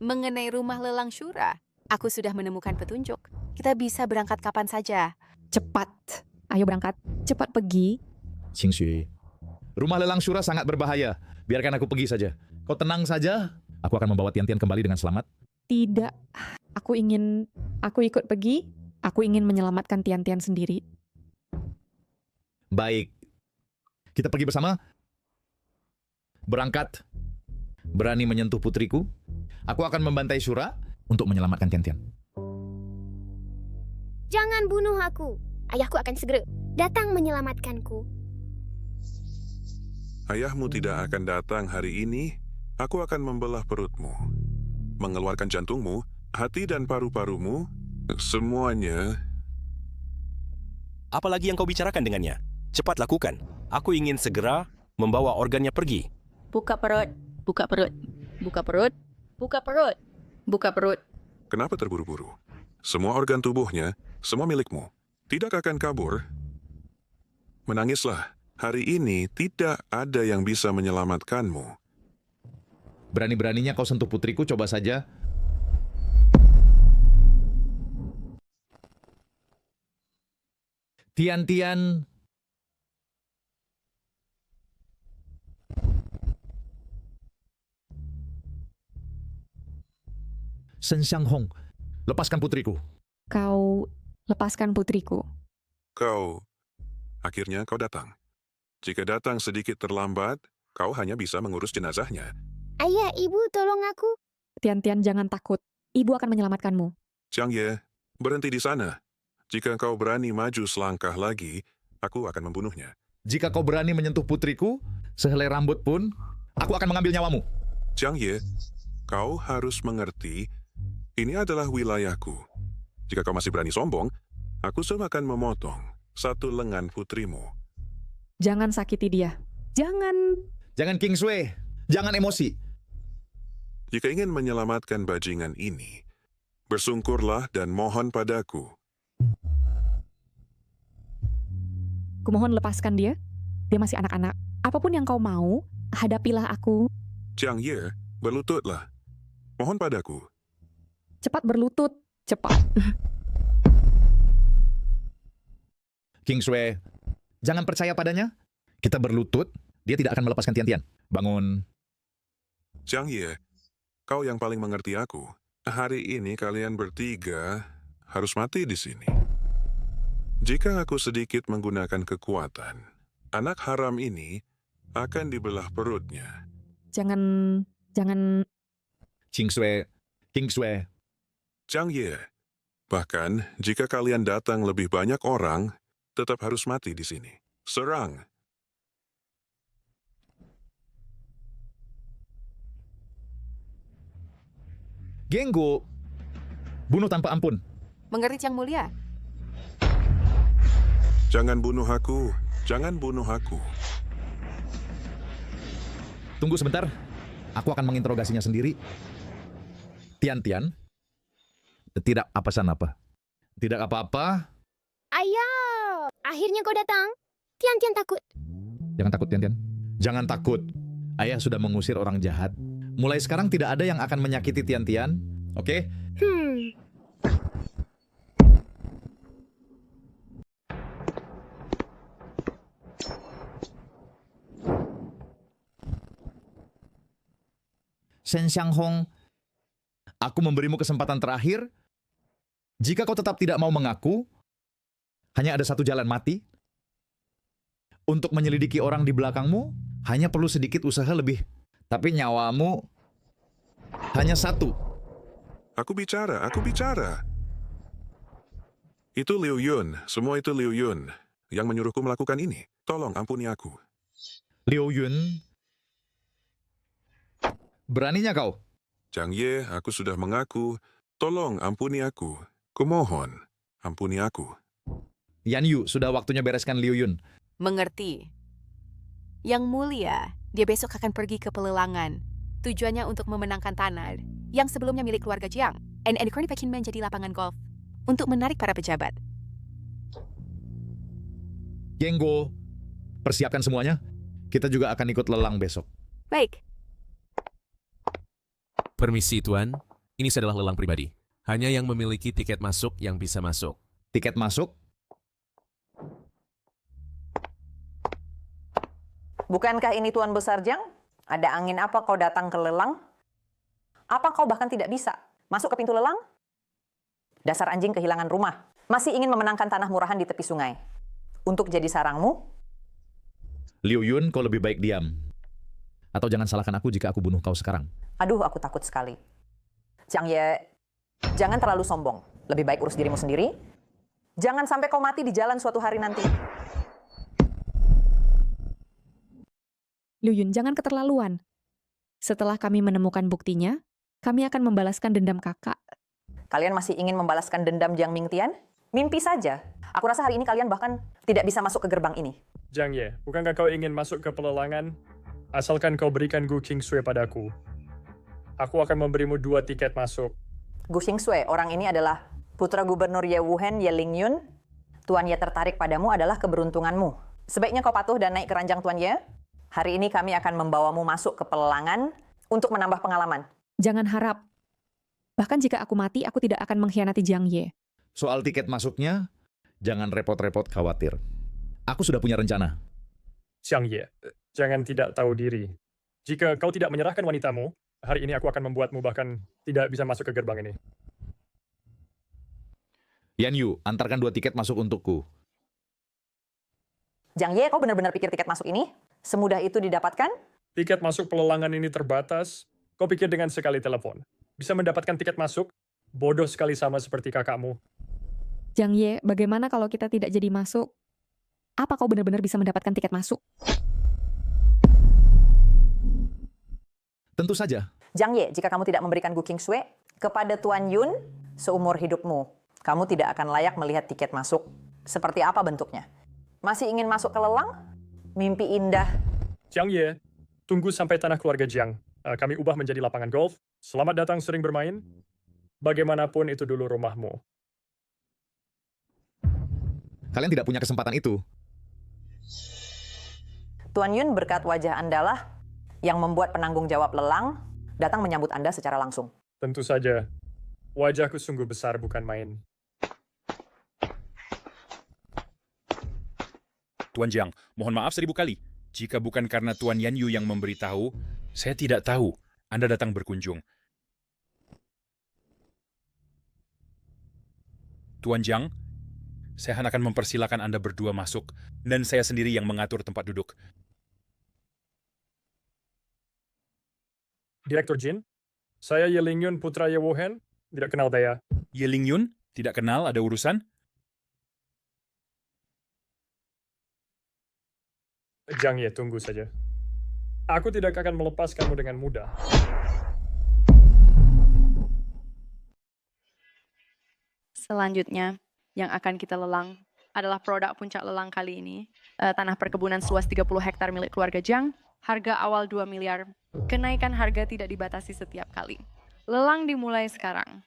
Speaker 4: mengenai rumah lelang Shura, aku sudah menemukan petunjuk. Kita bisa berangkat kapan saja.
Speaker 2: Cepat. Ayo berangkat. Cepat pergi.
Speaker 1: Qingxue, rumah lelang Shura sangat berbahaya. Biarkan aku pergi saja. Kau tenang saja. Aku akan membawa Tian kembali dengan selamat.
Speaker 2: Tidak. Aku ikut pergi. Aku ingin menyelamatkan Tian sendiri.
Speaker 1: Baik. Kita pergi bersama. Berangkat. Berani menyentuh putriku. Aku akan membantai Shura untuk menyelamatkan Tian.
Speaker 7: Jangan bunuh aku. Ayahku akan segera datang menyelamatkanku.
Speaker 17: Ayahmu tidak akan datang hari ini. Aku akan membelah perutmu, mengeluarkan jantungmu, hati dan paru-parumu, semuanya.
Speaker 11: Apalagi yang kau bicarakan dengannya? Cepat lakukan. Aku ingin segera membawa organnya pergi.
Speaker 10: Buka perut, buka perut, buka perut, buka perut, buka perut.
Speaker 17: Kenapa terburu-buru? Semua organ tubuhnya, semua milikmu. Tidak akan kabur. Menangislah. Hari ini tidak ada yang bisa menyelamatkanmu.
Speaker 1: Berani-beraninya kau sentuh putriku, coba saja. Tian. Shen Xianghong, lepaskan putriku.
Speaker 2: Kau lepaskan putriku.
Speaker 17: Akhirnya kau datang. Jika datang sedikit terlambat, kau hanya bisa mengurus jenazahnya.
Speaker 7: Ayah, ibu, tolong aku.
Speaker 2: Tian, jangan takut. Ibu akan menyelamatkanmu.
Speaker 17: Jiang Ye, berhenti di sana. Jika kau berani maju selangkah lagi, aku akan membunuhnya.
Speaker 1: Jika kau berani menyentuh putriku, sehelai rambut pun, aku akan mengambil nyawamu.
Speaker 17: Jiang Ye, kau harus mengerti, ini adalah wilayahku. Jika kau masih berani sombong, aku akan memotong satu lengan putrimu.
Speaker 2: Jangan sakiti dia.
Speaker 1: Jangan Qingxue. Jangan emosi.
Speaker 17: Jika ingin menyelamatkan bajingan ini, bersungkurlah dan mohon padaku.
Speaker 2: Kumohon lepaskan dia. Dia masih anak-anak. Apapun yang kau mau, hadapilah aku.
Speaker 17: Jiang Ye, berlututlah. Mohon padaku.
Speaker 2: Cepat berlutut. Cepat.
Speaker 1: Qingxue, jangan percaya padanya. Kita berlutut, dia tidak akan melepaskan Tian. Bangun.
Speaker 17: Jiang Ye, kau yang paling mengerti aku. Hari ini kalian bertiga harus mati di sini. Jika aku sedikit menggunakan kekuatan, anak haram ini akan dibelah perutnya.
Speaker 2: Jangan.
Speaker 1: Qingxue.
Speaker 17: Jiang Ye, bahkan jika kalian datang lebih banyak orang, tetap harus mati di sini. Serang.
Speaker 1: Genggo. Bunuh tanpa ampun.
Speaker 4: Mengerti Yang Mulia?
Speaker 17: Jangan bunuh aku. Jangan bunuh aku.
Speaker 1: Tunggu sebentar. Aku akan menginterogasinya sendiri. Tian. Tidak apa-apa. Tidak apa-apa.
Speaker 7: Ayah, akhirnya kau datang. Tian takut.
Speaker 1: Jangan takut, Tian. Jangan takut. Ayah sudah mengusir orang jahat. Mulai sekarang tidak ada yang akan menyakiti Tian. Oke? Shen Xianghong, aku memberimu kesempatan terakhir. Jika kau tetap tidak mau mengaku, hanya ada satu jalan mati. Untuk menyelidiki orang di belakangmu, hanya perlu sedikit usaha lebih. Tapi nyawamu hanya satu.
Speaker 17: Aku bicara. Itu Liu Yun, semua itu Liu Yun yang menyuruhku melakukan ini. Tolong ampuni aku.
Speaker 1: Liu Yun, beraninya kau?
Speaker 17: Jiang Ye, aku sudah mengaku. Tolong ampuni aku. Kumohon, ampuni aku.
Speaker 1: Yan Yu, sudah waktunya bereskan Liu Yun.
Speaker 4: Mengerti. Yang mulia, dia besok akan pergi ke pelelangan. Tujuannya untuk memenangkan tanah yang sebelumnya milik keluarga Jiang. And dipakin menjadi lapangan golf untuk menarik para pejabat.
Speaker 1: Genggo, persiapkan semuanya. Kita juga akan ikut lelang besok.
Speaker 4: Baik.
Speaker 6: Permisi, Tuan. Ini adalah lelang pribadi. Hanya yang memiliki tiket masuk yang bisa masuk.
Speaker 1: Tiket masuk?
Speaker 13: Bukankah ini Tuan Besar Jiang? Ada angin apa kau datang ke lelang? Apa kau bahkan tidak bisa masuk ke pintu lelang? Dasar anjing kehilangan rumah. Masih ingin memenangkan tanah murahan di tepi sungai. Untuk jadi sarangmu?
Speaker 1: Liu Yun, kau lebih baik diam. Atau jangan salahkan aku jika aku bunuh kau sekarang.
Speaker 13: Aduh, aku takut sekali. Jiang Ye, jangan terlalu sombong. Lebih baik urus dirimu sendiri. Jangan sampai kau mati di jalan suatu hari nanti.
Speaker 2: Liu Yun, jangan keterlaluan. Setelah kami menemukan buktinya, kami akan membalaskan dendam kakak.
Speaker 13: Kalian masih ingin membalaskan dendam Jiang Mingtian? Mimpi saja. Aku rasa hari ini kalian bahkan tidak bisa masuk ke gerbang ini.
Speaker 5: Jiang Ye, bukankah kau ingin masuk ke pelelangan? Asalkan kau berikan Gu Qingsui padaku. Aku akan memberimu 2 tiket masuk.
Speaker 13: Gu Qingsui, orang ini adalah putra gubernur Ye Wuhen, Ye Lingyun. Tuan Ye tertarik padamu adalah keberuntunganmu. Sebaiknya kau patuh dan naik ke ranjang Tuan Ye. Hari ini kami akan membawamu masuk ke pelelangan untuk menambah pengalaman.
Speaker 2: Jangan harap. Bahkan jika aku mati, aku tidak akan mengkhianati Jiang Ye.
Speaker 1: Soal tiket masuknya, jangan repot-repot khawatir. Aku sudah punya rencana.
Speaker 5: Jiang Ye, jangan tidak tahu diri. Jika kau tidak menyerahkan wanitamu, hari ini aku akan membuatmu bahkan tidak bisa masuk ke gerbang ini.
Speaker 1: Yan Yu, antarkan 2 tiket masuk untukku.
Speaker 13: Jiang Ye, kau benar-benar pikir tiket masuk ini semudah itu didapatkan?
Speaker 5: Tiket masuk pelelangan ini terbatas. Kau pikir dengan sekali telepon bisa mendapatkan tiket masuk? Bodoh sekali, sama seperti kakakmu.
Speaker 2: Jiang Ye, bagaimana kalau kita tidak jadi masuk? Apa kau benar-benar bisa mendapatkan tiket masuk?
Speaker 1: Tentu saja.
Speaker 13: Jiang Ye, jika kamu tidak memberikan Gu Qingsui kepada Tuan Yun seumur hidupmu, kamu tidak akan layak melihat tiket masuk. Seperti apa bentuknya? Masih ingin masuk ke lelang? Mimpi indah.
Speaker 5: Jiang Ye, tunggu sampai tanah keluarga Jiang. Kami ubah menjadi lapangan golf. Selamat datang sering bermain. Bagaimanapun itu dulu rumahmu.
Speaker 1: Kalian tidak punya kesempatan itu.
Speaker 13: Tuan Yun, berkat wajah Anda lah yang membuat penanggung jawab lelang datang menyambut Anda secara langsung.
Speaker 5: Tentu saja. Wajahku sungguh besar, bukan main.
Speaker 22: Tuan Jiang, mohon maaf 1000 kali. Jika bukan karena Tuan Yan Yu yang memberitahu, saya tidak tahu Anda datang berkunjung. Tuan Jiang, saya akan mempersilakan Anda berdua masuk, dan saya sendiri yang mengatur tempat duduk.
Speaker 5: Direktur Jin, saya Ye Lingyun, putra Ye Wuhen. Tidak kenal saya.
Speaker 22: Ye Lingyun? Tidak kenal, ada urusan?
Speaker 5: Jiang Ye, tunggu saja. Aku tidak akan melepaskanmu dengan mudah.
Speaker 23: Selanjutnya, yang akan kita lelang adalah produk puncak lelang kali ini. Tanah perkebunan seluas 30 hektar milik keluarga Jiang, harga awal 2 miliar. Kenaikan harga tidak dibatasi setiap kali. Lelang dimulai sekarang.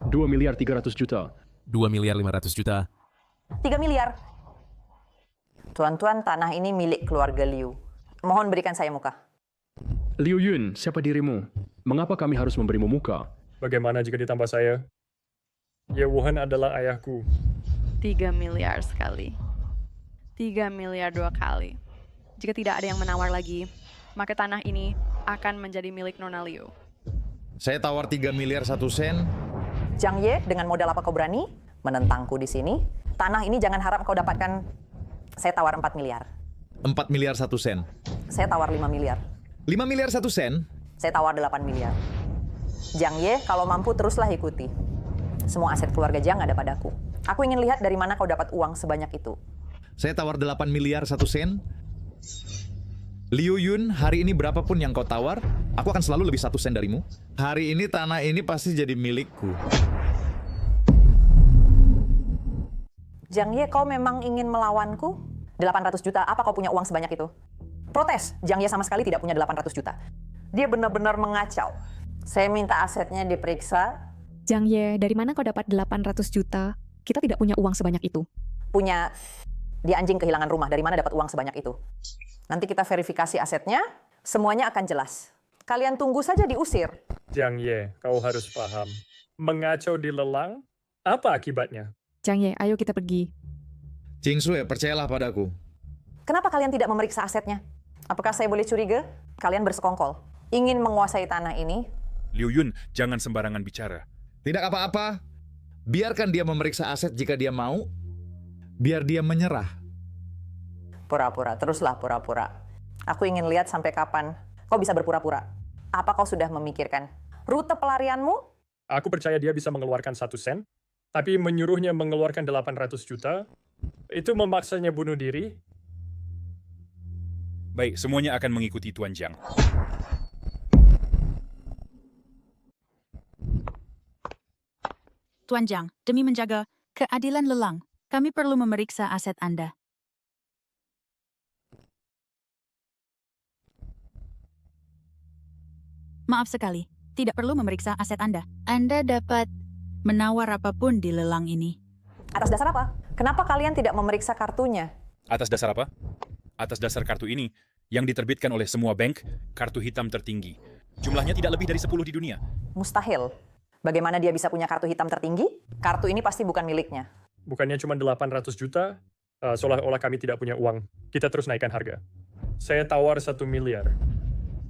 Speaker 18: 2 miliar 300 juta.
Speaker 6: 2 miliar 500 juta.
Speaker 13: 3 miliar. Tuan-tuan, tanah ini milik keluarga Liu. Mohon berikan saya muka.
Speaker 18: Liu Yun, siapa dirimu? Mengapa kami harus memberimu muka?
Speaker 5: Bagaimana jika ditambah saya? Ye Wuhen adalah ayahku.
Speaker 23: 3 miliar sekali. 3 miliar 2 kali. Jika tidak ada yang menawar lagi, maka tanah ini akan menjadi milik Nona Liu.
Speaker 1: Saya tawar 3 miliar 1 sen.
Speaker 13: Jiang Ye, dengan modal apa kau berani menentangku di sini? Tanah ini jangan harap kau dapatkan. Saya tawar 4 miliar.
Speaker 1: 4 miliar 1 sen.
Speaker 13: Saya tawar 5 miliar.
Speaker 1: 5 miliar 1 sen?
Speaker 13: Saya tawar 8 miliar. Jiang Ye, kalau mampu teruslah ikuti. Semua aset keluarga Jiang ada padaku. Aku ingin lihat dari mana kau dapat uang sebanyak itu.
Speaker 1: Saya tawar 8 miliar 1 sen. Liu Yun, hari ini berapapun yang kau tawar, aku akan selalu lebih 1 sen darimu. Hari ini tanah ini pasti jadi milikku.
Speaker 13: Jiang Ye, kau memang ingin melawanku? 800 juta, apa kau punya uang sebanyak itu? Protes, Jiang Ye sama sekali tidak punya 800 juta. Dia benar-benar mengacau. Saya minta asetnya diperiksa.
Speaker 2: Jiang Ye, dari mana kau dapat 800 juta? Kita tidak punya uang sebanyak itu.
Speaker 13: Punya, dia anjing kehilangan rumah, dari mana dapat uang sebanyak itu? Nanti kita verifikasi asetnya, semuanya akan jelas. Kalian tunggu saja diusir.
Speaker 5: Jiang Ye, kau harus paham. Mengacau di lelang, apa akibatnya?
Speaker 2: Jiang Ye, ayo kita pergi.
Speaker 1: Kingsue, percayalah padaku.
Speaker 13: Kenapa kalian tidak memeriksa asetnya? Apakah saya boleh curiga? Kalian bersekongkol, ingin menguasai tanah ini.
Speaker 22: Liu Yun, jangan sembarangan bicara.
Speaker 1: Tidak apa-apa. Biarkan dia memeriksa aset jika dia mau. Biar dia menyerah.
Speaker 13: Pura-pura, teruslah pura-pura. Aku ingin lihat sampai kapan kau bisa berpura-pura. Apa kau sudah memikirkan rute pelarianmu?
Speaker 5: Aku percaya dia bisa mengeluarkan 1 sen, tapi menyuruhnya mengeluarkan 800 juta, itu memaksanya bunuh diri.
Speaker 22: Baik, semuanya akan mengikuti Tuan Jiang.
Speaker 12: Tuan Jiang, demi menjaga keadilan lelang, kami perlu memeriksa aset Anda. Maaf sekali, tidak perlu memeriksa aset Anda. Anda dapat menawar apapun di lelang ini.
Speaker 13: Atas dasar apa? Kenapa kalian tidak memeriksa kartunya?
Speaker 22: Atas dasar apa? Atas dasar kartu ini, yang diterbitkan oleh semua bank, kartu hitam tertinggi. Jumlahnya tidak lebih dari 10 di dunia.
Speaker 13: Mustahil. Bagaimana dia bisa punya kartu hitam tertinggi? Kartu ini pasti bukan miliknya.
Speaker 5: Bukannya cuma 800 juta, seolah-olah kami tidak punya uang. Kita terus naikkan harga. Saya tawar 1 miliar.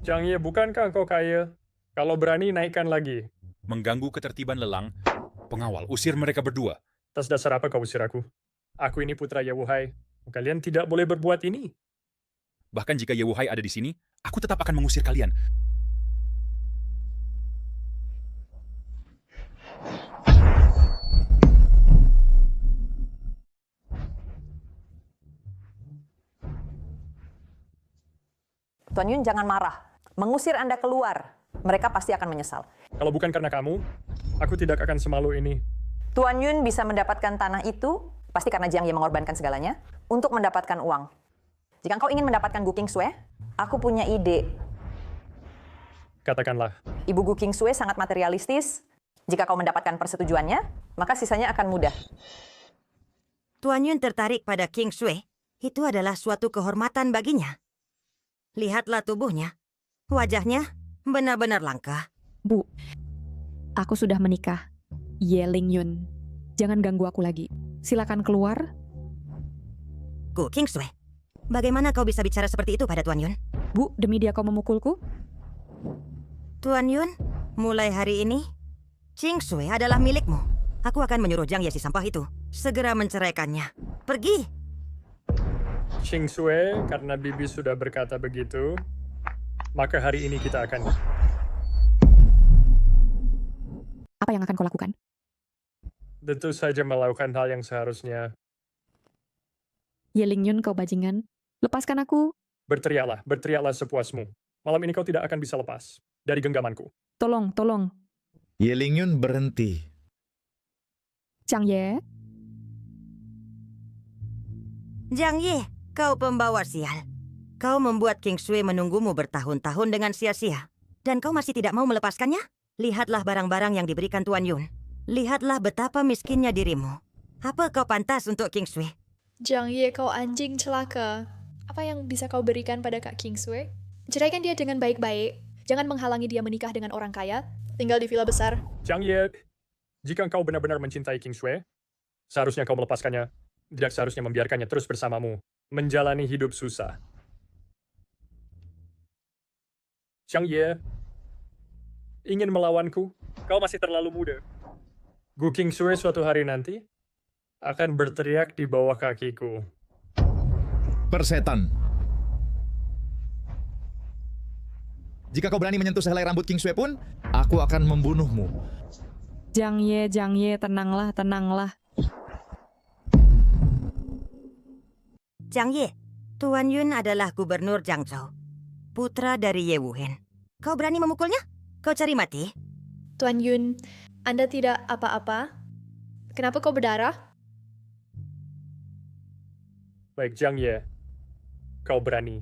Speaker 5: Jiang Ye, bukankah kau kaya? Kalau berani, naikkan lagi.
Speaker 22: Mengganggu ketertiban lelang, pengawal, usir mereka berdua.
Speaker 5: Atas dasar apa kau usir aku? Aku ini putra Ye Wuhai. Kalian tidak boleh berbuat ini.
Speaker 22: Bahkan jika Ye Wuhai ada di sini, aku tetap akan mengusir kalian.
Speaker 13: Tuan Yun, jangan marah. Mengusir Anda keluar, mereka pasti akan menyesal.
Speaker 5: Kalau bukan karena kamu, aku tidak akan semalu ini.
Speaker 13: Tuan Yun bisa mendapatkan tanah itu, pasti karena Jiang Ye mengorbankan segalanya, untuk mendapatkan uang. Jika kau ingin mendapatkan Gu Kingsue, aku punya ide.
Speaker 5: Katakanlah.
Speaker 13: Ibu Gu Kingsue sangat materialistis. Jika kau mendapatkan persetujuannya, maka sisanya akan mudah.
Speaker 9: Tuan Yun tertarik pada Kingsue. Itu adalah suatu kehormatan baginya. Lihatlah tubuhnya. Wajahnya benar-benar langka.
Speaker 2: Bu, aku sudah menikah. Ye Ling Yun. Jangan ganggu aku lagi. Silakan keluar.
Speaker 9: Gu Kingsue, bagaimana kau bisa bicara seperti itu pada Tuan Yun?
Speaker 2: Bu, demi dia kau memukulku?
Speaker 9: Tuan Yun, mulai hari ini, Kingsue adalah milikmu. Aku akan menyuruh Jiang Ye si sampah itu segera menceraikannya. Pergi!
Speaker 5: Kingsue, karena Bibi sudah berkata begitu, maka hari ini kita akan...
Speaker 2: Apa yang akan kau lakukan?
Speaker 5: Tentu saja melakukan hal yang seharusnya.
Speaker 2: Ye Ling Yun, kau bajingan. Lepaskan aku.
Speaker 5: Berteriaklah sepuasmu. Malam ini kau tidak akan bisa lepas dari genggamanku.
Speaker 2: Tolong.
Speaker 1: Ye Ling Yun berhenti.
Speaker 2: Jiang Ye.
Speaker 9: Jiang Ye, kau pembawa sial. Kau membuat Kingsue menunggumu bertahun-tahun dengan sia-sia. Dan kau masih tidak mau melepaskannya? Lihatlah barang-barang yang diberikan Tuan Yun. Lihatlah betapa miskinnya dirimu. Apa kau pantas untuk Kingsue?
Speaker 3: Jiang Ye, kau anjing celaka. Apa yang bisa kau berikan pada Kak Kingsue? Ceraikan dia dengan baik-baik. Jangan menghalangi dia menikah dengan orang kaya. Tinggal di villa besar.
Speaker 5: Jiang Ye, jika kau benar-benar mencintai Kingsue, seharusnya kau melepaskannya. Tidak seharusnya membiarkannya terus bersamamu. Menjalani hidup susah. Jiang Ye, ingin melawanku? Kau masih terlalu muda. Gu Kingsue suatu hari nanti akan berteriak di bawah kakiku.
Speaker 1: Persetan. Jika kau berani menyentuh sehelai rambut Kingsue pun, aku akan membunuhmu.
Speaker 2: Jiang Ye, tenanglah.
Speaker 9: Jiang Ye, Tuan Yun adalah gubernur Jiangzhou. Putra dari Ye Wuhen. Kau berani memukulnya? Kau cari mati?
Speaker 3: Tuan Yun, Anda tidak apa-apa? Kenapa kau berdarah?
Speaker 5: Baik, Jiang Ye. Kau berani.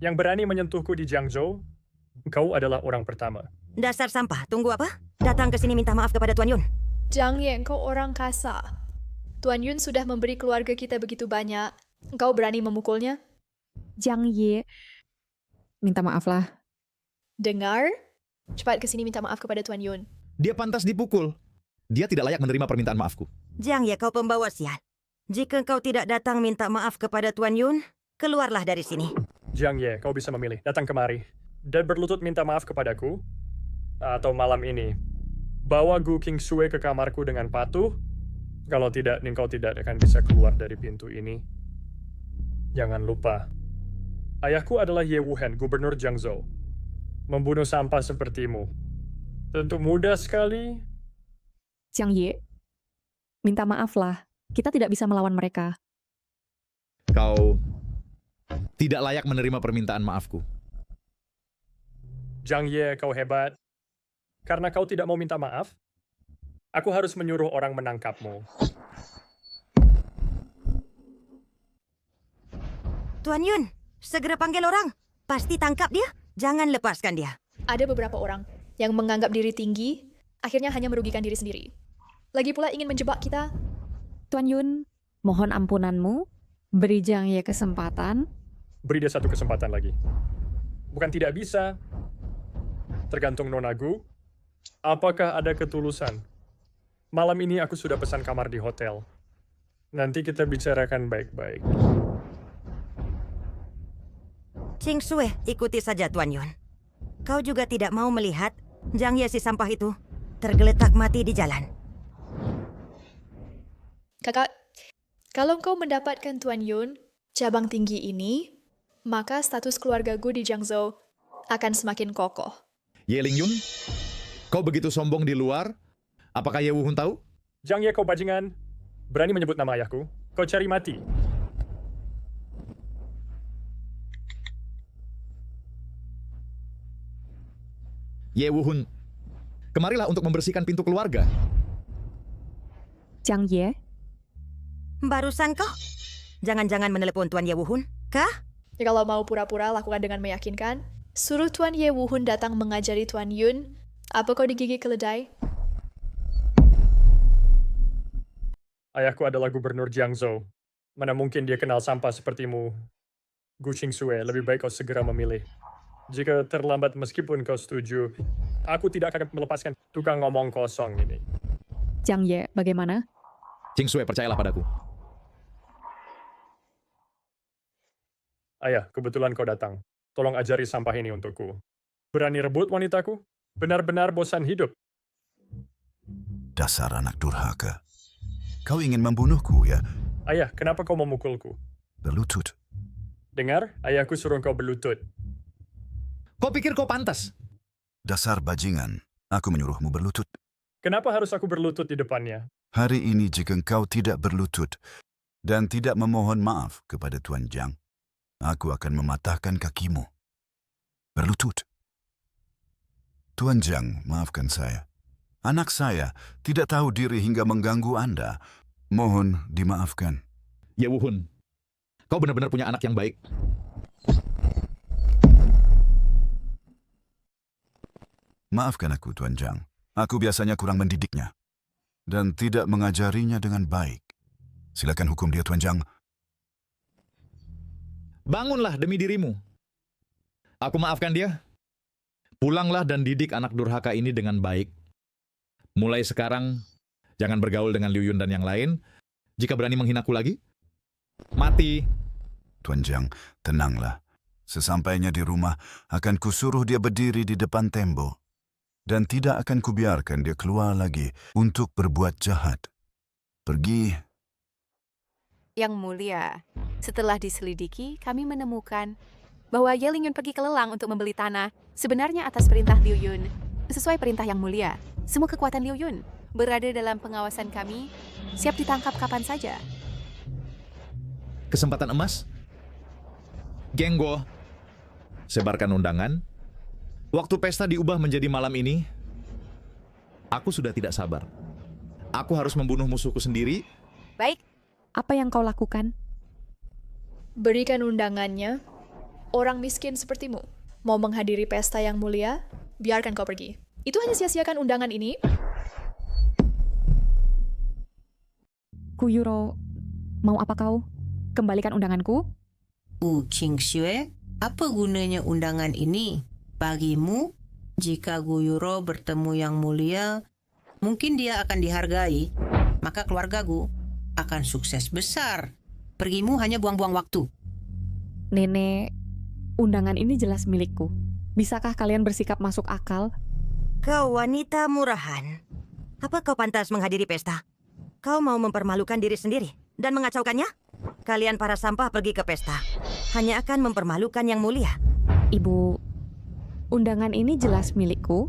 Speaker 5: Yang berani menyentuhku di Jiangzhou, kau adalah orang pertama.
Speaker 9: Dasar sampah, tunggu apa? Datang ke sini minta maaf kepada Tuan Yun.
Speaker 3: Jiang Ye, engkau orang kasar. Tuan Yun sudah memberi keluarga kita begitu banyak. Engkau berani memukulnya?
Speaker 2: Jiang Ye, minta maaflah.
Speaker 3: Dengar? Cepat ke sini minta maaf kepada Tuan Yun.
Speaker 1: Dia pantas dipukul. Dia tidak layak menerima permintaan maafku.
Speaker 9: Jiang Ye, kau pembawa sial. Jika kau tidak datang minta maaf kepada Tuan Yun, keluarlah dari sini.
Speaker 5: Jiang Ye, kau bisa memilih. Datang kemari. Dan berlutut minta maaf kepadaku. Atau malam ini, bawa Gu Qingsui ke kamarku dengan patuh. Kalau tidak, engkau tidak akan bisa keluar dari pintu ini. Jangan lupa, ayahku adalah Ye Wuhen, gubernur Jiangzhou. Membunuh sampah sepertimu. Tentu mudah sekali.
Speaker 2: Jiang Ye, minta maaflah. Kita tidak bisa melawan mereka.
Speaker 1: Kau tidak layak menerima permintaan maafku.
Speaker 5: Jiang Ye, kau hebat. Karena kau tidak mau minta maaf, aku harus menyuruh orang menangkapmu.
Speaker 9: Tuan Yun, segera panggil orang. Pasti tangkap dia. Jangan lepaskan dia.
Speaker 3: Ada beberapa orang yang menganggap diri tinggi, akhirnya hanya merugikan diri sendiri. Lagi pula ingin menjebak kita.
Speaker 2: Tuan Yun, mohon ampunanmu. Beri Jiang Ye kesempatan.
Speaker 5: Beri dia satu kesempatan lagi. Bukan tidak bisa. Tergantung Nona Gu. Apakah ada ketulusan? Malam ini aku sudah pesan kamar di hotel. Nanti kita bicarakan baik-baik.
Speaker 9: Qingsui, ikuti saja Tuan Yun. Kau juga tidak mau melihat Jiang Ye si sampah itu tergeletak mati di jalan.
Speaker 3: Kakak, kalau engkau mendapatkan Tuan Yun, cabang tinggi ini, maka status keluarga Gu di Jiangzhou akan semakin kokoh.
Speaker 1: Ye Lingyun, kau begitu sombong di luar. Apakah Ye Wuhun tahu?
Speaker 5: Jiang Ye, kau bajingan. Berani menyebut nama ayahku. Kau cari mati.
Speaker 1: Ye Wuhun, kemarilah untuk membersihkan pintu keluarga.
Speaker 2: Jiang Ye,
Speaker 9: barusan kau? Jangan-jangan menelepon Tuan Ye Wuhun, kah?
Speaker 3: Ya, kalau mau pura-pura, lakukan dengan meyakinkan. Suruh Tuan Ye Wuhun datang mengajari Tuan Yun. Apa kau digigit keledai?
Speaker 5: Ayahku adalah gubernur Jiangzhou. Mana mungkin dia kenal sampah sepertimu. Gu Qingsui, lebih baik kau segera memilih. Jika terlambat meskipun kau setuju, aku tidak akan melepaskan tukang ngomong kosong ini.
Speaker 2: Jiang Ye, bagaimana?
Speaker 1: Qingsui, percayalah padaku.
Speaker 5: Ayah, kebetulan kau datang. Tolong ajari sampah ini untukku. Berani rebut wanitaku? Benar-benar bosan hidup.
Speaker 21: Dasar anak durhaka. Kau ingin membunuhku, ya?
Speaker 5: Ayah, kenapa kau memukulku?
Speaker 21: Berlutut.
Speaker 5: Dengar, ayahku suruh kau berlutut.
Speaker 1: Kau pikir kau pantas?
Speaker 21: Dasar bajingan. Aku menyuruhmu berlutut.
Speaker 5: Kenapa harus aku berlutut di depannya?
Speaker 21: Hari ini jika engkau tidak berlutut dan tidak memohon maaf kepada Tuan Jiang, aku akan mematahkan kakimu. Berlutut. Tuan Jiang, maafkan saya. Anak saya tidak tahu diri hingga mengganggu Anda. Mohon dimaafkan.
Speaker 1: Ye Wuhun, kau benar-benar punya anak yang baik.
Speaker 21: Maafkan aku, Tuan Jiang. Aku biasanya kurang mendidiknya dan tidak mengajarinya dengan baik. Silakan hukum dia, Tuan Jiang.
Speaker 1: Bangunlah demi dirimu. Aku maafkan dia. Pulanglah dan didik anak durhaka ini dengan baik. Mulai sekarang, jangan bergaul dengan Liu Yun dan yang lain. Jika berani menghinaku lagi, mati.
Speaker 21: Tuan Jiang, tenanglah. Sesampainya di rumah, akan kusuruh dia berdiri di depan tembok. Dan tidak akan kubiarkan dia keluar lagi untuk berbuat jahat. Pergi.
Speaker 4: Yang mulia, setelah diselidiki, kami menemukan bahwa Ye Lingyun pergi ke Lelang untuk membeli tanah, sebenarnya atas perintah Liu Yun. Sesuai perintah Yang Mulia, semua kekuatan Liu Yun berada dalam pengawasan kami, siap ditangkap kapan saja.
Speaker 1: Kesempatan emas? Genggo, sebarkan undangan. Waktu pesta diubah menjadi malam ini. Aku sudah tidak sabar. Aku harus membunuh musuhku sendiri.
Speaker 4: Baik.
Speaker 2: Apa yang kau lakukan?
Speaker 3: Berikan undangannya. Orang miskin sepertimu mau menghadiri pesta yang mulia, biarkan kau pergi. Itu hanya sia-siakan undangan ini.
Speaker 2: Kuyuro, mau apa kau? Kembalikan undanganku?
Speaker 20: Kingsue, apa gunanya undangan ini? Bagimu, jika Guyuro bertemu yang mulia, mungkin dia akan dihargai, maka keluargaku akan sukses besar. Pergimu hanya buang-buang waktu.
Speaker 2: Nenek, undangan ini jelas milikku. Bisakah kalian bersikap masuk akal?
Speaker 9: Kau wanita murahan. Apa kau pantas menghadiri pesta? Kau mau mempermalukan diri sendiri dan mengacaukannya? Kalian para sampah pergi ke pesta. Hanya akan mempermalukan yang mulia.
Speaker 2: Ibu, undangan ini jelas milikku.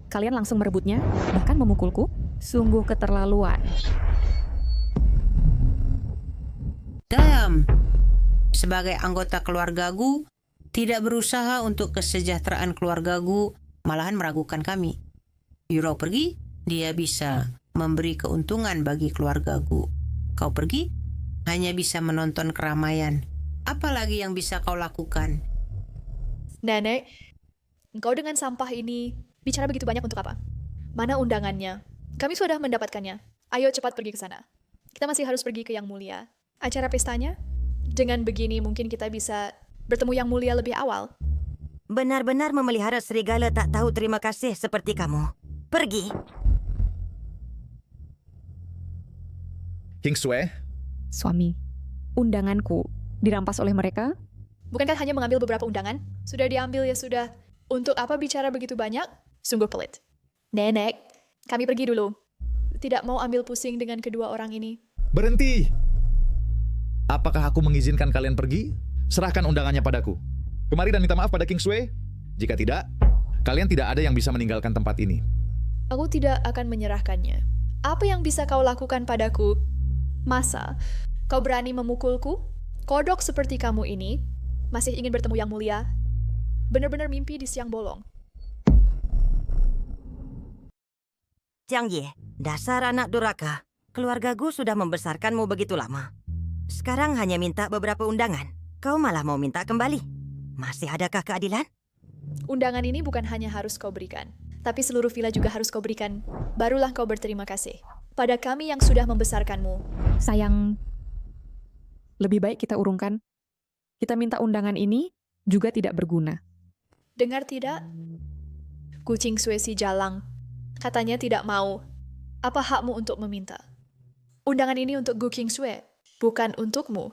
Speaker 2: Kalian langsung merebutnya, bahkan memukulku. Sungguh keterlaluan.
Speaker 20: Diam. Sebagai anggota keluargaku, tidak berusaha untuk kesejahteraan keluargaku, malahan meragukan kami. Yuro pergi, dia bisa memberi keuntungan bagi keluargaku. Kau pergi, hanya bisa menonton keramaian. Apalagi yang bisa kau lakukan?
Speaker 3: Nenek, engkau dengan sampah ini bicara begitu banyak untuk apa? Mana undangannya? Kami sudah mendapatkannya. Ayo cepat pergi ke sana. Kita masih harus pergi ke yang mulia. Acara pestanya? Dengan begini mungkin kita bisa bertemu yang mulia lebih awal.
Speaker 9: Benar-benar memelihara serigala tak tahu terima kasih seperti kamu. Pergi.
Speaker 1: Kingsue?
Speaker 2: Suami, undanganku dirampas oleh mereka?
Speaker 3: Bukankah hanya mengambil beberapa undangan? Sudah diambil ya sudah. Untuk apa bicara begitu banyak? Sungguh pelit. Nenek, kami pergi dulu. Tidak mau ambil pusing dengan kedua orang ini.
Speaker 1: Berhenti! Apakah aku mengizinkan kalian pergi? Serahkan undangannya padaku. Kemari dan minta maaf pada Kingsue. Jika tidak, kalian tidak ada yang bisa meninggalkan tempat ini.
Speaker 3: Aku tidak akan menyerahkannya. Apa yang bisa kau lakukan padaku? Masa kau berani memukulku? Kodok seperti kamu ini masih ingin bertemu yang mulia? Benar-benar mimpi di siang bolong.
Speaker 9: Jiang Ye, dasar anak durhaka. Keluargaku sudah membesarkanmu begitu lama. Sekarang hanya minta beberapa undangan. Kau malah mau minta kembali. Masih adakah keadilan?
Speaker 3: Undangan ini bukan hanya harus kau berikan, tapi seluruh villa juga harus kau berikan. Barulah kau berterima kasih pada kami yang sudah membesarkanmu.
Speaker 2: Sayang, lebih baik kita urungkan. Kita minta undangan ini juga tidak berguna.
Speaker 3: Dengar tidak? Kucing Suesi Jalang. Katanya tidak mau. Apa hakmu untuk meminta? Undangan ini untuk Gu Kingsue, bukan untukmu.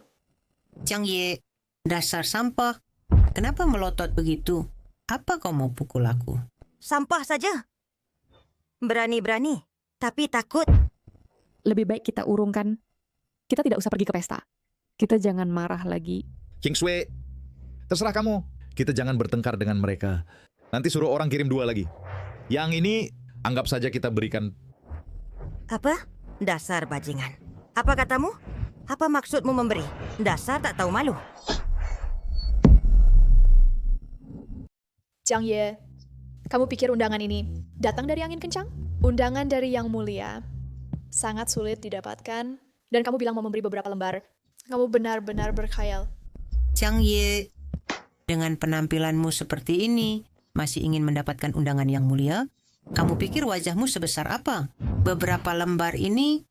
Speaker 20: Jiang Ye, dasar sampah. Kenapa melotot begitu? Apa kau mau pukul aku?
Speaker 9: Sampah saja. Berani-berani, tapi takut.
Speaker 2: Lebih baik kita urungkan. Kita tidak usah pergi ke pesta. Kita jangan marah lagi.
Speaker 1: Kingsue, terserah kamu. Kita jangan bertengkar dengan mereka. Nanti suruh orang kirim 2 lagi. Yang ini, anggap saja kita berikan.
Speaker 9: Apa? Dasar bajingan. Apa katamu? Apa maksudmu memberi? Dasar tak tahu malu.
Speaker 3: Jiang Ye, kamu pikir undangan ini datang dari angin kencang? Undangan dari yang mulia sangat sulit didapatkan, dan kamu bilang mau memberi beberapa lembar. Kamu benar-benar berkhayal.
Speaker 20: Jiang Ye, dengan penampilanmu seperti ini, masih ingin mendapatkan undangan yang mulia? Kamu pikir wajahmu sebesar apa? Beberapa lembar ini,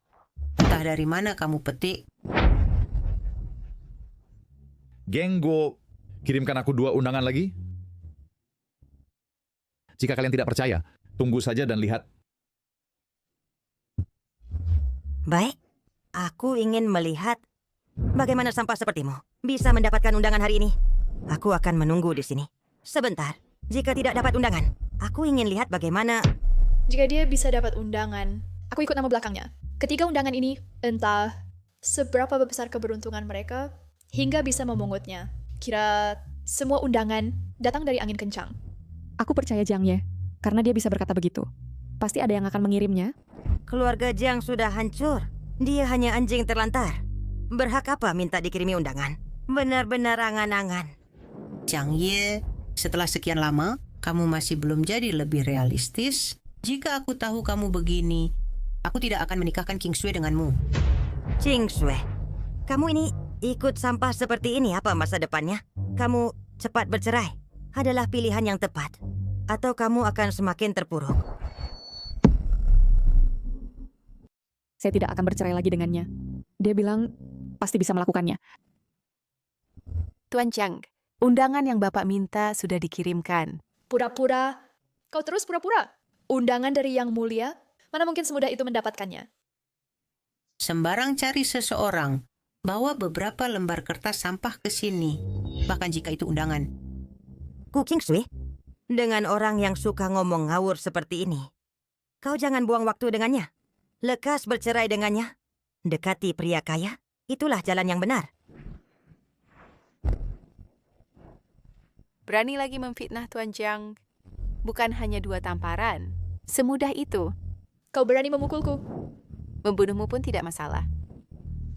Speaker 20: entah dari mana kamu petik.
Speaker 1: Genggo, kirimkan aku 2 undangan lagi. Jika kalian tidak percaya, tunggu saja dan lihat.
Speaker 9: Baik, aku ingin melihat bagaimana sampah sepertimu bisa mendapatkan undangan hari ini. Aku akan menunggu di sini. Sebentar, jika tidak dapat undangan, aku ingin lihat bagaimana...
Speaker 3: Jika dia bisa dapat undangan, aku ikut nama belakangnya. Ketiga undangan ini, entah seberapa besar keberuntungan mereka, hingga bisa memungutnya. Kira semua undangan datang dari angin kencang.
Speaker 2: Aku percaya Jiang Ye, karena dia bisa berkata begitu. Pasti ada yang akan mengirimnya.
Speaker 9: Keluarga Jiang sudah hancur. Dia hanya anjing terlantar. Berhak apa minta dikirimi undangan? Benar-benar angan-angan.
Speaker 20: Jiang Ye, setelah sekian lama, kamu masih belum jadi lebih realistis? Jika aku tahu kamu begini, aku tidak akan menikahkan Kingsue denganmu.
Speaker 9: Kingsue, kamu ini Ikut sampah seperti ini apa masa depannya? Kamu cepat bercerai adalah pilihan yang tepat. Atau kamu akan semakin terpuruk.
Speaker 2: Saya tidak akan bercerai lagi dengannya. Dia bilang pasti bisa melakukannya.
Speaker 4: Tuan Chang, undangan yang Bapak minta sudah dikirimkan.
Speaker 3: Pura-pura. Kau terus pura-pura. Undangan dari Yang Mulia, mana mungkin semudah itu mendapatkannya?
Speaker 20: Sembarang cari seseorang, bawa beberapa lembar kertas sampah ke sini, bahkan jika itu undangan.
Speaker 9: Ku Kingsway, dengan orang yang suka ngomong ngawur seperti ini, kau jangan buang waktu dengannya. Lekas bercerai dengannya. Dekati pria kaya, itulah jalan yang benar.
Speaker 4: Berani lagi memfitnah Tuan Jiang. Bukan hanya 2 tamparan. Semudah itu.
Speaker 3: Kau berani memukulku.
Speaker 4: Membunuhmu pun tidak masalah.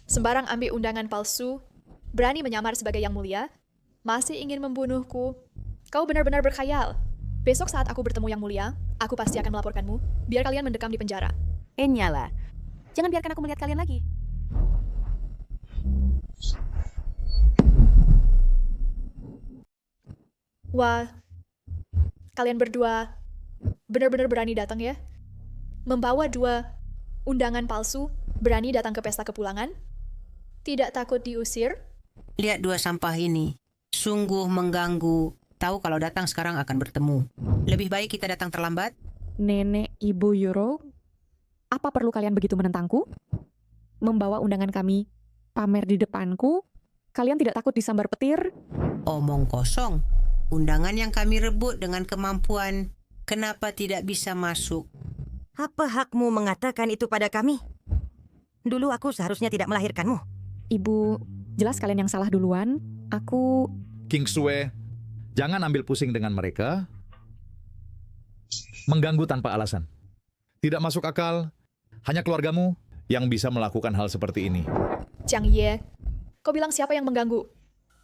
Speaker 3: Sembarang ambil undangan palsu, berani menyamar sebagai Yang Mulia, masih ingin membunuhku. Kau benar-benar berkhayal. Besok saat aku bertemu Yang Mulia, aku pasti akan melaporkanmu, biar kalian mendekam di penjara.
Speaker 4: Nyala. Jangan biarkan aku melihat kalian lagi.
Speaker 3: Wah, kalian berdua benar-benar berani datang ya? Membawa 2 undangan palsu, berani datang ke pesta kepulangan? Tidak takut diusir?
Speaker 20: Lihat 2 sampah ini. Sungguh mengganggu. Tahu kalau datang sekarang akan bertemu. Lebih baik kita datang terlambat.
Speaker 2: Nenek Ibu Euro, apa perlu kalian begitu menentangku? Membawa undangan kami pamer di depanku? Kalian tidak takut disambar petir?
Speaker 20: Omong kosong. Undangan yang kami rebut dengan kemampuan, kenapa tidak bisa masuk?
Speaker 9: Apa hakmu mengatakan itu pada kami? Dulu aku seharusnya tidak melahirkanmu.
Speaker 2: Ibu, jelas kalian yang salah duluan. Aku...
Speaker 1: Kingsway, jangan ambil pusing dengan mereka. Mengganggu tanpa alasan. Tidak masuk akal, hanya keluargamu yang bisa melakukan hal seperti ini.
Speaker 3: Jiang Ye, kau bilang siapa yang mengganggu?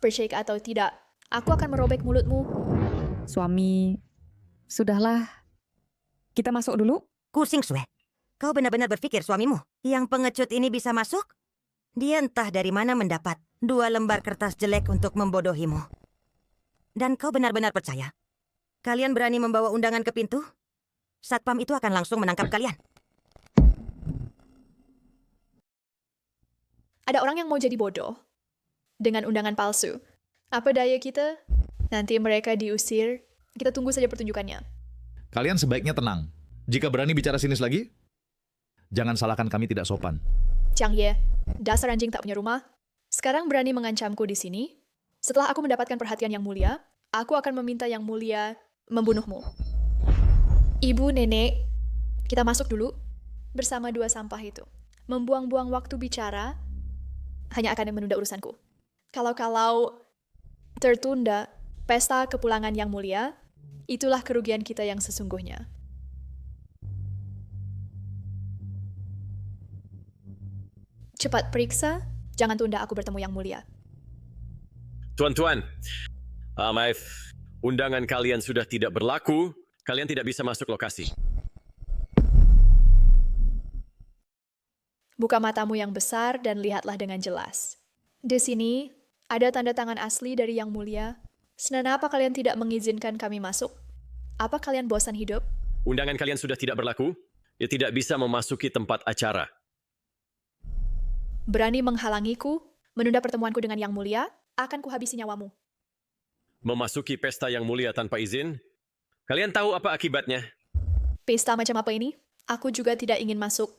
Speaker 3: Bersyik atau tidak, aku akan merobek mulutmu.
Speaker 2: Suami, sudahlah. Kita masuk dulu.
Speaker 9: Kingsway, kau benar-benar berpikir suamimu yang pengecut ini bisa masuk? Dia entah dari mana mendapat 2 lembar kertas jelek untuk membodohimu. Dan kau benar-benar percaya? Kalian berani membawa undangan ke pintu? Satpam itu akan langsung menangkap kalian.
Speaker 3: Ada orang yang mau jadi bodoh dengan undangan palsu. Apa daya kita? Nanti mereka diusir, kita tunggu saja pertunjukannya.
Speaker 1: Kalian sebaiknya tenang. Jika berani bicara sinis lagi, jangan salahkan kami tidak sopan.
Speaker 3: Jiang Ye, dasar anjing tak punya rumah. Sekarang berani mengancamku di sini. Setelah aku mendapatkan perhatian Yang Mulia, aku akan meminta Yang Mulia membunuhmu. Ibu, nenek, kita masuk dulu bersama 2 sampah itu. Membuang-buang waktu bicara hanya akan menunda urusanku. Kalau tertunda pesta kepulangan Yang Mulia, itulah kerugian kita yang sesungguhnya. Cepat periksa, jangan tunda aku bertemu Yang Mulia.
Speaker 8: Tuan-tuan, maaf, undangan kalian sudah tidak berlaku, kalian tidak bisa masuk lokasi.
Speaker 3: Buka matamu yang besar dan lihatlah dengan jelas. Di sini, ada tanda tangan asli dari Yang Mulia. Kenapa kalian tidak mengizinkan kami masuk? Apa kalian bosan hidup?
Speaker 8: Undangan kalian sudah tidak berlaku, ya tidak bisa memasuki tempat acara.
Speaker 3: Berani menghalangiku, menunda pertemuanku dengan Yang Mulia, akan kuhabisi nyawamu.
Speaker 8: Memasuki pesta Yang Mulia tanpa izin, kalian tahu apa akibatnya?
Speaker 3: Pesta macam apa ini? Aku juga tidak ingin masuk.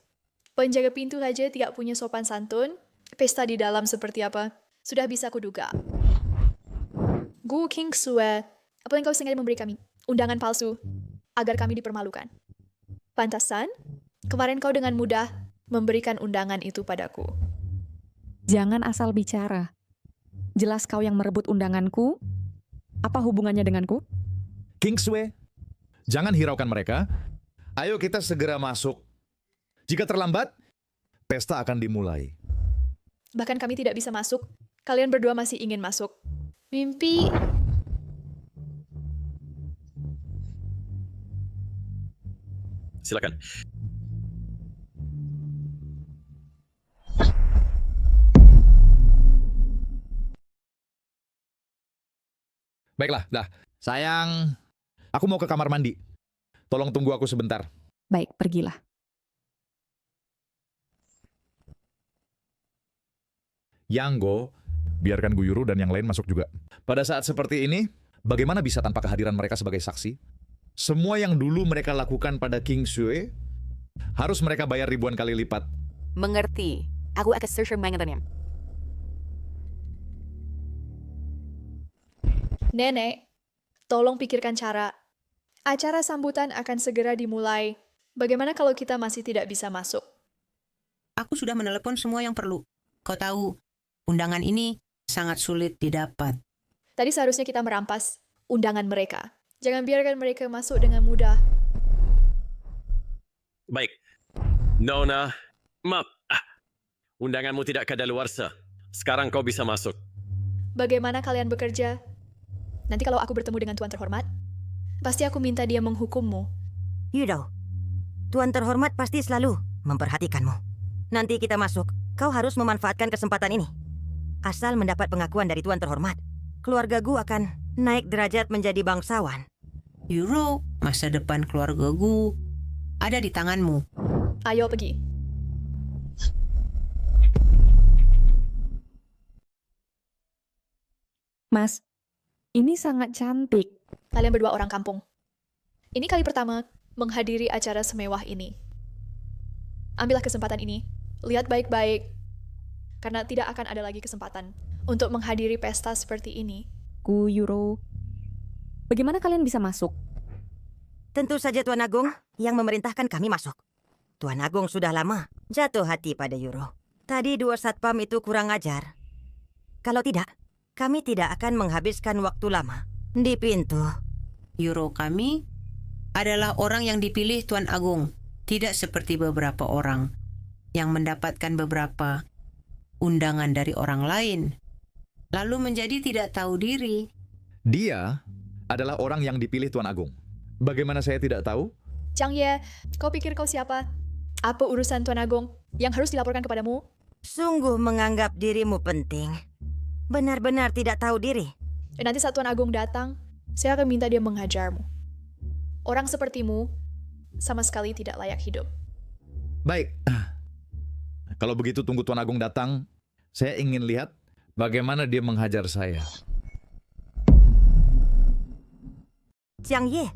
Speaker 3: Penjaga pintu saja tidak punya sopan santun. Pesta di dalam seperti apa? Sudah bisa kuduga. Gu Kingsway, apa yang kau sengaja memberi kami? Undangan palsu, agar kami dipermalukan. Pantasan, kemarin kau dengan mudah memberikan undangan itu padaku.
Speaker 2: Jangan asal bicara. Jelas kau yang merebut undanganku. Apa hubungannya denganku?
Speaker 1: Kingsway, jangan hiraukan mereka. Ayo kita segera masuk. Jika terlambat, pesta akan dimulai.
Speaker 3: Bahkan kami tidak bisa masuk. Kalian berdua masih ingin masuk. Mimpi.
Speaker 8: Silakan.
Speaker 1: Baiklah, dah. Sayang, aku mau ke kamar mandi. Tolong tunggu aku sebentar.
Speaker 2: Baik, pergilah.
Speaker 1: Yanggo, biarkan Guyuru dan yang lain masuk juga. Pada saat seperti ini, bagaimana bisa tanpa kehadiran mereka sebagai saksi? Semua yang dulu mereka lakukan pada King Sue, harus mereka bayar ribuan kali lipat.
Speaker 4: Mengerti. Aku akan search mengenai.
Speaker 3: Nenek, tolong pikirkan cara. Acara sambutan akan segera dimulai. Bagaimana kalau kita masih tidak bisa masuk?
Speaker 20: Aku sudah menelepon semua yang perlu. Kau tahu, undangan ini sangat sulit didapat.
Speaker 3: Tadi seharusnya kita merampas undangan mereka. Jangan biarkan mereka masuk dengan mudah.
Speaker 8: Baik. Nona, maaf. Undanganmu tidak kadaluarsa. Sekarang kau bisa masuk.
Speaker 3: Bagaimana kalian bekerja? Nanti kalau aku bertemu dengan Tuan Terhormat, pasti aku minta dia menghukummu.
Speaker 9: Yudho, Tuan Terhormat pasti selalu memperhatikanmu. Nanti kita masuk, kau harus memanfaatkan kesempatan ini. Asal mendapat pengakuan dari Tuan Terhormat, keluarga Gu akan naik derajat menjadi bangsawan.
Speaker 20: Yuro, masa depan keluarga Gu ada di tanganmu.
Speaker 3: Ayo pergi.
Speaker 2: Mas, ini sangat cantik.
Speaker 3: Kalian berdua orang kampung. Ini kali pertama menghadiri acara semewah ini. Ambillah kesempatan ini. Lihat baik-baik. Karena tidak akan ada lagi kesempatan untuk menghadiri pesta seperti ini.
Speaker 2: Guyuru, bagaimana kalian bisa masuk?
Speaker 9: Tentu saja Tuan Agung yang memerintahkan kami masuk. Tuan Agung sudah lama jatuh hati pada Yuro. Tadi 2 satpam itu kurang ajar. Kalau tidak, kami tidak akan menghabiskan waktu lama di pintu.
Speaker 20: Yuro kami adalah orang yang dipilih Tuan Agung. Tidak seperti beberapa orang yang mendapatkan beberapa undangan dari orang lain, lalu menjadi tidak tahu diri.
Speaker 1: Dia adalah orang yang dipilih Tuan Agung. Bagaimana saya tidak tahu?
Speaker 3: Chang Ye, kau pikir kau siapa? Apa urusan Tuan Agung yang harus dilaporkan kepadamu?
Speaker 9: Sungguh menganggap dirimu penting. Benar-benar tidak tahu diri.
Speaker 3: Nanti saat Tuan Agung datang, saya akan minta dia menghajarmu. Orang sepertimu sama sekali tidak layak hidup.
Speaker 1: Baik. Kalau begitu tunggu Tuan Agung datang. Saya ingin lihat bagaimana dia menghajar saya.
Speaker 9: Chang Ye,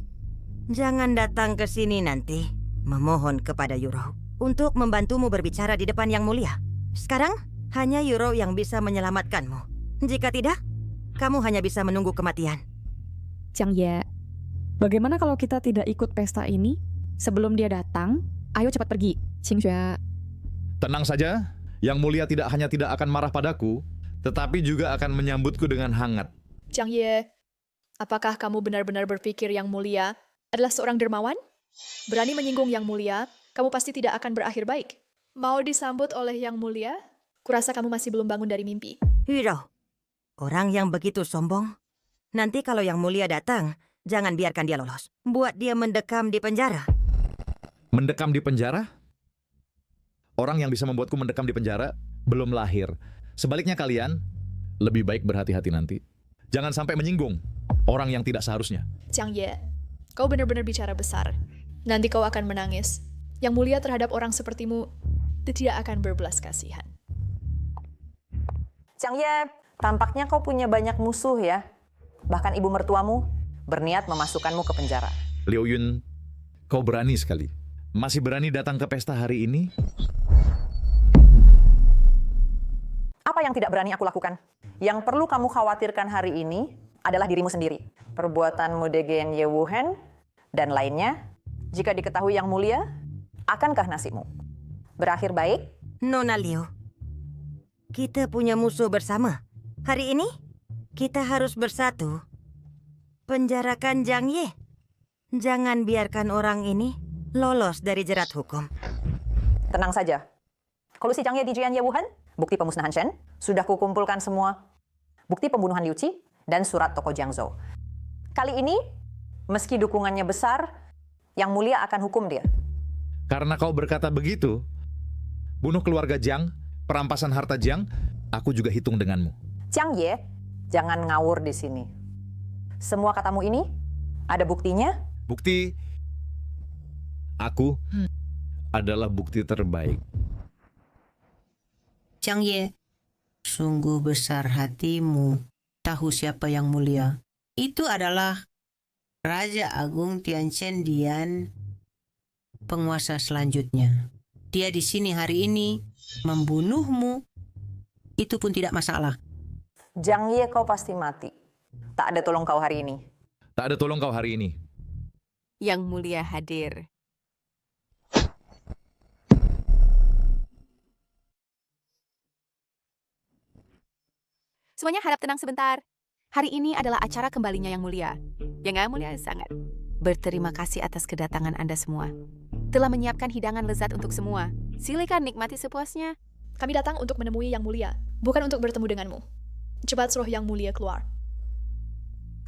Speaker 9: jangan datang ke sini nanti. Memohon kepada Yuro untuk membantumu berbicara di depan Yang Mulia. Sekarang, hanya Yuro yang bisa menyelamatkanmu. Jika tidak, kamu hanya bisa menunggu kematian.
Speaker 2: Chang Ye, bagaimana kalau kita tidak ikut pesta ini? Sebelum dia datang, ayo cepat pergi. Qing Xue.
Speaker 1: Tenang saja, Yang Mulia tidak hanya tidak akan marah padaku, tetapi juga akan menyambutku dengan hangat.
Speaker 3: Chang Ye, apakah kamu benar-benar berpikir Yang Mulia adalah seorang dermawan? Berani menyinggung Yang Mulia, kamu pasti tidak akan berakhir baik. Mau disambut oleh Yang Mulia? Kurasa kamu masih belum bangun dari mimpi.
Speaker 9: Yuro, orang yang begitu sombong. Nanti kalau Yang Mulia datang, jangan biarkan dia lolos. Buat dia mendekam di penjara.
Speaker 1: Mendekam di penjara? Orang yang bisa membuatku mendekam di penjara belum lahir. Sebaliknya kalian, lebih baik berhati-hati nanti. Jangan sampai menyinggung orang yang tidak seharusnya.
Speaker 3: Chang Ye, kau benar-benar bicara besar. Nanti kau akan menangis. Yang Mulia terhadap orang sepertimu tidak akan berbelas kasihan.
Speaker 13: Chang Ye, tampaknya kau punya banyak musuh ya. Bahkan ibu mertuamu berniat memasukkanmu ke penjara.
Speaker 1: Liu Yun, kau berani sekali. Masih berani datang ke pesta hari ini?
Speaker 13: Apa yang tidak berani aku lakukan? Yang perlu kamu khawatirkan hari ini adalah dirimu sendiri. Perbuatanmu Degen Ye Wuhen dan lainnya, jika diketahui Yang Mulia, akankah nasibmu berakhir baik?
Speaker 9: Nona Liu, kita punya musuh bersama. Hari ini, kita harus bersatu. Penjarakan Chang Ye. Jangan biarkan orang ini lolos dari jerat hukum.
Speaker 13: Tenang saja. Kolusi Chang Ye di Jian Ye Wuhan, bukti pemusnahan Shen, sudah kukumpulkan semua. Bukti pembunuhan Liu Qi, dan surat toko Jiangzhou. Kali ini, meski dukungannya besar, Yang Mulia akan hukum dia.
Speaker 1: Karena kau berkata begitu, bunuh keluarga Jiang, perampasan harta Jiang, aku juga hitung denganmu.
Speaker 13: Chang Ye, jangan ngawur di sini. Semua katamu ini, ada buktinya?
Speaker 1: Bukti aku adalah bukti terbaik.
Speaker 20: Jiang Ye, sungguh besar hatimu tahu siapa yang mulia. Itu adalah Raja Agung Tianchen Dian, penguasa selanjutnya. Dia di sini hari ini membunuhmu. Itu pun tidak masalah.
Speaker 13: Jiang Ye, kau pasti mati. Tak ada tolong kau hari ini.
Speaker 1: Tak ada tolong kau hari ini.
Speaker 4: Yang mulia hadir. Semuanya harap tenang sebentar. Hari ini adalah acara kembalinya Yang Mulia. Yang Mulia sangat berterima kasih atas kedatangan Anda semua. Telah menyiapkan hidangan lezat untuk semua. Silakan nikmati sepuasnya.
Speaker 3: Kami datang untuk menemui Yang Mulia, bukan untuk bertemu denganmu. Cepat suruh Yang Mulia keluar.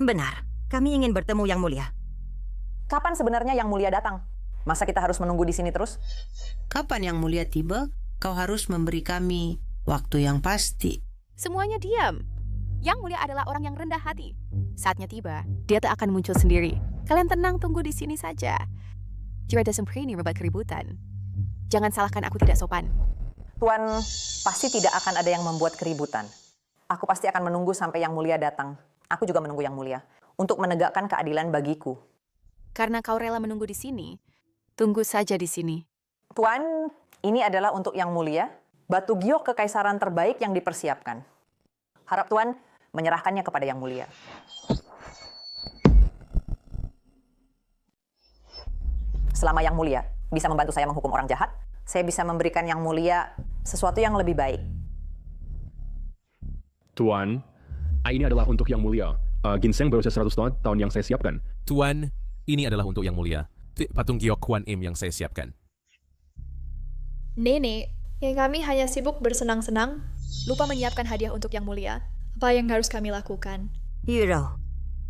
Speaker 9: Benar, kami ingin bertemu Yang Mulia.
Speaker 13: Kapan sebenarnya Yang Mulia datang? Masa kita harus menunggu di sini terus?
Speaker 20: Kapan Yang Mulia tiba, kau harus memberi kami waktu yang pasti.
Speaker 4: Semuanya diam. Yang Mulia adalah orang yang rendah hati. Saatnya tiba, dia tak akan muncul sendiri. Kalian tenang tunggu di sini saja. Jika ada sempreni membuat keributan, jangan salahkan aku tidak sopan.
Speaker 13: Tuan, pasti tidak akan ada yang membuat keributan. Aku pasti akan menunggu sampai Yang Mulia datang. Aku juga menunggu Yang Mulia untuk menegakkan keadilan bagiku.
Speaker 4: Karena kau rela menunggu di sini, tunggu saja di sini.
Speaker 13: Tuan, ini adalah untuk Yang Mulia, batu giok kekaisaran terbaik yang dipersiapkan. Harap Tuan menyerahkannya kepada Yang Mulia. Selama Yang Mulia bisa membantu saya menghukum orang jahat, saya bisa memberikan Yang Mulia sesuatu yang lebih baik.
Speaker 18: Tuan, ini adalah untuk Yang Mulia. Ginseng berusia 100 tahun yang saya siapkan.
Speaker 6: Tuan, ini adalah untuk Yang Mulia. Patung giok Kuan Im yang saya siapkan.
Speaker 3: Nenek, yang kami hanya sibuk bersenang-senang, lupa menyiapkan hadiah untuk Yang Mulia. Apa yang harus kami lakukan?
Speaker 9: Euro,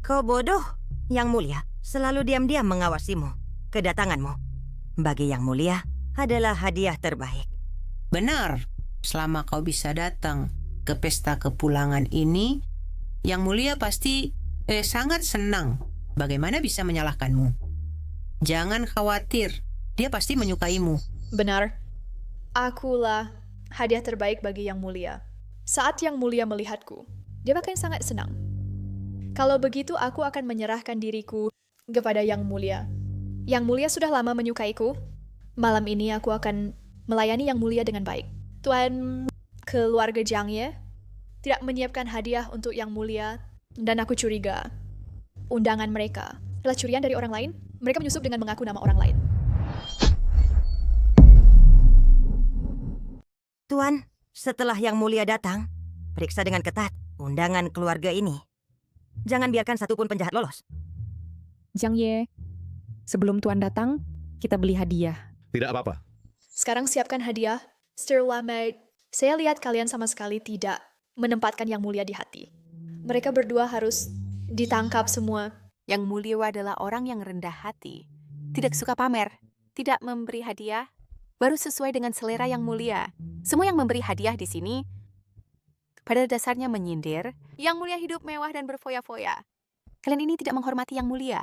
Speaker 9: kau bodoh. Yang Mulia selalu diam-diam mengawasimu. Kedatanganmu bagi Yang Mulia adalah hadiah terbaik.
Speaker 20: Benar, selama kau bisa datang ke pesta kepulangan ini, Yang Mulia pasti sangat senang. Bagaimana bisa menyalahkanmu? Jangan khawatir, dia pasti menyukaimu.
Speaker 3: Benar. Akulah hadiah terbaik bagi Yang Mulia. Saat Yang Mulia melihatku, dia akan sangat senang. Kalau begitu, aku akan menyerahkan diriku kepada Yang Mulia. Yang Mulia sudah lama menyukaiku. Malam ini aku akan melayani Yang Mulia dengan baik. Tuan, keluarga Jiang Ye tidak menyiapkan hadiah untuk Yang Mulia, dan aku curiga undangan mereka adalah curian dari orang lain. Mereka menyusup dengan mengaku nama orang lain.
Speaker 9: Tuan, setelah Yang Mulia datang, periksa dengan ketat undangan keluarga ini. Jangan biarkan satupun penjahat lolos.
Speaker 2: Jiang Ye, sebelum Tuan datang, kita beli hadiah.
Speaker 1: Tidak apa-apa.
Speaker 3: Sekarang siapkan hadiah. Sir Lamed, saya lihat kalian sama sekali tidak menempatkan Yang Mulia di hati. Mereka berdua harus ditangkap semua.
Speaker 4: Yang Mulia adalah orang yang rendah hati. Tidak suka pamer, tidak memberi hadiah, baru sesuai dengan selera Yang Mulia. Semua yang memberi hadiah di sini pada dasarnya menyindir Yang Mulia hidup mewah dan berfoya-foya. Kalian ini tidak menghormati Yang Mulia.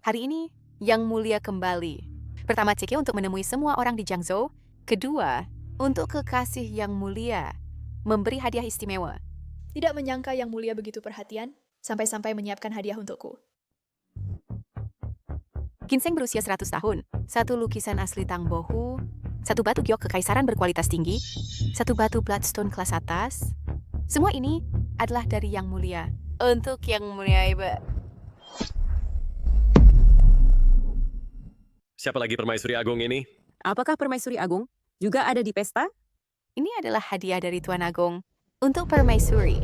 Speaker 4: Hari ini, Yang Mulia kembali. Pertama, Cike untuk menemui semua orang di Jiangzhou. Kedua, untuk kekasih Yang Mulia, memberi hadiah istimewa.
Speaker 3: Tidak menyangka Yang Mulia begitu perhatian, sampai-sampai menyiapkan hadiah untukku.
Speaker 4: Ginseng berusia 100 tahun, satu lukisan asli Tang Bohu, satu batu giok kekaisaran berkualitas tinggi, satu batu bloodstone kelas atas. Semua ini adalah dari Yang Mulia. Untuk Yang Mulia, Ibu.
Speaker 8: Siapa lagi Permaisuri Agung ini?
Speaker 14: Apakah Permaisuri Agung juga ada di pesta?
Speaker 4: Ini adalah hadiah dari Tuan Agung untuk Permaisuri.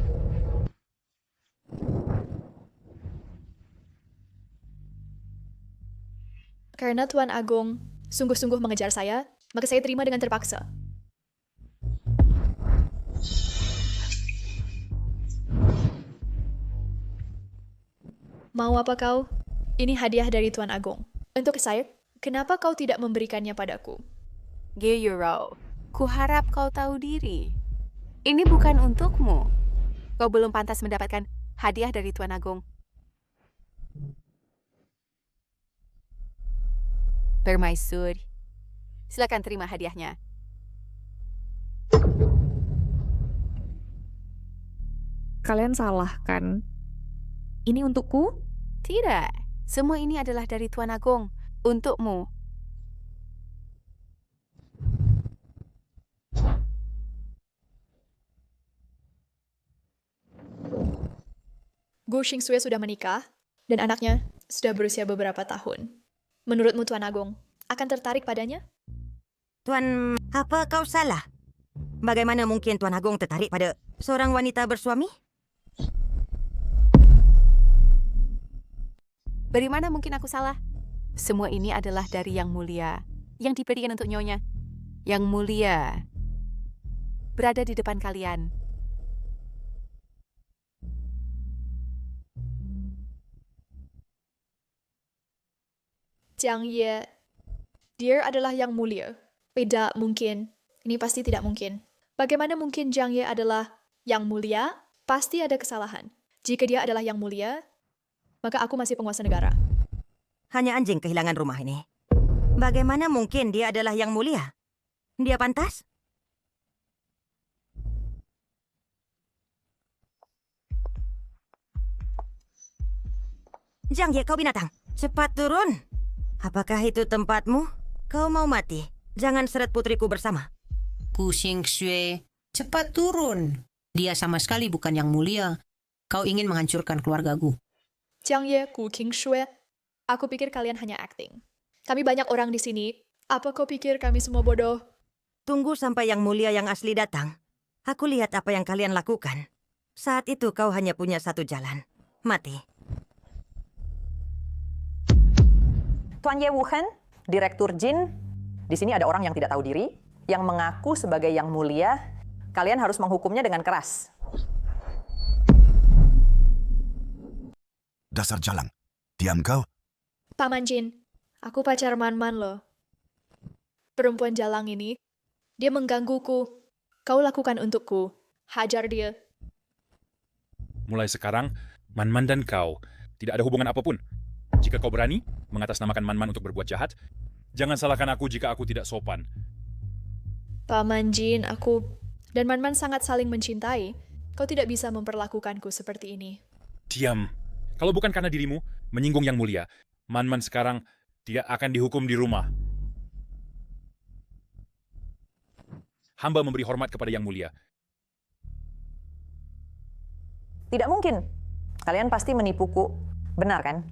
Speaker 3: Karena Tuan Agung sungguh-sungguh mengejar saya, maka saya terima dengan terpaksa. Mau apa kau? Ini hadiah dari Tuan Agung. Untuk saya, kenapa kau tidak memberikannya padaku?
Speaker 4: Ge Euro, kuharap kau tahu diri. Ini bukan untukmu. Kau belum pantas mendapatkan hadiah dari Tuan Agung. Permaisuri, silakan terima hadiahnya.
Speaker 2: Kalian salah, kan? Ini untukku?
Speaker 4: Tidak, semua ini adalah dari Tuan Agung. Untukmu.
Speaker 3: Gu Qingsui sudah menikah, dan anaknya sudah berusia beberapa tahun. Menurutmu Tuan Agung, akan tertarik padanya?
Speaker 9: Tuan, apa kau salah? Bagaimana mungkin Tuan Agung tertarik pada seorang wanita bersuami?
Speaker 4: Bagaimana mungkin aku salah? Semua ini adalah dari Yang Mulia, yang diberikan untuk Nyonya. Yang Mulia berada di depan kalian.
Speaker 3: Jiang Ye, dia adalah Yang Mulia. Tidak mungkin. Ini pasti tidak mungkin. Bagaimana mungkin Jiang Ye adalah Yang Mulia? Pasti ada kesalahan. Jika dia adalah Yang Mulia, maka aku masih penguasa negara.
Speaker 9: Hanya anjing kehilangan rumah ini. Bagaimana mungkin dia adalah Yang Mulia? Dia pantas? Jiang Ye, kau binatang. Cepat turun. Apakah itu tempatmu? Kau mau mati? Jangan seret putriku bersama.
Speaker 20: Gu Qingsui, cepat turun. Dia sama sekali bukan Yang Mulia. Kau ingin menghancurkan keluarga Gu.
Speaker 3: Jiang Ye, Gu Qingsui, aku pikir kalian hanya acting. Kami banyak orang di sini. Apa kau pikir kami semua bodoh?
Speaker 9: Tunggu sampai Yang Mulia yang asli datang. Aku lihat apa yang kalian lakukan. Saat itu kau hanya punya satu jalan. Mati.
Speaker 13: Tuan Ye Wuhen, Direktur Jin, di sini ada orang yang tidak tahu diri, yang mengaku sebagai Yang Mulia. Kalian harus menghukumnya dengan keras.
Speaker 15: Dasar jalang. Diam kau.
Speaker 3: Paman Jin, aku pacar Man-Man loh. Perempuan jalang ini, dia menggangguku. Kau lakukan untukku. Hajar dia.
Speaker 22: Mulai sekarang, Man-Man dan kau tidak ada hubungan apapun. Jika kau berani mengatasnamakan Man-Man untuk berbuat jahat, jangan salahkan aku jika aku tidak sopan.
Speaker 3: Paman Jin, aku dan Man-Man sangat saling mencintai. Kau tidak bisa memperlakukanku seperti ini.
Speaker 22: Diam. Kalau bukan karena dirimu menyinggung Yang Mulia, Man-Man sekarang tidak akan dihukum di rumah. Hamba memberi hormat kepada Yang Mulia.
Speaker 13: Tidak mungkin. Kalian pasti menipuku. Benar kan?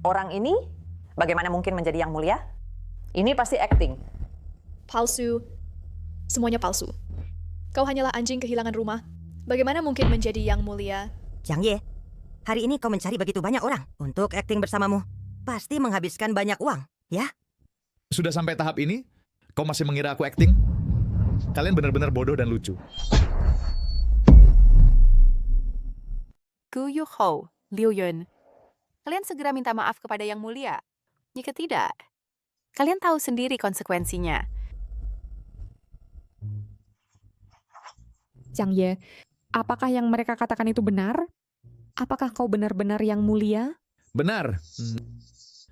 Speaker 13: Orang ini bagaimana mungkin menjadi Yang Mulia? Ini pasti acting.
Speaker 3: Palsu. Semuanya palsu. Kau hanyalah anjing kehilangan rumah. Bagaimana mungkin menjadi Yang Mulia?
Speaker 9: Jiang Ye, hari ini kau mencari begitu banyak orang untuk akting bersamamu. Pasti menghabiskan banyak uang, ya?
Speaker 1: Sudah sampai tahap ini, kau masih mengira aku acting? Kalian benar-benar bodoh dan lucu.
Speaker 4: Gu Yuhou, Liu Yun. Kalian segera minta maaf kepada Yang Mulia. Jika tidak, kalian tahu sendiri konsekuensinya.
Speaker 2: Jiang Ye, apakah yang mereka katakan itu benar? Apakah kau benar-benar Yang Mulia?
Speaker 1: Benar.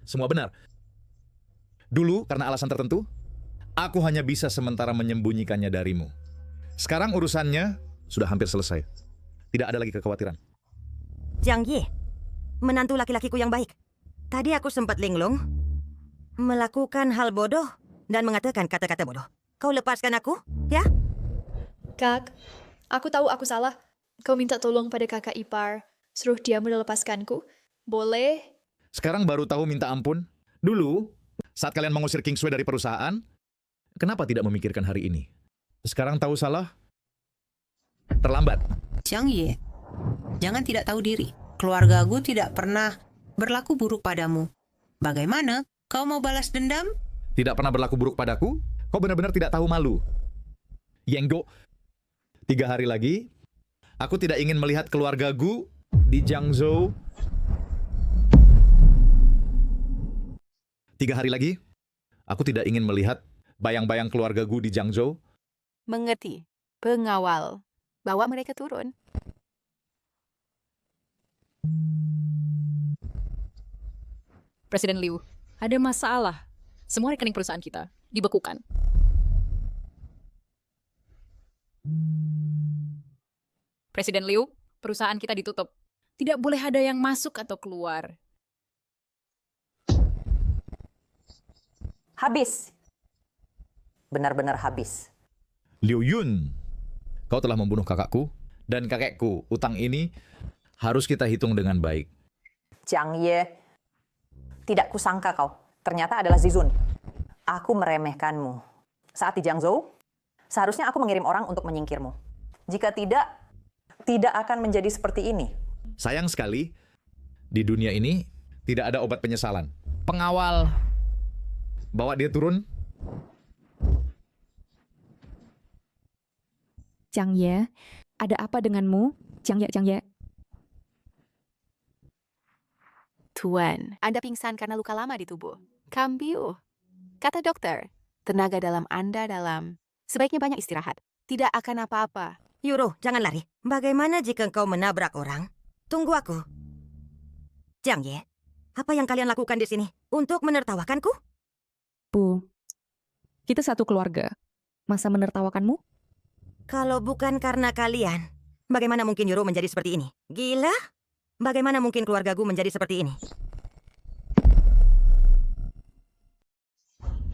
Speaker 1: Semua benar. Dulu, karena alasan tertentu, aku hanya bisa sementara menyembunyikannya darimu. Sekarang urusannya sudah hampir selesai. Tidak ada lagi kekhawatiran.
Speaker 9: Jiang Ye, menantu laki-lakiku yang baik. Tadi aku sempat linglung, melakukan hal bodoh, dan mengatakan kata-kata bodoh. Kau lepaskan aku, ya?
Speaker 3: Kak, aku tahu aku salah. Kau minta tolong pada kakak ipar. Suruh dia melepaskanku. Boleh?
Speaker 1: Sekarang baru tahu minta ampun. Dulu, saat kalian mengusir Qingsui dari perusahaan, kenapa tidak memikirkan hari ini? Sekarang tahu salah? Terlambat.
Speaker 20: Jiang Ye, jangan tidak tahu diri. Keluarga Gu tidak pernah berlaku buruk padamu. Bagaimana? Kau mau balas dendam?
Speaker 1: Tidak pernah berlaku buruk padaku? Kau benar-benar tidak tahu malu. Yenggo, 3 hari lagi, aku tidak ingin melihat keluarga Gu di Jiangzhou. 3 hari lagi, aku tidak ingin melihat bayang-bayang keluarga Gu di Jiangzhou.
Speaker 4: Mengerti, pengawal. Bawa mereka turun.
Speaker 10: Presiden Liu, ada masalah. Semua rekening perusahaan kita dibekukan. Presiden Liu, perusahaan kita ditutup. Tidak boleh ada yang masuk atau keluar.
Speaker 13: Habis. Benar-benar habis.
Speaker 1: Liu Yun, kau telah membunuh kakakku dan kakekku. Utang ini harus kita hitung dengan baik.
Speaker 13: Jiang Ye, tidak kusangka kau ternyata adalah Zizun. Aku meremehkanmu. Saat di Jiangzhou, seharusnya aku mengirim orang untuk menyingkirmu. Jika tidak, tidak akan menjadi seperti ini.
Speaker 1: Sayang sekali, di dunia ini tidak ada obat penyesalan. Pengawal, bawa dia turun.
Speaker 2: Jiang Ye, ada apa denganmu? Jiang Ye.
Speaker 4: Tuan, Anda pingsan karena luka lama di tubuh. Kambiu. Kata dokter, tenaga dalam Anda dalam. Sebaiknya banyak istirahat. Tidak akan apa-apa.
Speaker 9: Yuro, jangan lari. Bagaimana jika engkau menabrak orang? Tunggu aku. Jiang Ye, apa yang kalian lakukan di sini? Untuk menertawakanku?
Speaker 2: Bu, kita satu keluarga. Masa menertawakanmu?
Speaker 9: Kalau bukan karena kalian, bagaimana mungkin Yuro menjadi seperti ini? Gila? Bagaimana mungkin keluargaku menjadi seperti ini?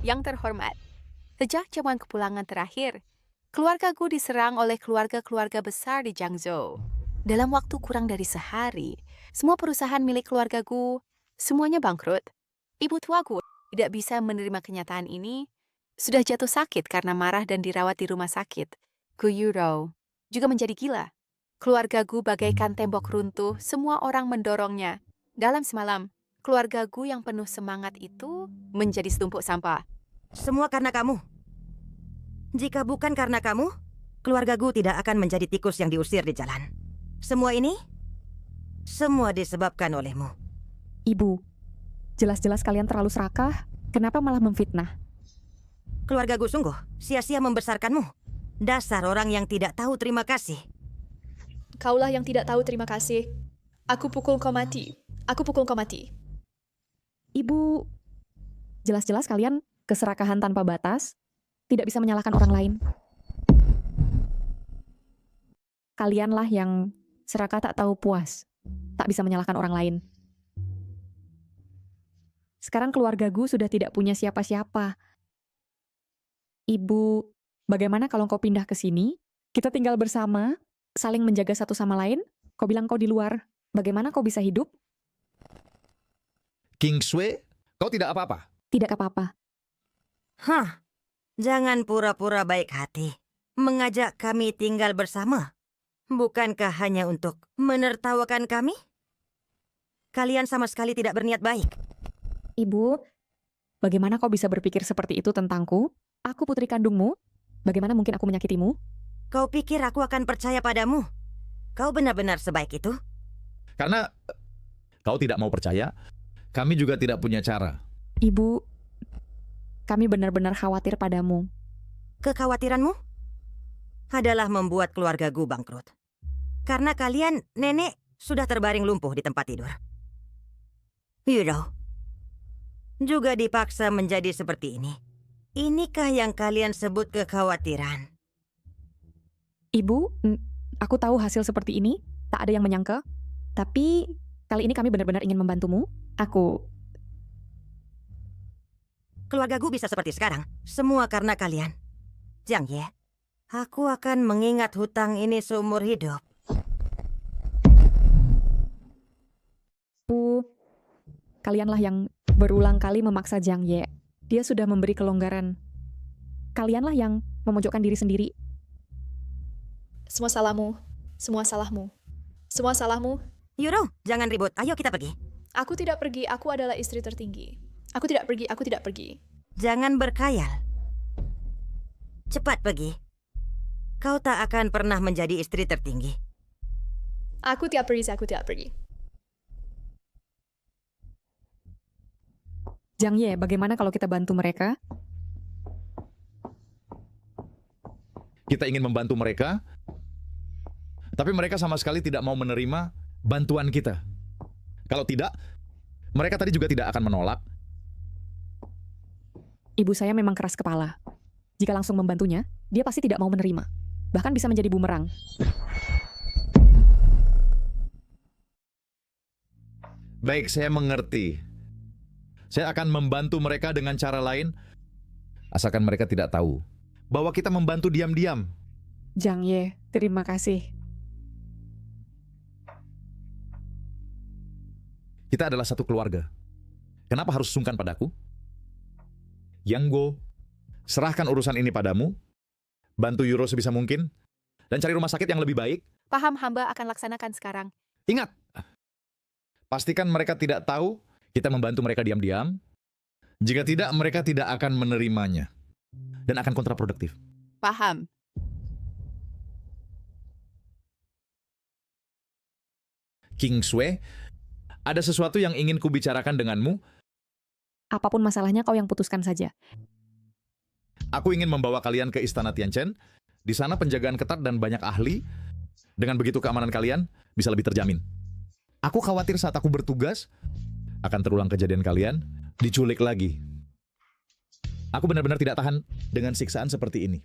Speaker 4: Yang terhormat, sejak jamuan kepulangan terakhir, keluargaku diserang oleh keluarga-keluarga besar di Jiangzhou. Dalam waktu kurang dari sehari, semua perusahaan milik keluargaku semuanya bangkrut. Ibu tuaku tidak bisa menerima kenyataan ini, sudah jatuh sakit karena marah dan dirawat di rumah sakit. Gu Yuro juga menjadi gila. Keluargaku bagaikan tembok runtuh, semua orang mendorongnya. Dalam semalam, keluargaku yang penuh semangat itu menjadi setumpuk sampah.
Speaker 9: Semua karena kamu. Jika bukan karena kamu, keluargaku tidak akan menjadi tikus yang diusir di jalan. Semua ini, semua disebabkan olehmu.
Speaker 2: Ibu, jelas-jelas kalian terlalu serakah. Kenapa malah memfitnah?
Speaker 9: Keluargaku sungguh sia-sia membesarkanmu. Dasar orang yang tidak tahu terima kasih.
Speaker 3: Kaulah yang tidak tahu terima kasih. Aku pukul kau mati. Aku pukul kau mati.
Speaker 2: Ibu, jelas-jelas kalian keserakahan tanpa batas, tidak bisa menyalahkan orang lain. Kalianlah yang serakah tak tahu puas, tak bisa menyalahkan orang lain. Sekarang keluargaku sudah tidak punya siapa-siapa. Ibu, bagaimana kalau kau pindah ke sini? Kita tinggal bersama, saling menjaga satu sama lain. Kau bilang kau di luar. Bagaimana kau bisa hidup?
Speaker 1: King Sui, kau tidak apa-apa?
Speaker 2: Tidak apa-apa.
Speaker 9: Hah, jangan pura-pura baik hati. Mengajak kami tinggal bersama. Bukankah hanya untuk menertawakan kami? Kalian sama sekali tidak berniat baik.
Speaker 2: Ibu, bagaimana kau bisa berpikir seperti itu tentangku? Aku putri kandungmu. Bagaimana mungkin aku menyakitimu?
Speaker 9: Kau pikir aku akan percaya padamu? Kau benar-benar sebaik itu?
Speaker 1: Karena kau tidak mau percaya, kami juga tidak punya cara.
Speaker 2: Ibu, kami benar-benar khawatir padamu.
Speaker 9: Kekhawatiranmu adalah membuat keluargaku bangkrut. Karena kalian, nenek, sudah terbaring lumpuh di tempat tidur. Yuro, juga dipaksa menjadi seperti ini. Inikah yang kalian sebut kekhawatiran?
Speaker 2: Ibu, aku tahu hasil seperti ini, tak ada yang menyangka. Tapi kali ini kami benar-benar ingin membantumu.
Speaker 9: Keluargaku bisa seperti sekarang, semua karena kalian. Jiang Ye, aku akan mengingat hutang ini seumur hidup.
Speaker 2: Bu, kalianlah yang berulang kali memaksa Jiang Ye. Dia sudah memberi kelonggaran. Kalianlah yang memojokkan diri sendiri.
Speaker 3: Semua salahmu. Semua salahmu. Semua salahmu.
Speaker 9: Yuro, jangan ribut. Ayo kita pergi.
Speaker 3: Aku tidak pergi. Aku adalah istri tertinggi. Aku tidak pergi. Aku tidak pergi.
Speaker 9: Jangan berkhayal. Cepat pergi. Kau tak akan pernah menjadi istri tertinggi.
Speaker 3: Aku tidak pergi. Aku tidak pergi.
Speaker 2: Jiang Ye, bagaimana kalau kita bantu mereka?
Speaker 1: Kita ingin membantu mereka, Tapi mereka sama sekali tidak mau menerima bantuan kita. Kalau tidak, mereka tadi juga tidak akan menolak.
Speaker 2: Ibu saya memang keras kepala. Jika langsung membantunya, dia pasti tidak mau menerima. Bahkan bisa menjadi bumerang.
Speaker 1: Baik, saya mengerti. Saya akan membantu mereka dengan cara lain, asalkan mereka tidak tahu bahwa kita membantu diam-diam.
Speaker 2: Jang Ye, terima kasih.
Speaker 1: Kita adalah satu keluarga. Kenapa harus sungkan padaku? Yang Go, serahkan urusan ini padamu, bantu Euro sebisa mungkin, dan cari rumah sakit yang lebih baik.
Speaker 4: Paham, hamba akan laksanakan sekarang.
Speaker 1: Ingat, pastikan mereka tidak tahu kita membantu mereka diam-diam. Jika tidak, mereka tidak akan menerimanya dan akan kontraproduktif.
Speaker 4: Paham.
Speaker 1: King Sui, ada sesuatu yang ingin kubicarakan denganmu.
Speaker 2: Apapun masalahnya kau yang putuskan saja.
Speaker 1: Aku ingin membawa kalian ke Istana Tianchen. Di sana penjagaan ketat dan banyak ahli. Dengan begitu keamanan kalian bisa lebih terjamin. Aku khawatir saat aku bertugas akan terulang kejadian kalian diculik lagi. Aku benar-benar tidak tahan dengan siksaan seperti ini.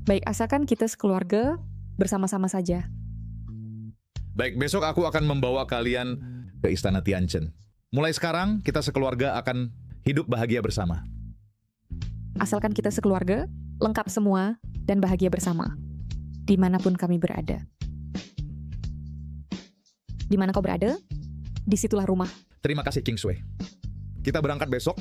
Speaker 2: Baik, asalkan kita sekeluarga bersama-sama saja.
Speaker 1: Baik, besok aku akan membawa kalian ke Istana Tianchen. Mulai sekarang, kita sekeluarga akan hidup bahagia bersama.
Speaker 2: Asalkan kita sekeluarga, lengkap semua, dan bahagia bersama. Dimanapun kami berada. Di mana kau berada, disitulah rumah.
Speaker 1: Terima kasih, King Sui. Kita berangkat besok.